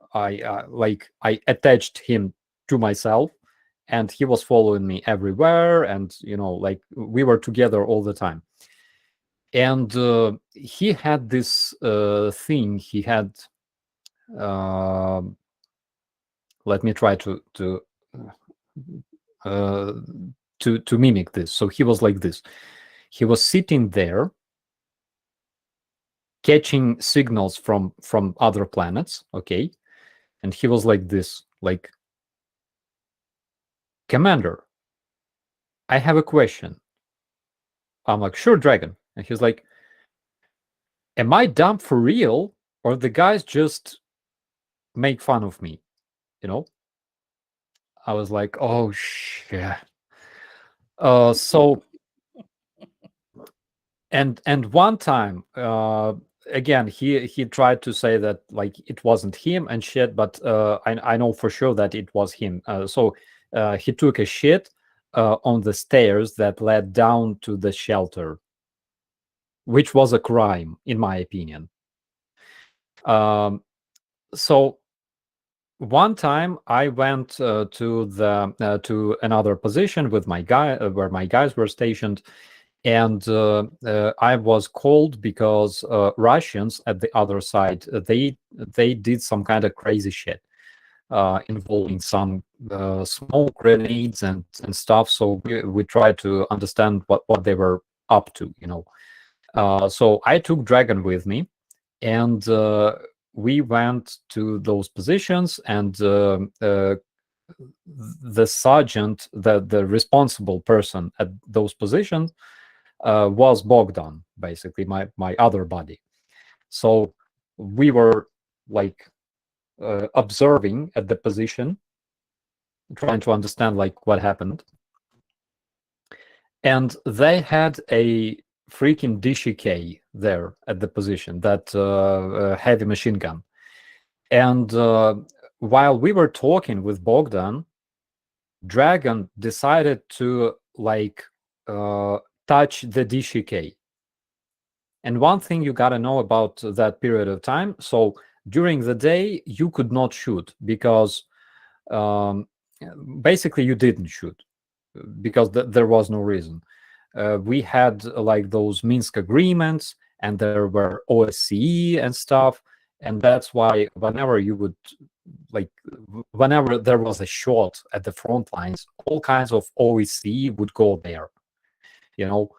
attached him to myself, and he was following me everywhere, and you know, like we were together all the time. And he had this thing. He had. Let me try to mimic this. So he was like this. He was sitting there, catching signals from other planets. Okay, and he was like this, like, Commander, I have a question. I'm like, sure, Dragon. And he's like, am I dumb for real, or the guys just make fun of me? You know? I was like, oh shit. So and one time, again, he tried to say that like it wasn't him and shit, but I know for sure that it was him. So he took a shit on the stairs that led down to the shelter, which was a crime, in my opinion. So one time I went to another position with my guy, where my guys were stationed, and I was called because Russians at the other side, they did some kind of crazy shit involving some smoke grenades and stuff. So we tried to understand what they were up to, you know. So I took Dragon with me, and we went to those positions, and the sergeant, the responsible person at those positions, was Bogdan, basically my other buddy. So we were like observing at the position, trying to understand like what happened. And they had a freaking DKG there at the position, that heavy machine gun. And while we were talking with Bogdan, Dragon decided to like touch the DKG. And one thing you gotta know about that period of time, so during the day you could not shoot because basically you didn't shoot because there was no reason. We had like those Minsk agreements, and there were OSCE and stuff, and that's why whenever you would like, whenever there was a shot at the front lines, all kinds of OSCE would go there, you know,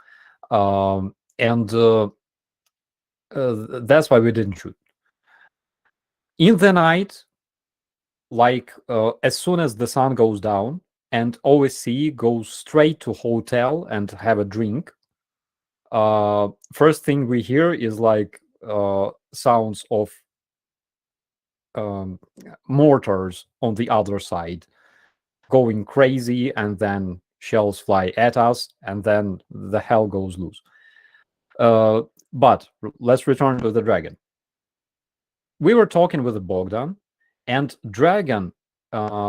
and that's why we didn't shoot. In the night, like as soon as the sun goes down and OSCE goes straight to hotel and have a drink, first thing we hear is like sounds of mortars on the other side going crazy, and then shells fly at us, and then the hell goes loose. But let's return to the Dragon. We were talking with the Bogdan, and Dragon, I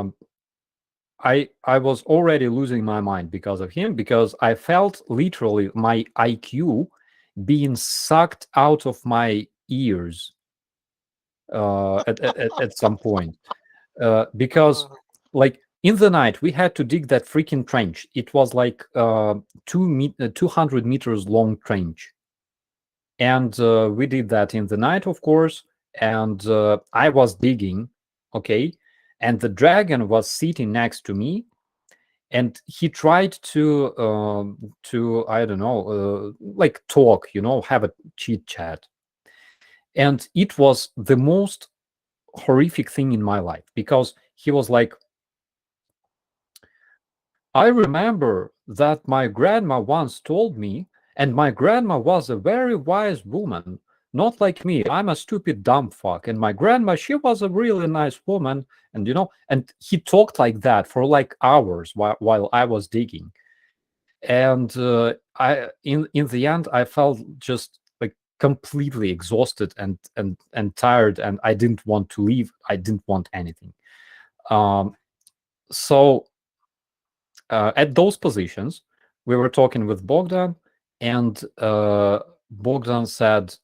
was already losing my mind because of him, because I felt literally my IQ being sucked out of my ears at some point, because like in the night we had to dig that freaking trench. It was like 200 meters long trench, and we did that in the night, of course. And I was digging, okay, and the Dragon was sitting next to me, and he tried to I don't know, like talk, you know, have a chit chat. And it was the most horrific thing in my life, because he was like, I remember that my grandma once told me, and my grandma was a very wise woman, not like me. I'm a stupid dumb fuck. And my grandma, she was a really nice woman. And, you know, and he talked like that for like hours while I was digging. And I in the end, I felt just like completely exhausted and tired, and I didn't want to leave. I didn't want anything. So at those positions, we were talking with Bogdan, and Bogdan said,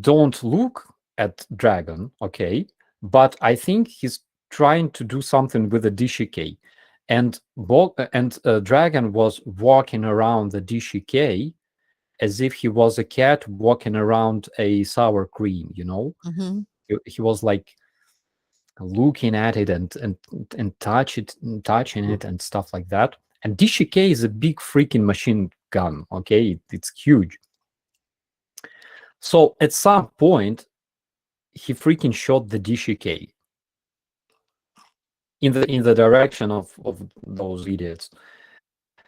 don't look at Dragon, okay? But I think he's trying to do something with the DKG. And Dragon was walking around the DKG as if he was a cat walking around a sour cream, you know? Mm-hmm. He was like looking at it and touching it and stuff like that. And DKG is a big freaking machine gun, okay? It's huge. So at some point, he freaking shot the DKG in the direction of those idiots,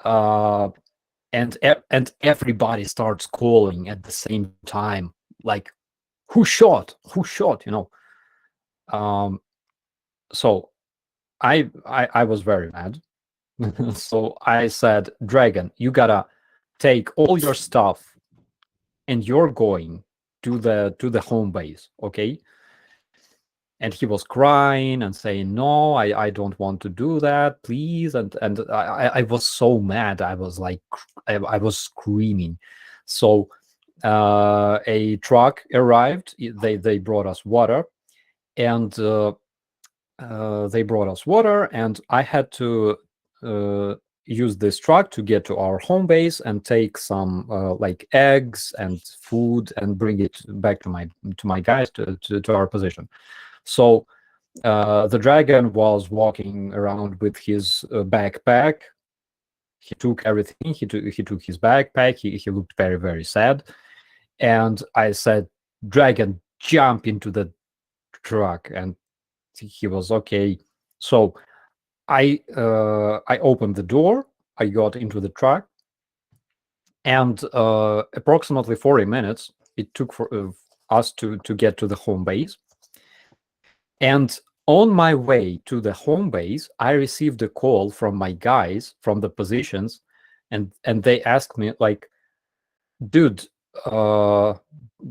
and everybody starts calling at the same time, like, who shot, you know. So I was very mad. So I said, Dragon, you gotta take all your stuff and you're going to the home base, okay? And he was crying and saying, no, I don't want to do that, please. And I was so mad. I was like, I was screaming. So a truck arrived. They brought us water, and and I had to use this truck to get to our home base and take some like eggs and food and bring it back to my guys to our position. So the Dragon was walking around with his backpack. He took everything. He took his backpack. He looked very, very sad. And I said, "Dragon, jump into the truck." And he was okay. So I opened the door. I got into the truck, and approximately 40 minutes it took for us to get to the home base. And on my way to the home base, I received a call from my guys from the positions, and they asked me like, "Dude,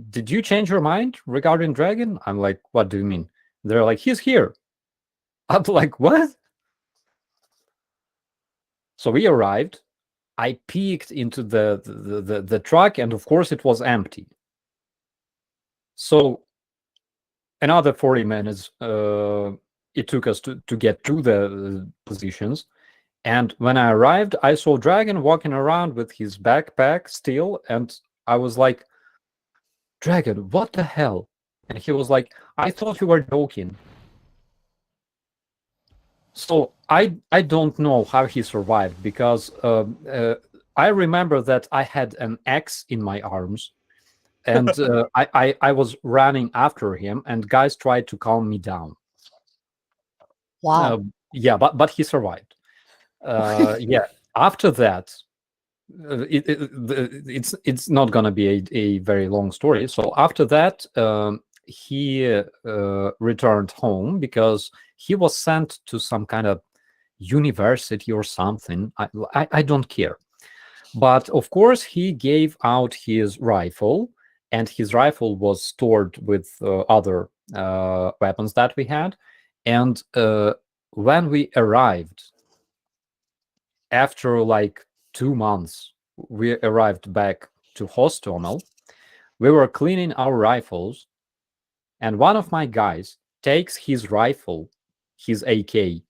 did you change your mind regarding Dragon?" I'm like, "What do you mean?" They're like, "He's here." I'm like, "What?" So we arrived. I peeked into the truck, and of course it was empty. So another 40 minutes it took us to get to the positions. And when I arrived, I saw Dragon walking around with his backpack still, and I was like, "Dragon, what the hell?" And he was like, "I thought you were joking." So I don't know how he survived, because I remember that I had an axe in my arms, and I was running after him, and guys tried to calm me down. Wow. Yeah, but he survived. Yeah. After that, it's not gonna be a very long story. So after that, he returned home because he was sent to some kind of university or something. I don't care. But of course, he gave out his rifle, and his rifle was stored with other weapons that we had. And when we arrived, after like 2 months, we arrived back to Hostomel. We were cleaning our rifles, and one of my guys takes his rifle, his AK,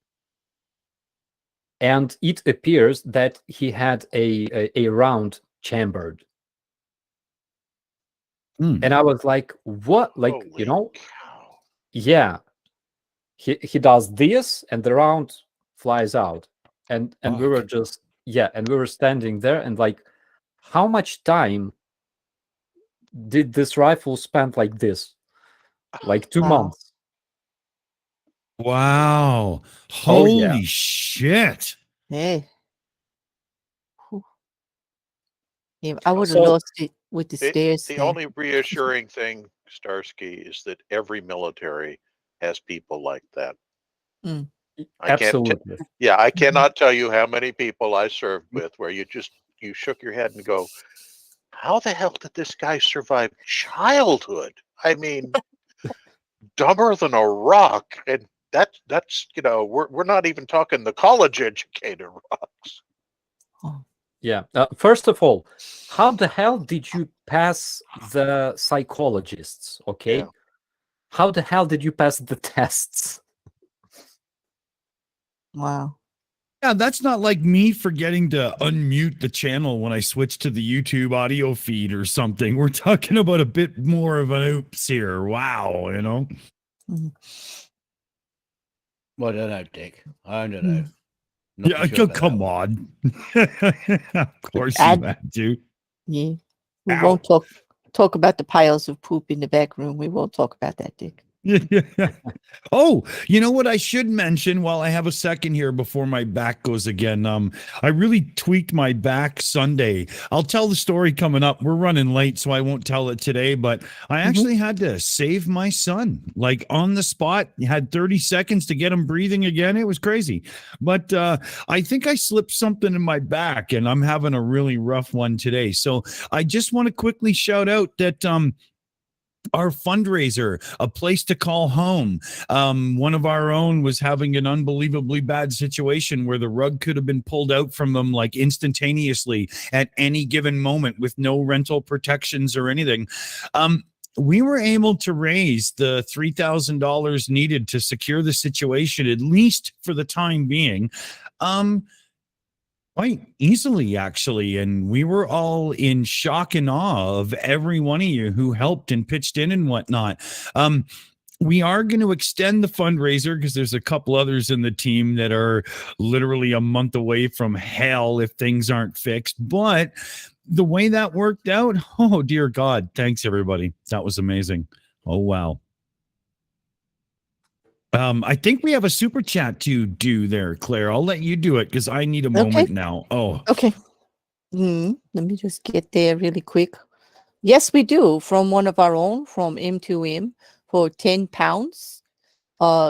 and it appears that he had a round chambered. And I was like, "What?" Like, Holy cow. yeah. He does this, and the round flies out. And we were just, and we were standing there, and like, how much time did this rifle spend like this? Like 2 months. Wow. Oh, yeah. Holy shit. Hey. Yeah, I would have So- lost it with the stairs. The thing. only reassuring thing, Starsky, is that every military has people like that. Mm. I can't Absolutely. I cannot tell you how many people I served with where you shook your head and go, "How the hell did this guy survive childhood?" I mean, dumber than a rock. And that's we're not even talking the college educated rocks. Yeah. First of all, how the hell did you pass the psychologists? Okay. Yeah. How the hell did you pass the tests? Wow. Yeah, that's not like me forgetting to unmute the channel when I switch to the YouTube audio feed or something. We're talking about a bit more of an oops here. Wow, you know? Well, I don't know, Dick. I don't know. Not Yeah, too sure about come that on. Of course you Add- had to. Yeah. We Ow. won't talk about the piles of poop in the back room. We won't talk about that, Dick. Oh, you know what I should mention while I have a second here before my back goes again. I really tweaked my back Sunday. I'll tell the story coming up. We're running late, so I won't tell it today, but I actually had to save my son, like on the spot. You had 30 seconds to get him breathing again. It was crazy. But I think I slipped something in my back, and I'm having a really rough one today. So I just want to quickly shout out that our fundraiser, A Place to Call Home. One of our own was having an unbelievably bad situation where the rug could have been pulled out from them like instantaneously at any given moment with no rental protections or anything. We were able to raise the $3,000 needed to secure the situation, at least for the time being. Quite easily, actually. And we were all in shock and awe of every one of you who helped and pitched in and whatnot. we are going to extend the fundraiser because there's a couple others in the team that are literally a month away from hell if things aren't fixed. But the way that worked out, oh dear God, thanks everybody. That was amazing. Oh wow. I think we have a super chat to do there, Claire. I'll let you do it because I need a moment now. Oh, okay. Let me just get there really quick. Yes, we do. From one of our own, from M2M, for £10.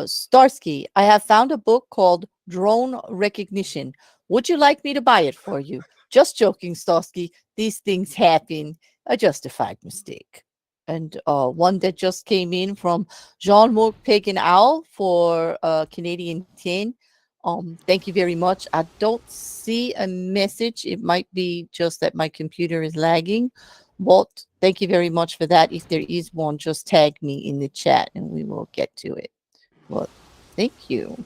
Starsky, I have found a book called Drone Recognition. Would you like me to buy it for you? Just joking, Starsky. These things happen. A justified mistake. And one that just came in from Jean-Marc Pagan Owl for Canadian 10. Thank you very much. I don't see a message. It might be just that my computer is lagging. But thank you very much for that. If there is one, just tag me in the chat and we will get to it. Well, thank you.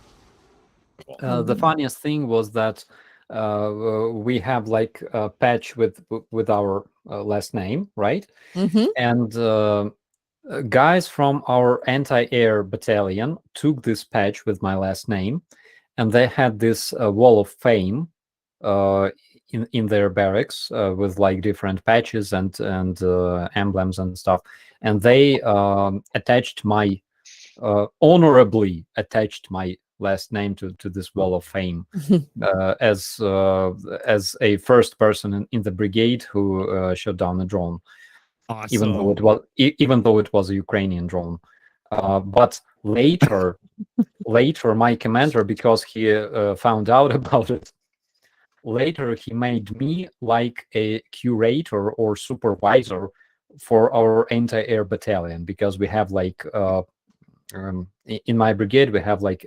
The funniest thing was that we have like a patch with our last name, right? And guys from our anti-air battalion took this patch with my last name, and they had this wall of fame in their barracks with like different patches and emblems and stuff, and they honorably attached my last name to this wall of fame as a first person in the brigade who shot down a drone. Awesome. even though it was a Ukrainian drone. But later my commander, because he found out about it, later he made me like a curator or supervisor for our anti-air battalion, because we have like in my brigade we have like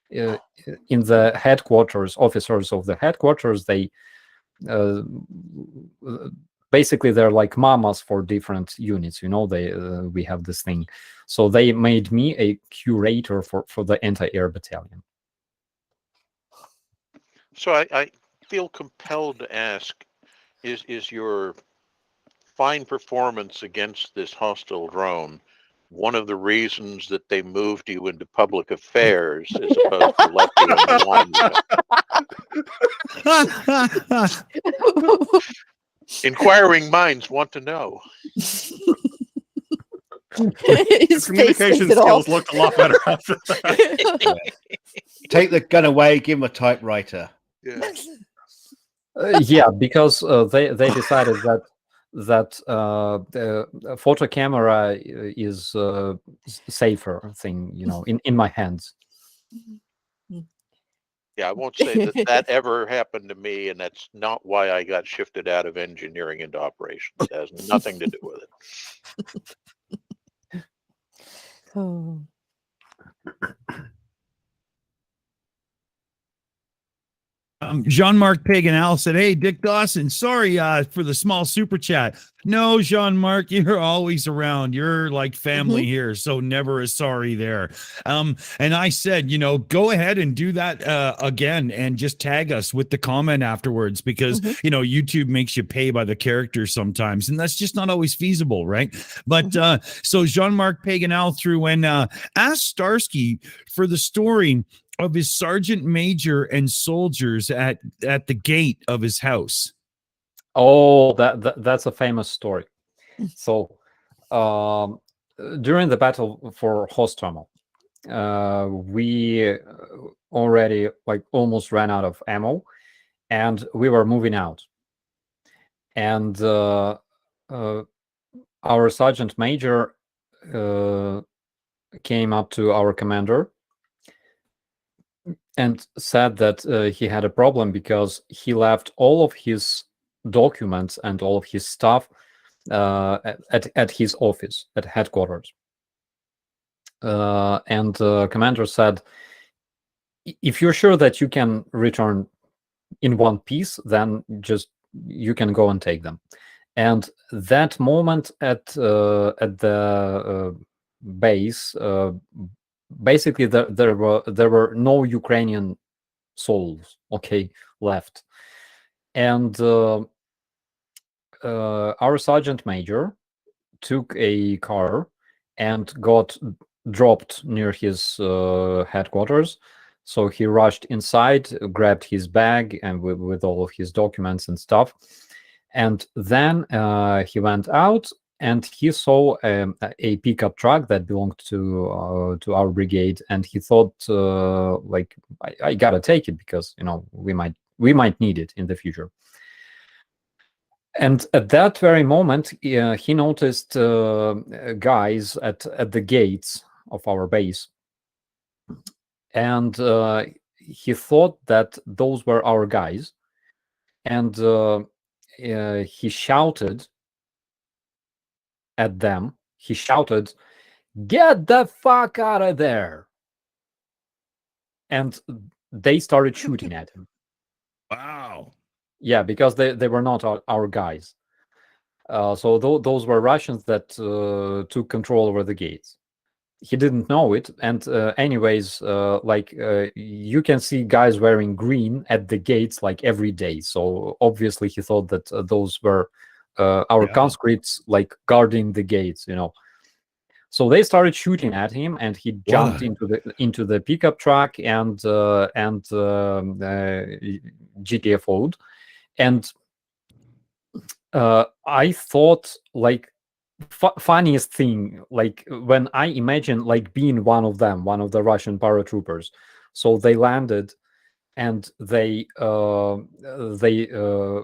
in the headquarters, officers of the headquarters, they basically they're like mamas for different units, you know. They we have this thing, so they made me a curator for the anti-air battalion. So I feel compelled to ask, is your fine performance against this hostile drone one of the reasons that they moved you into public affairs as opposed to left you on the line? Inquiring minds want to know. His communication skills looked a lot better after that. Take the gun away, give him a typewriter. Yeah, Yeah, because they decided that the photo camera is safer thing, you know, in my hands. Yeah, I won't say that ever happened to me, and that's not why I got shifted out of engineering into operations. It has nothing to do with it. Oh. Jean-Marc Paganel said, "Hey, Dick Dawson, sorry for the small super chat." No, Jean-Marc, you're always around. You're like family here, so never a sorry there. And I said, you know, go ahead and do that again and just tag us with the comment afterwards, because, you know, YouTube makes you pay by the character sometimes, and that's just not always feasible, right? But so Jean-Marc Paganel threw in, ask Starsky for the story of his sergeant major and soldiers at the gate of his house. Oh, that's a famous story. So during the battle for Hostomel, we already like almost ran out of ammo, and we were moving out, and our sergeant major came up to our commander and said that he had a problem because he left all of his documents and all of his stuff at his office at headquarters. And the commander said, if you're sure that you can return in one piece, then just you can go and take them. And that moment at the base, basically there were no Ukrainian souls, okay, left. And our sergeant major took a car and got dropped near his headquarters. So he rushed inside, grabbed his bag and with all of his documents and stuff. And then he went out and he saw a pickup truck that belonged to our brigade. And he thought, like, I gotta take it because, you know, we might need it in the future. And at that very moment, he noticed guys at the gates of our base. And he thought that those were our guys. And he shouted at them. He shouted, "Get the fuck out of there!" And they started shooting at him. Wow. Yeah, because they were not our guys. So those were Russians that took control over the gates. He didn't know it. And anyways, you can see guys wearing green at the gates like every day. So obviously he thought that those were our conscripts, like guarding the gates, you know. So they started shooting at him, and he jumped into the pickup truck and GTFO'd. And I thought, like, funniest thing, like, when I imagine like being one of them, one of the Russian paratroopers. So they landed and they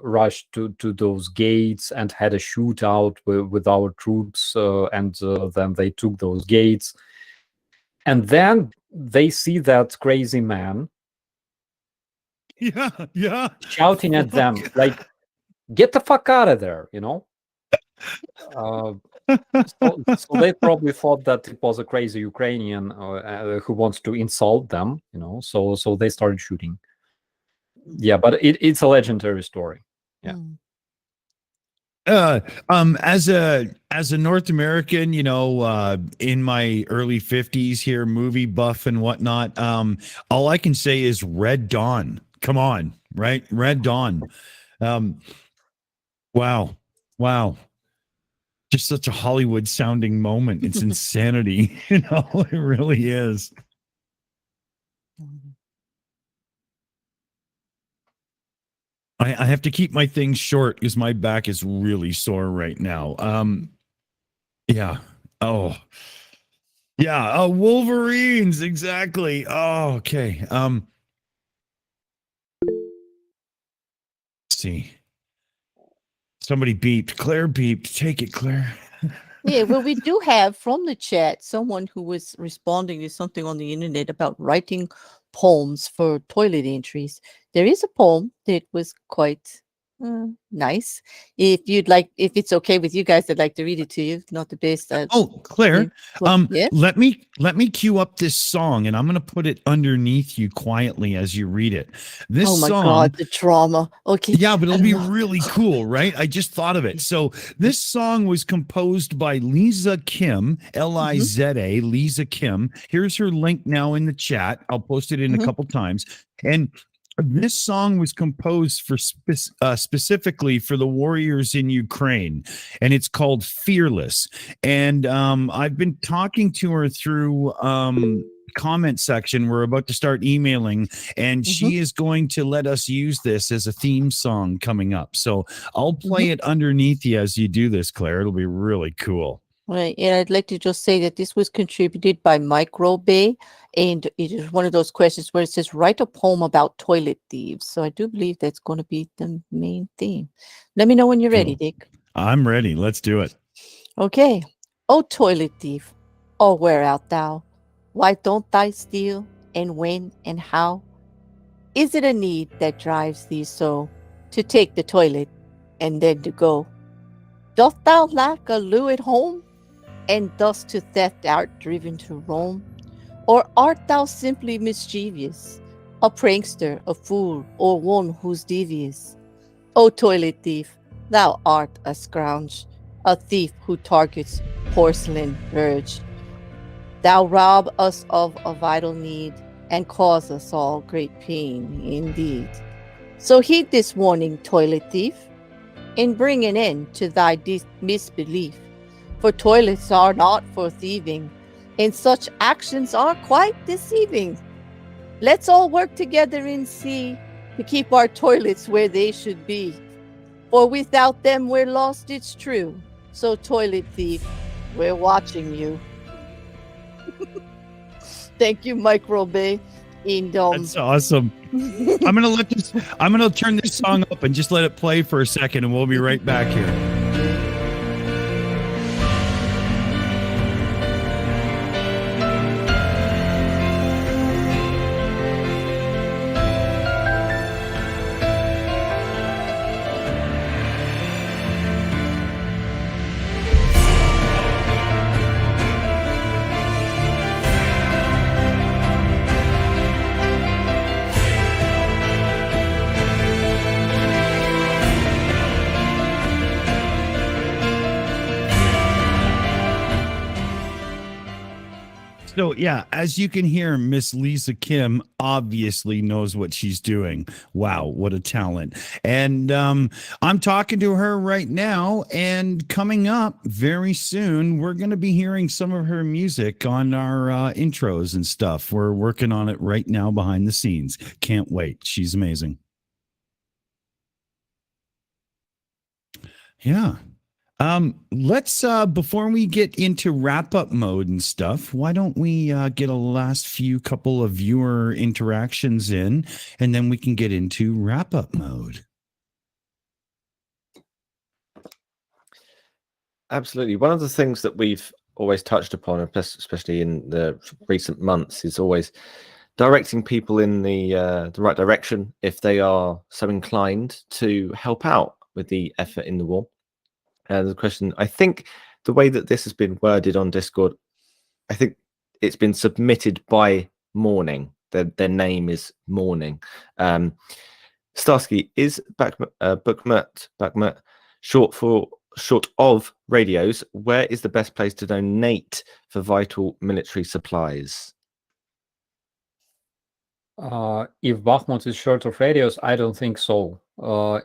rushed to those gates and had a shootout with our troops, and then they took those gates. And then they see that crazy man shouting at them, like, "Get the fuck out of there," you know. So they probably thought that it was a crazy Ukrainian who wants to insult them, you know. So they started shooting. Yeah, but it's a legendary story. Yeah. As a North American, you know, in my early 50s here, movie buff and whatnot, all I can say is Red Dawn. Come on, right? Red Dawn. Wow. Just such a Hollywood sounding moment. It's insanity. You know, it really is. I have to keep my things short because my back is really sore right now. Yeah. Oh, yeah. Oh, Wolverines. Exactly. Oh, okay. Let's see. Somebody beeped. Claire beeped. Take it, Claire. Yeah, well, we do have from the chat someone who was responding to something on the internet about writing poems for toilet entries. There is a poem that was quite nice. If it's okay with you guys, I'd like to read it to you. Not the best. Claire, yeah? let me cue up this song, and I'm going to put it underneath you quietly as you read it. This my song, God, the drama. Okay. Yeah, but it'll be really cool, right? I just thought of it. So this song was composed by Liza Kim, Liza, Liza Kim. Here's her link now in the chat. I'll post it in a couple times. And this song was composed for specifically for the warriors in Ukraine, and it's called Fearless. And I've been talking to her through comment section. We're about to start emailing, and she is going to let us use this as a theme song coming up. So I'll play it underneath you as you do this, Claire. It'll be really cool. Right, and I'd like to just say that this was contributed by Micro Bay, and it is one of those questions where it says, write a poem about toilet thieves. So I do believe that's going to be the main theme. Let me know when you're ready, Dick. I'm ready. Let's do it. Okay. Oh, toilet thief, oh, where art thou? Why don't thou steal, and when and how? Is it a need that drives thee so to take the toilet and then to go? Dost thou lack a loo at home, and thus to theft art driven to roam? Or art thou simply mischievous, a prankster, a fool, or one who's devious? O toilet thief, thou art a scrounge, a thief who targets porcelain verge. Thou rob us of a vital need, and cause us all great pain indeed. So heed this warning, toilet thief, and bring an end to thy misbelief. For toilets are not for thieving, and such actions are quite deceiving. Let's all work together and see to keep our toilets where they should be. For without them, we're lost, it's true. So, toilet thief, we're watching you. Thank you, Microbe. And, That's awesome. I'm gonna turn this song up and just let it play for a second, and we'll be right back here. So, yeah, as you can hear, Miss Lisa Kim obviously knows what she's doing. Wow, what a talent. And I'm talking to her right now, and coming up very soon, we're going to be hearing some of her music on our intros and stuff. We're working on it right now behind the scenes. Can't wait. She's amazing. Yeah. Let's before we get into wrap up mode and stuff, why don't we get a last few couple of viewer interactions in, and then we can get into wrap up mode. Absolutely. One of the things that we've always touched upon, especially in the recent months, is always directing people in the right direction if they are so inclined to help out with the effort in the war. The question, I think the way that this has been worded on Discord, I think it's been submitted by Morning. Their name is Morning. Starsky, is Bakhmut short of radios? Where is the best place to donate for vital military supplies? If Bakhmut is short of radios, I don't think so.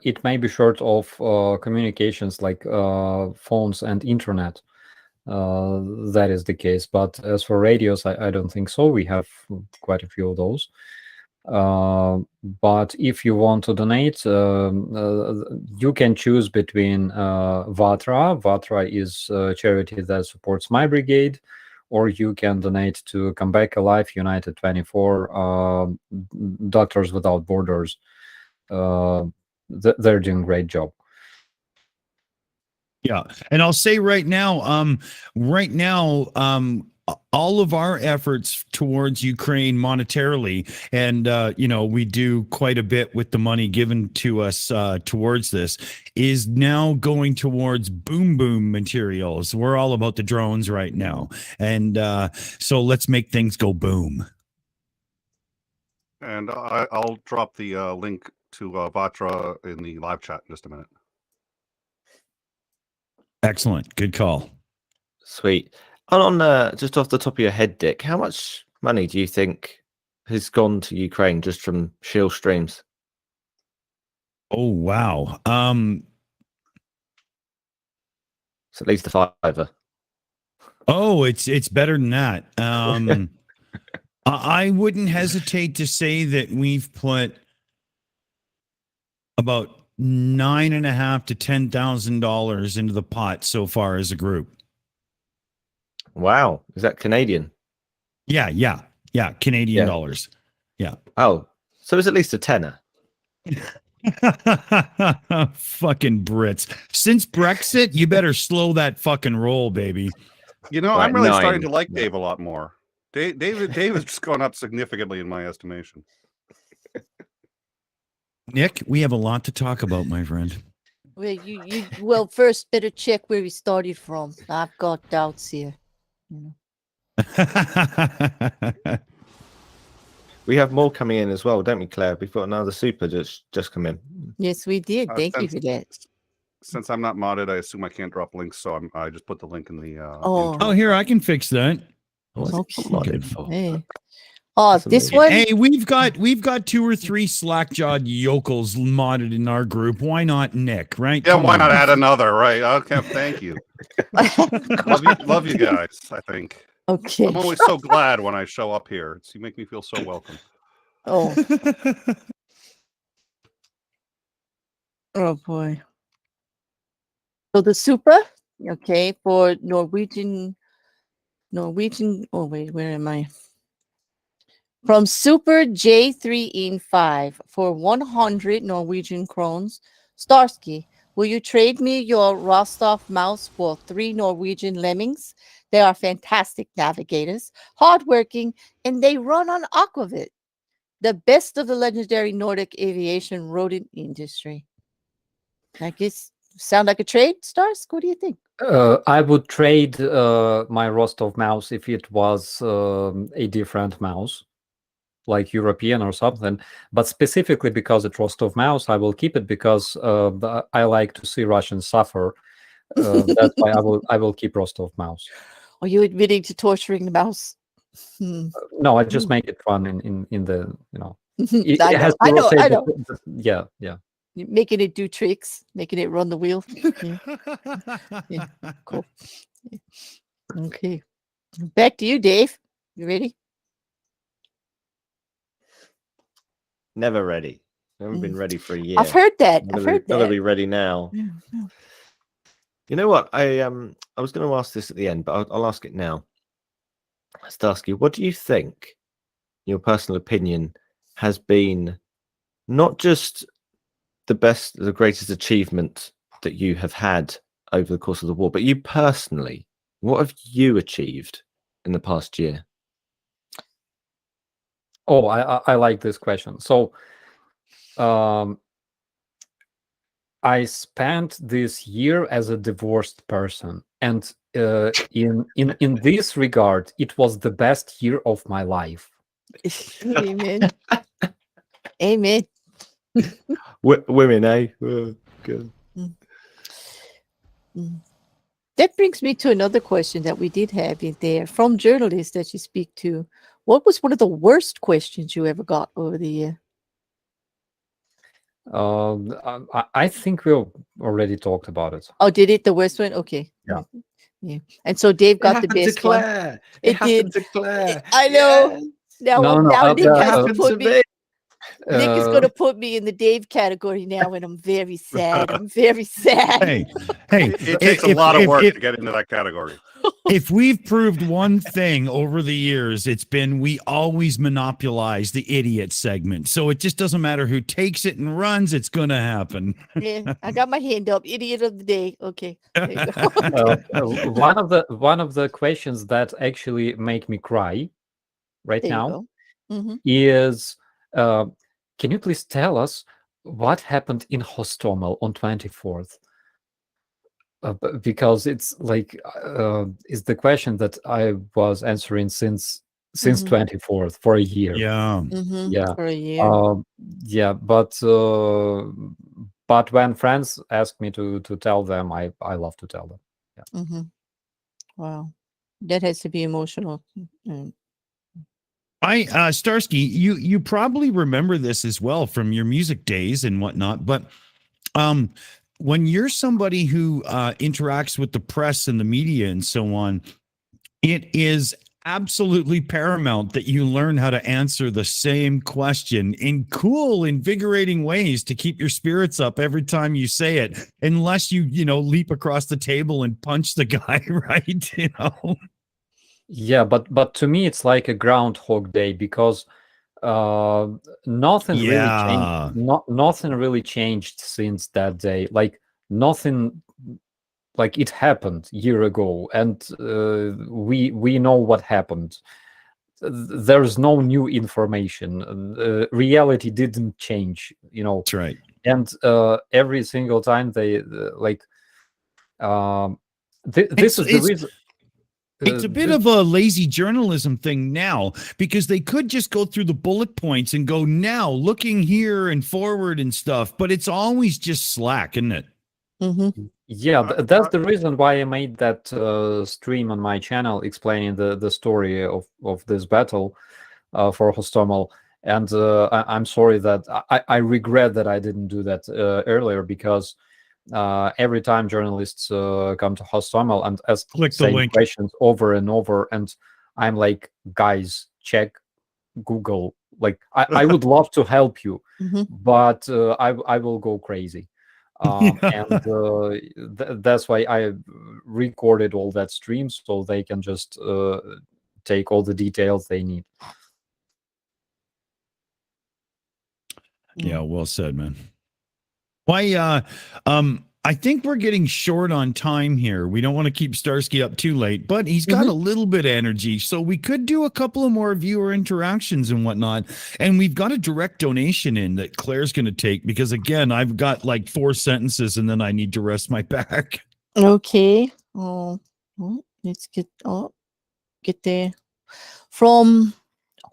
It may be short of communications like phones and internet. That is the case. But as for radios, I don't think so. We have quite a few of those. But if you want to donate, you can choose between Vatra. Vatra is a charity that supports my brigade, or you can donate to Come Back Alive, United 24, Doctors Without Borders. They're doing a great job. Yeah, and I'll say right now, all of our efforts towards Ukraine monetarily, and we do quite a bit with the money given to us towards this, is now going towards boom materials. We're all about the drones right now, and so let's make things go boom. And I'll drop the link to Vatra in the live chat in just a minute. Excellent, good call. Sweet. And on just off the top of your head, Dick, how much money do you think has gone to Ukraine just from Shills streams? Oh wow. It's at least a $5. Oh, it's better than that. I wouldn't hesitate to say that we've put about $9,500 to $10,000 into the pot so far as a group. Wow, is that Canadian? Yeah, Canadian dollars. Yeah. Oh, so it's at least a tenner. Fucking Brits. Since Brexit, you better slow that fucking roll, baby. You know, right, I'm really starting to like Dave a lot more. Dave has just gone up significantly in my estimation. Nick, we have a lot to talk about, my friend. Well, first better check where we started from. I've got doubts here. We have more coming in as well, don't we, Claire? We've got another super just come in. Yes, we did. Thank you for that. Since I'm not modded, I assume I can't drop links, so I just put the link in the. Oh, here, I can fix that. Okay. Hey. Oh, this one. Hey, we've got 2 or 3 slack-jawed yokels modded in our group. Why not Nick? Right? Yeah, why not add another? Right? Okay, thank you. love you guys. I think. Okay. I'm always so glad when I show up here. You make me feel so welcome. Oh. Oh boy. So the Supra, okay, for Norwegian. Oh wait, where am I? From Super J3 in 5 for 100 Norwegian krones. Starsky, will you trade me your Rostov mouse for 3 Norwegian lemmings? They are fantastic navigators, hardworking, and they run on aquavit, the best of the legendary Nordic aviation rodent industry. I guess sound like a trade, Stars? What do you think? I would trade my Rostov mouse if it was a different mouse, like European or something. But specifically because it's Rostov mouse, I will keep it because I like to see Russians suffer. That's why I will keep Rostov mouse. Are you admitting to torturing the mouse? No, I just make it fun in the, you know. It I has know, to I rotate know. Yeah. You're making it do tricks, making it run the wheel. Yeah, cool. Yeah. Okay. Back to you, Dave. You ready? Never ready. Haven't been ready for a year. I've heard that. Gotta be ready now. Yeah, yeah. You know what? I was going to ask this at the end, but I'll ask it now. Starsky, what do you think, your personal opinion, has been not just the greatest achievement that you have had over the course of the war, but you personally, what have you achieved in the past year? Oh, I like this question. So, I spent this year as a divorced person, and in this regard, it was the best year of my life. Amen. Amen. Women, eh? Oh, good. That brings me to another question that we did have in there from journalists that you speak to. What was one of the worst questions you ever got over the year? I think we already talked about it. Oh, did it? The worst one? Okay. Yeah. Yeah. And so Dave got the best one. It did. I know. Yeah. Now, now Nick has to put me. Nick is going to Uh, put me in the Dave category now, and I'm very sad. I'm very sad. Hey, It takes a lot of work to get into that category. If we've proved one thing over the years, it's been we always monopolize the idiot segment. So it just doesn't matter who takes it and runs, it's going to happen. Yeah, I got my hand up. Idiot of the day. Okay. There you go. one of the questions that actually make me cry right There you now go. Mhm. is, can you please tell us what happened in Hostomel on 24th? Because it's like is the question that I was answering since 24th for a year. Yeah. Yeah. For a year. Yeah, but when friends ask me to tell them, I love to tell them. Yeah. Wow, that has to be emotional. Starsky, you probably remember this as well from your music days and whatnot, but when you're somebody who interacts with the press and the media and so on, it is absolutely paramount that you learn how to answer the same question in cool, invigorating ways to keep your spirits up every time you say it, unless you leap across the table and punch the guy, right? Yeah, but to me it's like a Groundhog Day because nothing really changed. Nothing really changed since that day. Like nothing, like it happened a year ago, and we know what happened. There's no new information. Reality didn't change. That's right. And every single time they this is the reason. It's a bit of a lazy journalism thing now, because they could just go through the bullet points and go now looking here and forward and stuff, but it's always just slack, isn't it? Yeah, that's the reason why I made that stream on my channel explaining the story of this battle for Hostomel. And I'm sorry that I regret that I didn't do that earlier, because every time journalists come to Hostomel and ask the same questions over and over, and I'm like, guys, check Google. Like, I would love to help you, but I will go crazy. And that's why I recorded all that stream, so they can just take all the details they need. Yeah, well said, man. Why? I think we're getting short on time here. We don't want to keep Starsky up too late, but he's got a little bit of energy, so we could do a couple of more viewer interactions and whatnot. And we've got a direct donation in that Claire's going to take because, again, I've got like 4 sentences and then I need to rest my back. Okay. Let's get there. From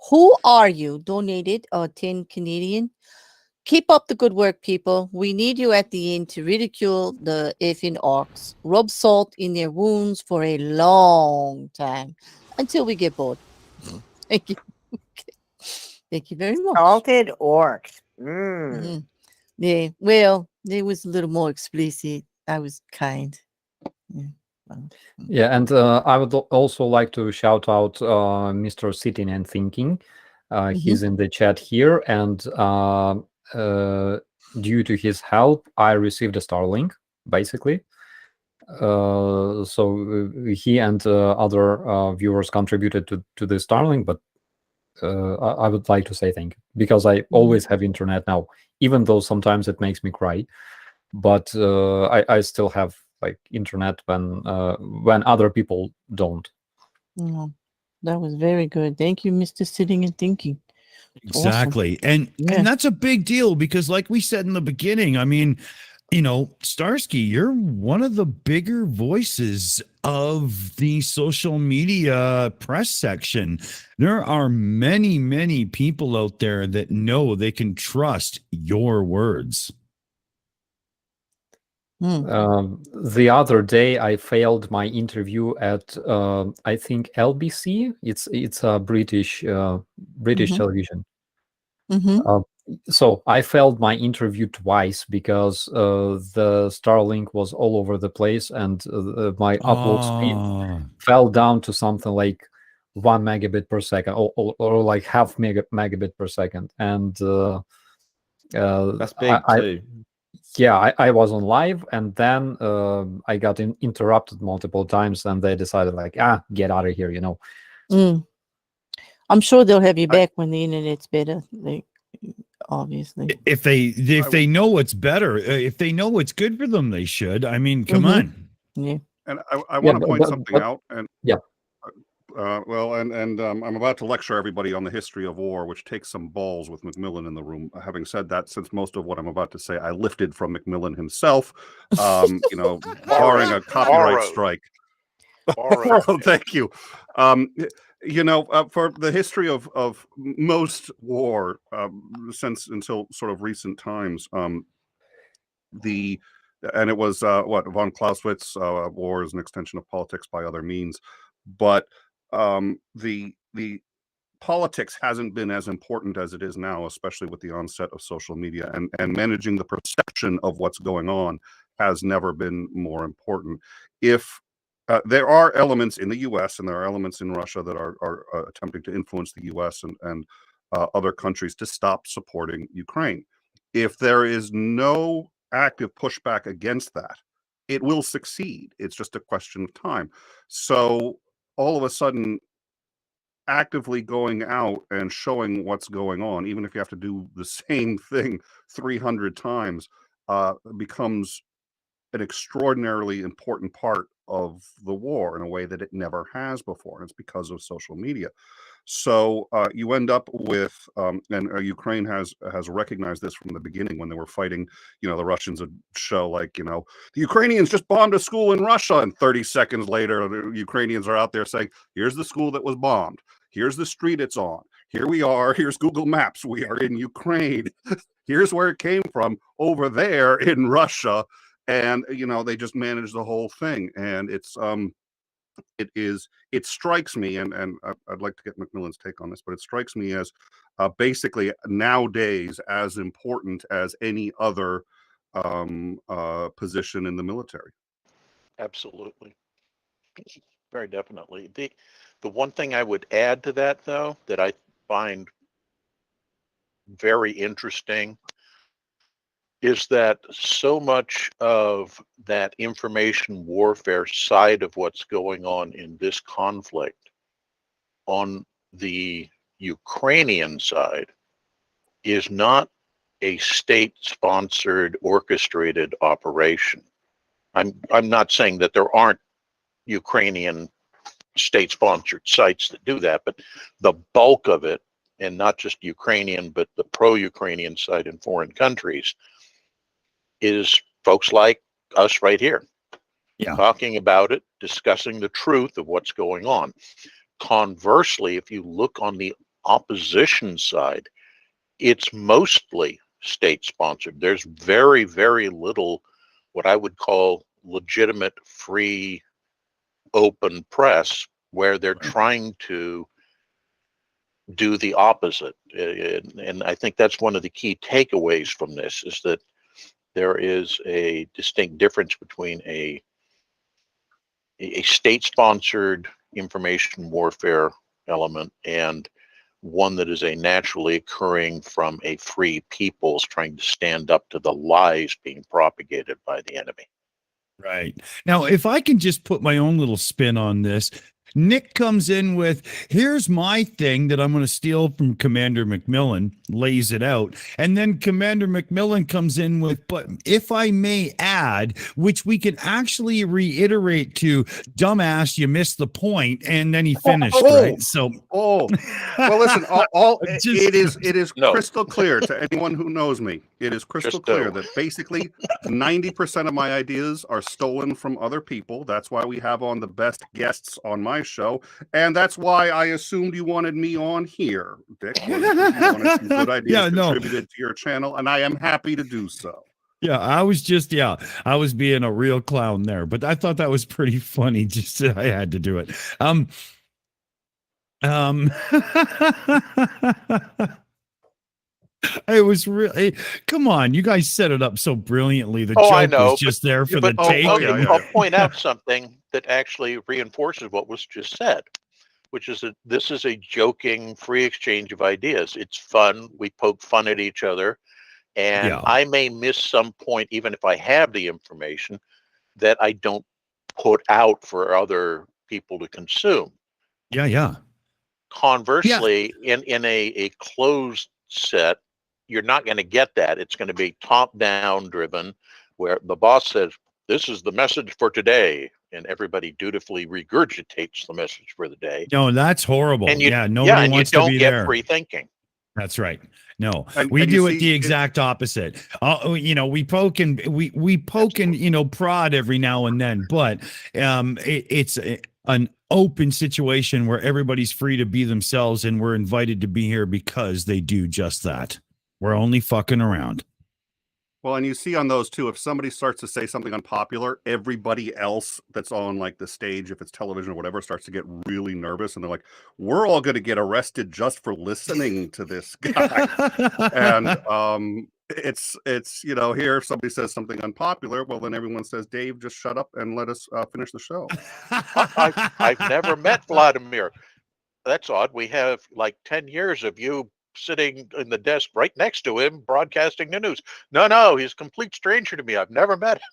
Who Are You? Donated 10 Canadian. Keep up the good work, people. We need you at the end to ridicule the effing orcs. Rub salt in their wounds for a long time until we get bored. Thank you. Thank you very much. Salted orcs. Yeah, well, it was a little more explicit. I was kind. Yeah, and I would also like to shout out Mr. Sitting and Thinking. He's in the chat here, and due to his help, I received a Starlink, basically. So he and other viewers contributed to the Starlink, but I would like to say thank you, because I always have internet now, even though sometimes it makes me cry. But I still have like internet when other people don't. That was very good. Thank you, Mr. Sitting and Thinking. Exactly. Awesome. And that's a big deal because like we said in the beginning, I mean, you know, Starsky, you're one of the bigger voices of the social media press section. There are many, many people out there that know they can trust your words. The other day, I failed my interview at I think LBC. It's a British television. So I failed my interview twice because the Starlink was all over the place, and my upload speed fell down to something like 1 megabit per second, or like half megabit per second, and that's big too. Yeah, I was on live, and then I got interrupted multiple times, and they decided like, get out of here, you know. I'm sure they'll have you back when the internet's better. Obviously, if they know what's better, if they know what's good for them, they should. I mean, come on. Yeah. And I want to point something out. And yeah. I'm about to lecture everybody on the history of war, which takes some balls with Macmillan in the room. Having said that, since most of what I'm about to say I lifted from Macmillan himself, you know, barring a copyright strike. Thank you. You know, for the history of most war since until sort of recent times, and it was von Clausewitz, war is an extension of politics by other means, but the politics hasn't been as important as it is now, especially with the onset of social media, and managing the perception of what's going on has never been more important. If there are elements in the U.S. and there are elements in Russia that are attempting to influence the U.S. and other countries to stop supporting Ukraine. If there is no active pushback against that, it will succeed. It's just a question of time. So all of a sudden, actively going out and showing what's going on, even if you have to do the same thing 300 times, becomes an extraordinarily important part of the war in a way that it never has before. And it's because of social media. So you end up with, and Ukraine has recognized this from the beginning when they were fighting. You know, the Russians would show like, you know, the Ukrainians just bombed a school in Russia, and 30 seconds later, the Ukrainians are out there saying, here's the school that was bombed. Here's the street it's on. Here we are. Here's Google Maps. We are in Ukraine. Here's where it came from, over there in Russia. And, you know, they just manage the whole thing. And it strikes me, and I'd like to get Macmillan's take on this, but it strikes me as basically nowadays as important as any other position in the military. Absolutely. Very definitely. The one thing I would add to that, though, that I find very interesting is that so much of that information warfare side of what's going on in this conflict on the Ukrainian side is not a state-sponsored, orchestrated operation. I'm not saying that there aren't Ukrainian state-sponsored sites that do that, but the bulk of it, and not just Ukrainian, but the pro-Ukrainian side in foreign countries, is folks like us right here, talking about it, discussing the truth of what's going on. Conversely, if you look on the opposition side, it's mostly state-sponsored. There's very, very little what I would call legitimate, free, open press where they're trying to do the opposite. And I think that's one of the key takeaways from this, is that there is a distinct difference between a state-sponsored information warfare element and one that is a naturally occurring from a free people's trying to stand up to the lies being propagated by the enemy. Right. Now, if I can just put my own little spin on this, Nick comes in with, here's my thing that I'm going to steal from Commander McMillan, lays it out. And then Commander McMillan comes in with, but if I may add, which we can actually reiterate to, dumbass, you missed the point. And then he finished, right? So, well, listen, it is crystal clear to anyone who knows me. It is crystal clear that basically 90% of my ideas are stolen from other people. That's why we have on the best guests on my show, and that's why I assumed you wanted me on here, Dick. You wanted some good ideas contributed to your channel, and I am happy to do so. Yeah, I was being a real clown there, but I thought that was pretty funny. Just I had to do it. It was really, come on, you guys set it up so brilliantly. The joke was just there for the take. I'll point out something that actually reinforces what was just said, which is that this is a joking, free exchange of ideas. It's fun. We poke fun at each other. And I may miss some point, even if I have the information, that I don't put out for other people to consume. Yeah. Conversely, in a closed set, you're not going to get that. It's going to be top-down driven, where the boss says, this is the message for today, and everybody dutifully regurgitates the message for the day. No, that's horrible. And nobody wants to be there. You don't get free thinking. That's right. No, we do it the exact opposite. We poke and prod every now and then, but it's an open situation where everybody's free to be themselves, and we're invited to be here because they do just that. We're only fucking around. Well, and you see on those too, if somebody starts to say something unpopular, everybody else that's on like the stage, if it's television or whatever, starts to get really nervous, and they're like, we're all going to get arrested just for listening to this guy. And it's here, if somebody says something unpopular, well, then everyone says, Dave, just shut up and let us finish the show. I've never met Vladimir. That's odd. We have like 10 years of you sitting in the desk right next to him broadcasting the news. No, he's a complete stranger to me. I've never met him.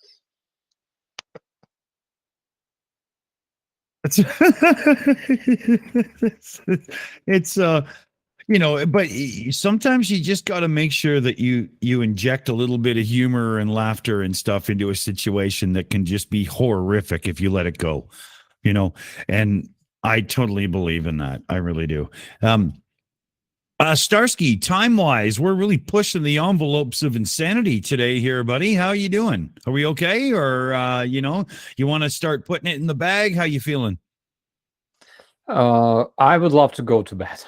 It's but sometimes you just got to make sure that you inject a little bit of humor and laughter and stuff into a situation that can just be horrific if you let it go, and I totally believe in that. I really do. Starsky, time-wise, we're really pushing the envelopes of insanity today here, buddy. How you doing? Are we okay? Or, you want to start putting it in the bag? How you feeling? I would love to go to bed.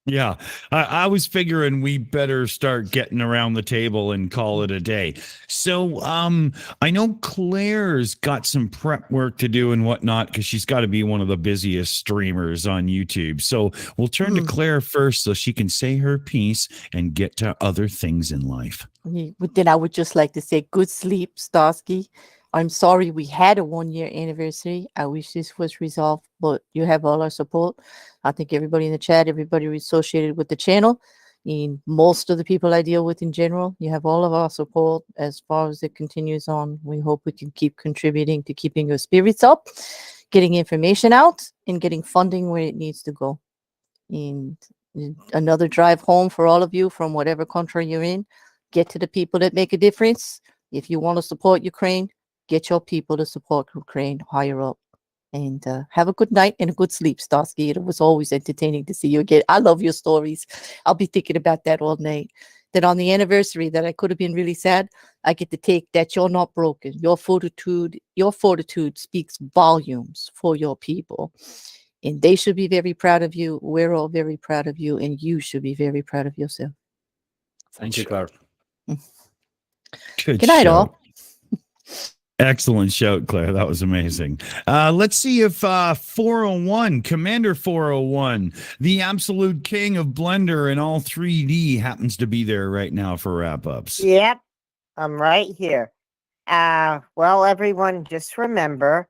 Yeah, I was figuring we better start getting around the table and call it a day. So I know Claire's got some prep work to do and whatnot, because she's got to be one of the busiest streamers on YouTube. So we'll turn to Claire first so she can say her piece and get to other things in life. Then I would just like to say good sleep, Starsky. I'm sorry we had a 1-year anniversary. I wish this was resolved, but you have all our support. I think everybody in the chat, everybody associated with the channel, and most of the people I deal with in general, you have all of our support as far as it continues on. We hope we can keep contributing to keeping your spirits up, getting information out, and getting funding where it needs to go. And another drive home for all of you from whatever country you're in. Get to the people that make a difference. If you want to support Ukraine, get your people to support Ukraine higher up. And have a good night and a good sleep, Starsky. It was always entertaining to see you again. I love your stories. I'll be thinking about that all night. That on the anniversary that I could have been really sad, I get to take that you're not broken. Your fortitude speaks volumes for your people. And they should be very proud of you. We're all very proud of you. And you should be very proud of yourself. Thank you, Claire. Good night, all. Excellent shout, Claire. That was amazing. Let's see if 401, Commander 401, the absolute king of Blender and all 3D, happens to be there right now for wrap-ups. Yep, I'm right here. Well, everyone, just remember,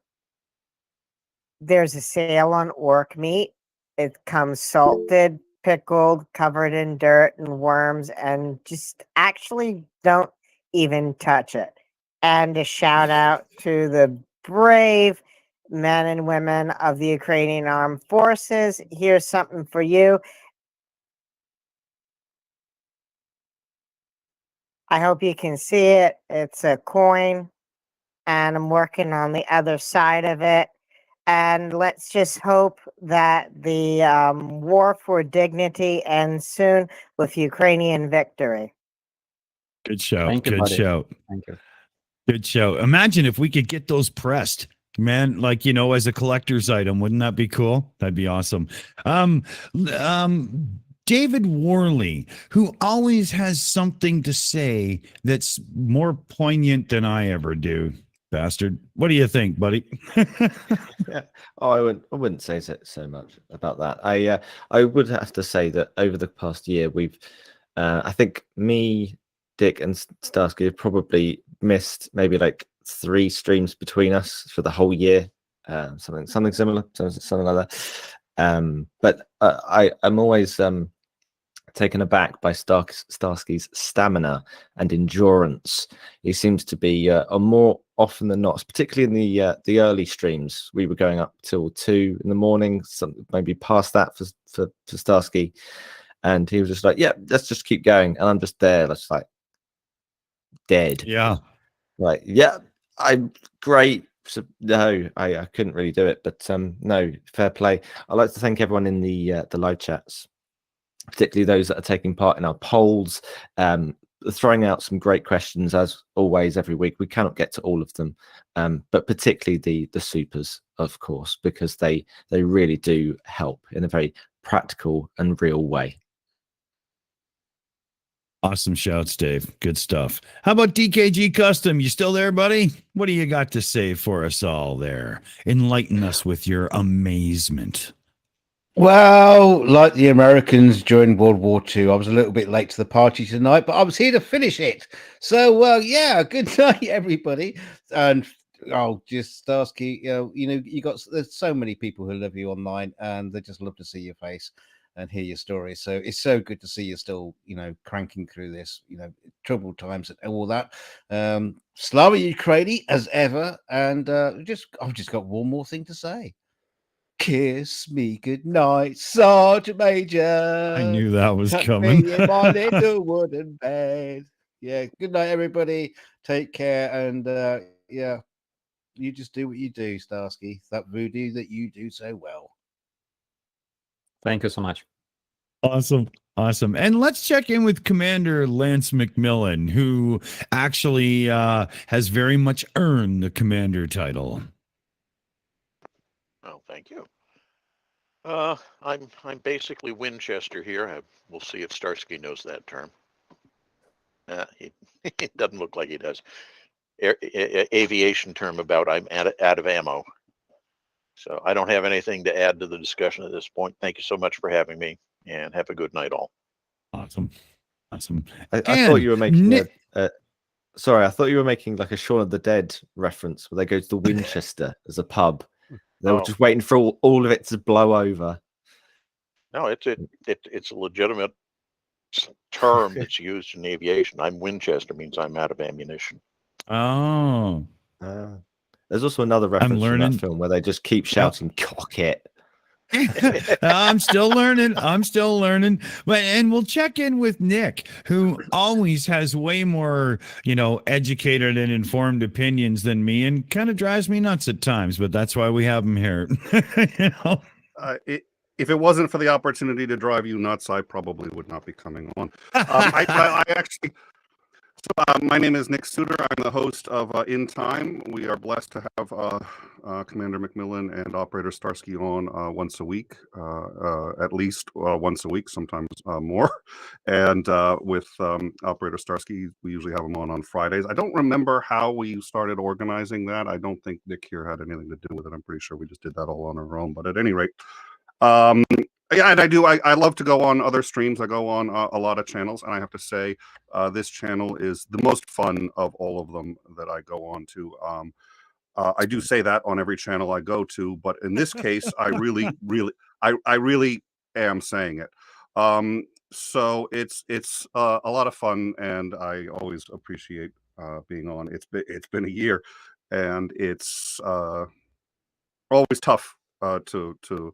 there's a sale on orc meat. It comes salted, pickled, covered in dirt and worms, and just actually don't even touch it. And a shout out to the brave men and women of the Ukrainian Armed Forces. Here's something for you. I hope you can see it. It's a coin, and I'm working on the other side of it. And let's just hope that the war for dignity ends soon with Ukrainian victory. Good shout. Thank you, Good buddy. shout. Thank you. Good show. Imagine if we could get those pressed, man, like, you know, as a collector's item. Wouldn't that be cool? That'd be awesome. David Worley, who always has something to say that's more poignant than I ever do. Bastard. What do you think, buddy? Yeah. Oh, I wouldn't say so much about that. I would have to say that over the past year, we've, I think me, Dick, and Starsky have probably missed maybe like 3 streams between us for the whole year, something similar, something like that. But I'm always taken aback by Starsky's stamina and endurance. He seems to be more often than not, particularly in the early streams. We were going up till 2 in the morning, maybe past that for Starsky, and he was just like, "Yeah, let's just keep going," and I'm just there, just like dead. Yeah. Like, yeah, I'm great. So, no, I couldn't really do it, but no, fair play. I'd like to thank everyone in the live chats, particularly those that are taking part in our polls, throwing out some great questions as always every week. We cannot get to all of them, but particularly the supers, of course, because they really do help in a very practical and real way. Awesome shouts, Dave. Good stuff. How about DKG Custom? You still there, buddy? What do you got to say for us all there? Enlighten us with your amazement. Well, like the Americans during World War II, I was a little bit late to the party tonight, but I was here to finish it. So, yeah, good night, everybody. And just Starsky, there's so many people who love you online, and they just love to see your face and hear your story. So it's so good to see you still, cranking through this, troubled times and all that. Slava Ukraini as ever, and I've just got one more thing to say. Kiss me goodnight, Sergeant Major. I knew that was Tuck coming. me in my little wooden bed. Yeah, good night, everybody. Take care, and yeah, you just do what you do, Starsky. That voodoo that you do so well. Thank you so much. Awesome. And let's check in with Commander Lance McMillan, who actually has very much earned the commander title. Oh, thank you. I'm basically Winchester here. We'll see if Starsky knows that term. He doesn't look like he does. Aviation term about I'm out of ammo. So I don't have anything to add to the discussion at this point. Thank you so much for having me, and have a good night, all. Awesome. I thought you were making Sorry, I thought you were making like a Shaun of the Dead reference where they go to the Winchester as a pub. They were just waiting for all of it to blow over. No, it's a legitimate term that's used in aviation. I'm Winchester means I'm out of ammunition. Oh. There's also another reference in that film where they just keep shouting, "Cock it." I'm still learning. But and we'll check in with Nick, who always has way more, educated and informed opinions than me, and kind of drives me nuts at times. But that's why we have him here. If it wasn't for the opportunity to drive you nuts, I probably would not be coming on. I actually. So, my name is Nick Suter. I'm the host of In Time. We are blessed to have Commander McMillan and Operator Starsky on once a week, at least once a week, sometimes more. And with Operator Starsky, we usually have him on Fridays. I don't remember how we started organizing that. I don't think Nick here had anything to do with it. I'm pretty sure we just did that all on our own. But at any rate, yeah, and I love to go on other streams. I go on a lot of channels, and I have to say, this channel is the most fun of all of them that I go on to. I do say that on every channel I go to, but in this case, I really am saying it. So it's a lot of fun, and I always appreciate being on. It's been a year, and it's always tough to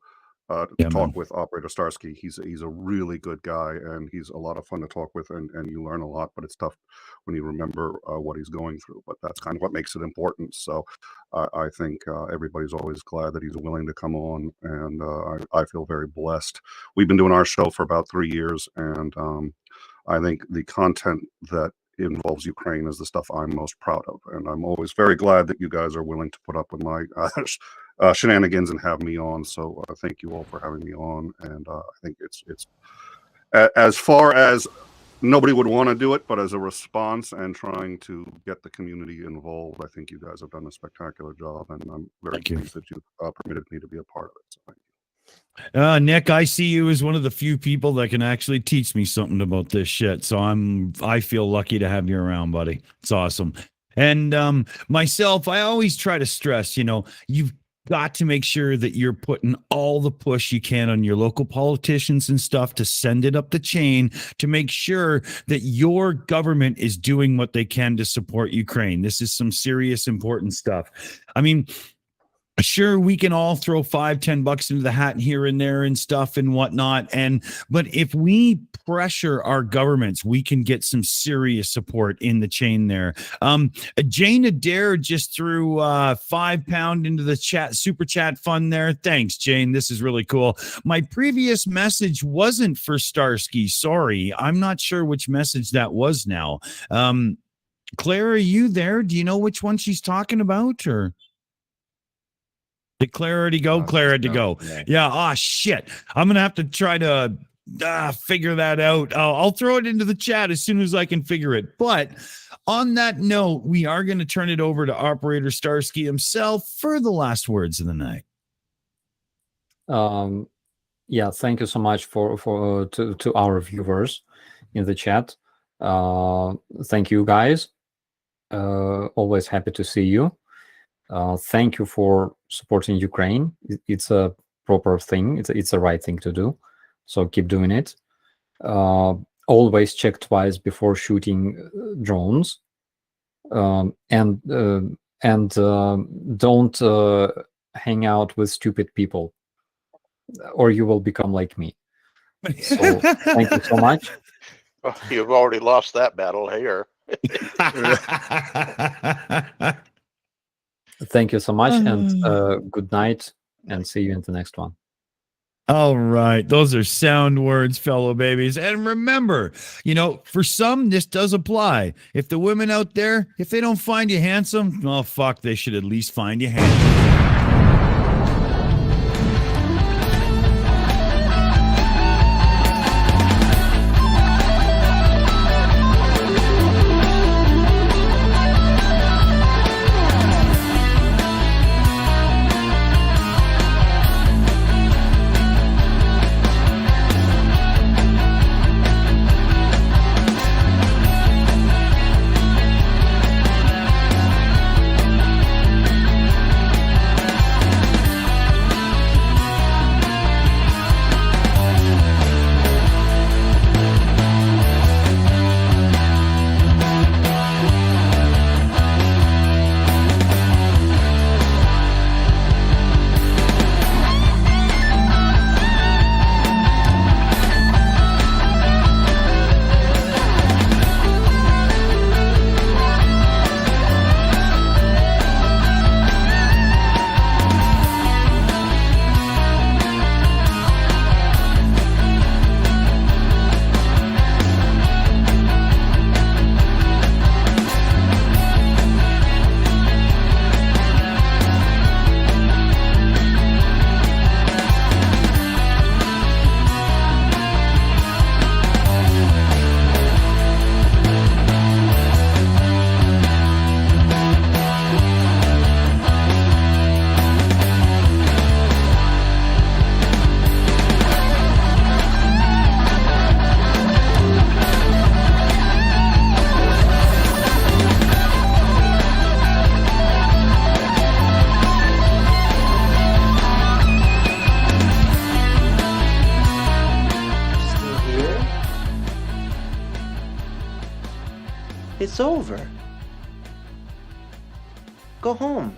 talk with Operator Starsky. He's a really good guy, and he's a lot of fun to talk with, and you learn a lot, but it's tough when you remember what he's going through, but that's kind of what makes it important. So I think everybody's always glad that he's willing to come on, and I feel very blessed. We've been doing our show for about 3 years, and I think the content that involves Ukraine is the stuff I'm most proud of, and I'm always very glad that you guys are willing to put up with my shenanigans and have me on. So thank you all for having me on, and I think it's as far as nobody would want to do it, but as a response and trying to get the community involved, I think you guys have done a spectacular job, and I'm very pleased that you permitted me to be a part of it. So thank you. Nick, I see you as one of the few people that can actually teach me something about this shit. So I feel lucky to have you around, buddy. It's awesome. And myself, I always try to stress, you've got to make sure that you're putting all the push you can on your local politicians and stuff to send it up the chain to make sure that your government is doing what they can to support Ukraine. This is some serious, important stuff. I mean, sure, we can all throw $5-10 into the hat here and there and stuff and whatnot. But if we pressure our governments, we can get some serious support in the chain there. Jane Adair just threw £5 into the super chat fund there. Thanks, Jane. This is really cool. My previous message wasn't for Starsky. Sorry. I'm not sure which message that was now. Claire, are you there? Do you know which one she's talking about, or? Did Claire already go? Claire had to go. Yeah. Oh, shit. I'm going to have to try to figure that out. I'll throw it into the chat as soon as I can figure it. But on that note, we are going to turn it over to Operator Starsky himself for the last words of the night. Yeah, thank you so much to our viewers in the chat. Thank you, guys. Always happy to see you. Thank you for supporting Ukraine. It's a proper thing. It's the right thing to do. So keep doing it. Always check twice before shooting drones. And don't hang out with stupid people, or you will become like me. So thank you so much. Well, you've already lost that battle here. Thank you so much, and good night, and see you in the next one. All right. Those are sound words, fellow babies. And remember, for some, this does apply. If the women out there, if they don't find you handsome, oh, fuck, they should at least find you handsome. It's over. Go home.